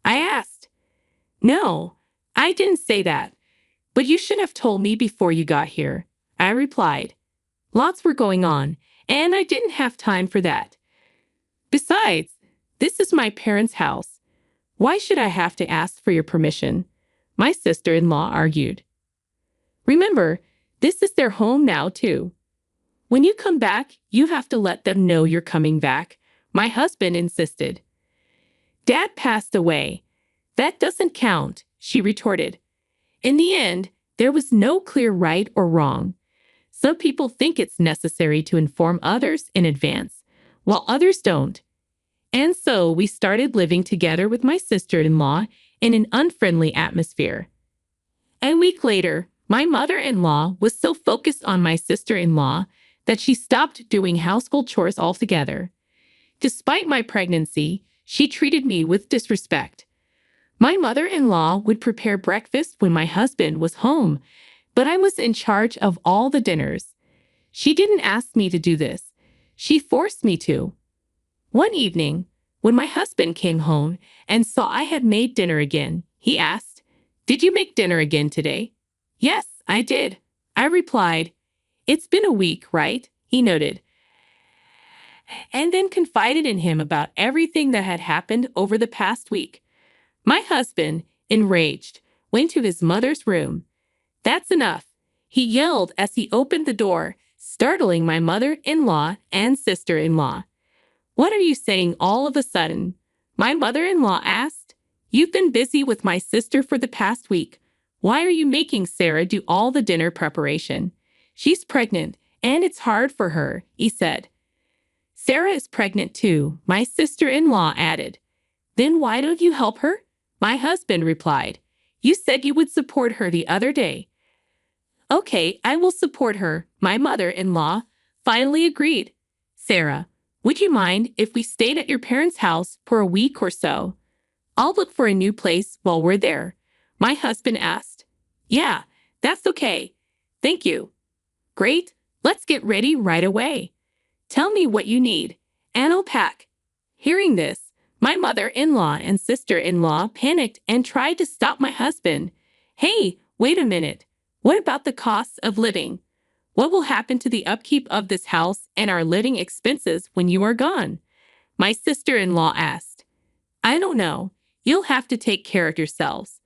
I asked. No, I didn't say that. But you should have told me before you got here, I replied. Lots were going on, and I didn't have time for that. Besides, this is my parents' house. Why should I have to ask for your permission? My sister-in-law argued. Remember, this is their home now, too. When you come back, you have to let them know you're coming back, my husband insisted. Dad passed away. That doesn't count, she retorted. In the end, there was no clear right or wrong. Some people think it's necessary to inform others in advance, while others don't. And so we started living together with my sister-in-law in an unfriendly atmosphere. A week later, my mother-in-law was so focused on my sister-in-law that she stopped doing household chores altogether. Despite my pregnancy, she treated me with disrespect. My mother-in-law would prepare breakfast when my husband was home, but I was in charge of all the dinners. She didn't ask me to do this. She forced me to. One evening, when my husband came home and saw I had made dinner again, he asked, "Did you make dinner again today?" "Yes, I did," I replied. "It's been a week, right?" he noted, and then confided in him about everything that had happened over the past week. My husband, enraged, went to his mother's room. "That's enough," he yelled as he opened the door, startling my mother-in-law and sister-in-law. "What are you saying all of a sudden?" my mother-in-law asked. "You've been busy with my sister for the past week. Why are you making Sarah do all the dinner preparation? She's pregnant, and it's hard for her," he said. "Sarah is pregnant too," my sister-in-law added. "Then why don't you help her?" my husband replied. "You said you would support her the other day." "Okay, I will support her," my mother-in-law finally agreed. "Sarah, would you mind if we stayed at your parents' house for a week or so? I'll look for a new place while we're there," my husband asked. "Yeah, that's okay. Thank you." "Great, let's get ready right away. Tell me what you need, and I'll pack." Hearing this, my mother-in-law and sister-in-law panicked and tried to stop my husband. "Hey, wait a minute. What about the costs of living? What will happen to the upkeep of this house and our living expenses when you are gone?" my sister-in-law asked. "I don't know. You'll have to take care of yourselves."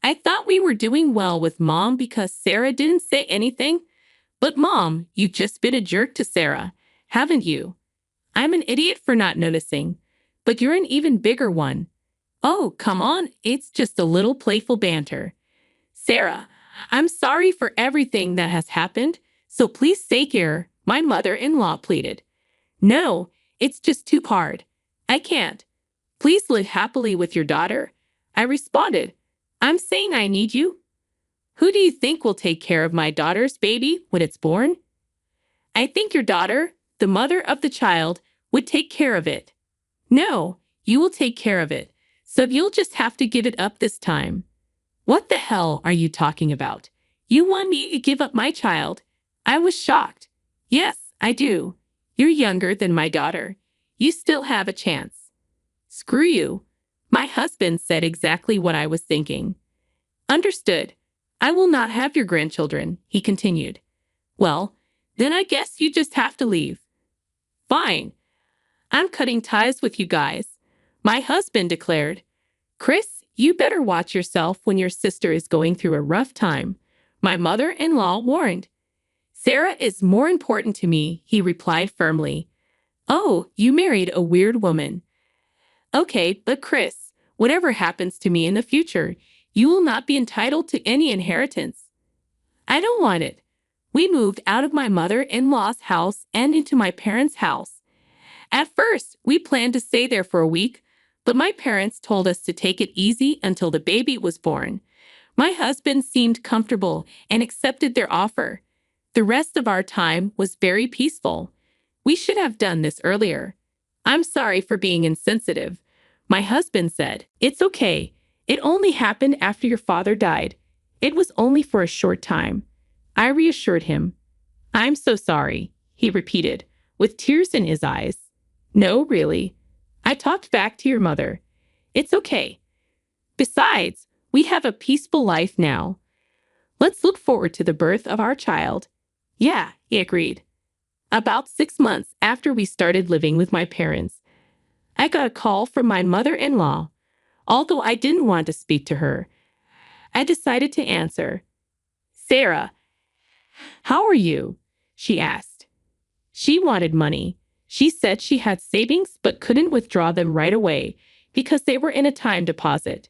I thought we were doing well with Mom because Sarah didn't say anything. But Mom, you've just been a jerk to Sarah, haven't you? I'm an idiot for not noticing, but you're an even bigger one. Oh, come on, it's just a little playful banter. "Sarah, I'm sorry for everything that has happened, so please stay here," my mother-in-law pleaded. "No, it's just too hard. I can't. Please live happily with your daughter," I responded. "I'm saying I need you. Who do you think will take care of my daughter's baby when it's born?" "I think your daughter, the mother of the child, would take care of it." "No, you will take care of it, so you'll just have to give it up this time." "What the hell are you talking about? You want me to give up my child?" I was shocked. "Yes, I do. You're younger than my daughter. You still have a chance." Screw you. My husband said exactly what I was thinking. Understood. I will not have your grandchildren, he continued. Well, then I guess you just have to leave. Fine. I'm cutting ties with you guys, my husband declared. Chris, you better watch yourself when your sister is going through a rough time, my mother-in-law warned. Sarah is more important to me, he replied firmly. Oh, you married a weird woman. Okay, but Chris, whatever happens to me in the future, you will not be entitled to any inheritance. I don't want it. We moved out of my mother-in-law's house and into my parents' house. At first, we planned to stay there for a week, but my parents told us to take it easy until the baby was born. My husband seemed comfortable and accepted their offer. The rest of our time was very peaceful. We should have done this earlier. I'm sorry for being insensitive, my husband said. It's okay. It only happened after your father died. It was only for a short time. I reassured him. I'm so sorry, he repeated, with tears in his eyes. No, really. I talked back to your mother. It's okay. Besides, we have a peaceful life now. Let's look forward to the birth of our child. Yeah, he agreed. About 6 months after we started living with my parents, I got a call from my mother-in-law. Although I didn't want to speak to her, I decided to answer. Sarah, how are you? She asked. She wanted money. She said she had savings but couldn't withdraw them right away because they were in a time deposit.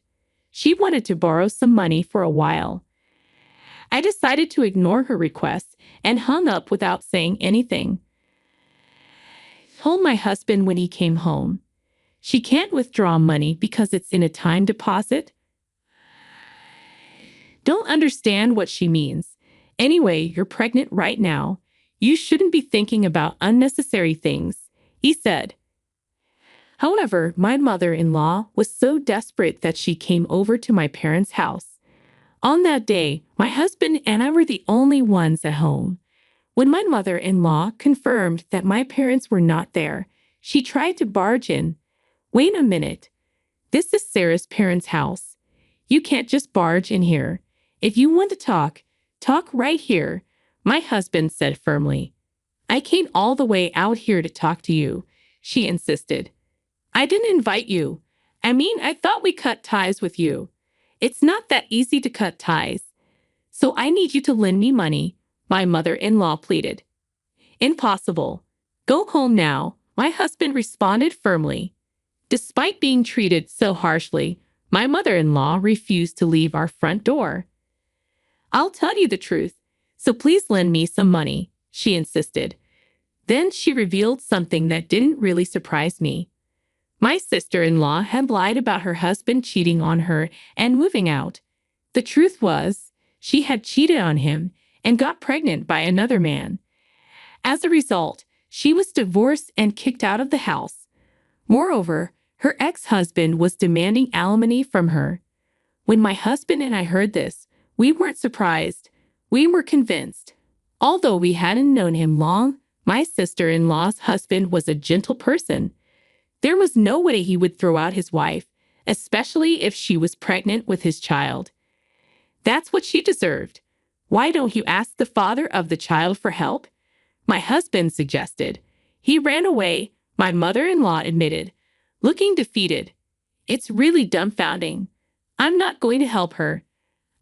She wanted to borrow some money for a while. I decided to ignore her request and hung up without saying anything. Told my husband when he came home. She can't withdraw money because it's in a time deposit. Don't understand what she means. Anyway, you're pregnant right now. You shouldn't be thinking about unnecessary things, he said. However, my mother-in-law was so desperate that she came over to my parents' house. On that day, my husband and I were the only ones at home. When my mother-in-law confirmed that my parents were not there, she tried to barge in. Wait a minute. This is Sarah's parents' house. You can't just barge in here. If you want to talk right here, my husband said firmly. I came all the way out here to talk to you, she insisted. I didn't invite you. I thought we cut ties with you. It's not that easy to cut ties. So I need you to lend me money, my mother-in-law pleaded. Impossible. Go home now, my husband responded firmly. Despite being treated so harshly, my mother-in-law refused to leave our front door. I'll tell you the truth, so please lend me some money, she insisted. Then she revealed something that didn't really surprise me. My sister-in-law had lied about her husband cheating on her and moving out. The truth was, she had cheated on him and got pregnant by another man. As a result, she was divorced and kicked out of the house. Moreover, her ex-husband was demanding alimony from her. When my husband and I heard this, we weren't surprised. We were convinced. Although we hadn't known him long, my sister-in-law's husband was a gentle person. There was no way he would throw out his wife, especially if she was pregnant with his child. That's what she deserved. Why don't you ask the father of the child for help? My husband suggested. He ran away, my mother-in-law admitted, looking defeated. It's really dumbfounding. I'm not going to help her.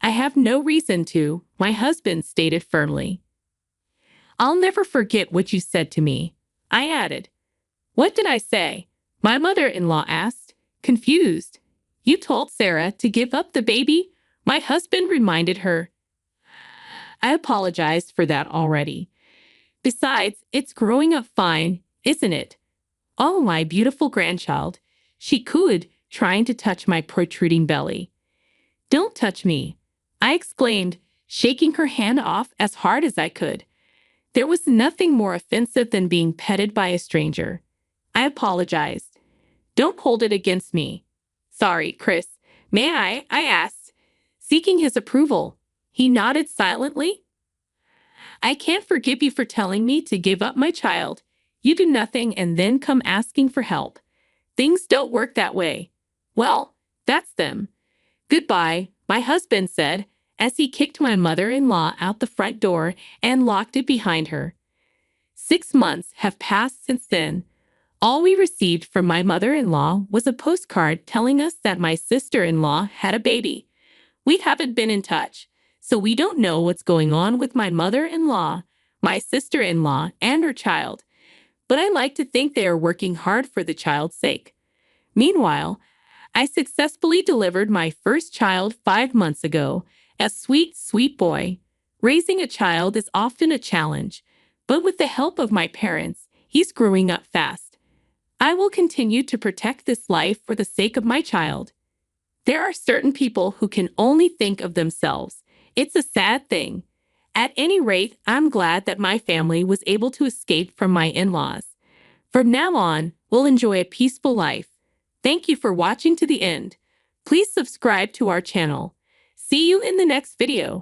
I have no reason to, my husband stated firmly. I'll never forget what you said to me, I added. What did I say? My mother-in-law asked, confused. You told Sarah to give up the baby? My husband reminded her. I apologized for that already. Besides, it's growing up fine, isn't it? Oh, my beautiful grandchild, she cooed, trying to touch my protruding belly. Don't touch me, I exclaimed, shaking her hand off as hard as I could. There was nothing more offensive than being petted by a stranger. I apologized. Don't hold it against me. Sorry, Chris. May I asked, seeking his approval. He nodded silently. I can't forgive you for telling me to give up my child. You do nothing and then come asking for help. Things don't work that way. Well, that's them. Goodbye, my husband said, as he kicked my mother-in-law out the front door and locked it behind her. 6 months have passed since then. All we received from my mother-in-law was a postcard telling us that my sister-in-law had a baby. We haven't been in touch, so we don't know what's going on with my mother-in-law, my sister-in-law, and her child. But I like to think they are working hard for the child's sake. Meanwhile, I successfully delivered my first child 5 months ago, a sweet, sweet boy. Raising a child is often a challenge, but with the help of my parents, he's growing up fast. I will continue to protect this life for the sake of my child. There are certain people who can only think of themselves. It's a sad thing. At any rate, I'm glad that my family was able to escape from my in-laws. From now on, we'll enjoy a peaceful life. Thank you for watching to the end. Please subscribe to our channel. See you in the next video.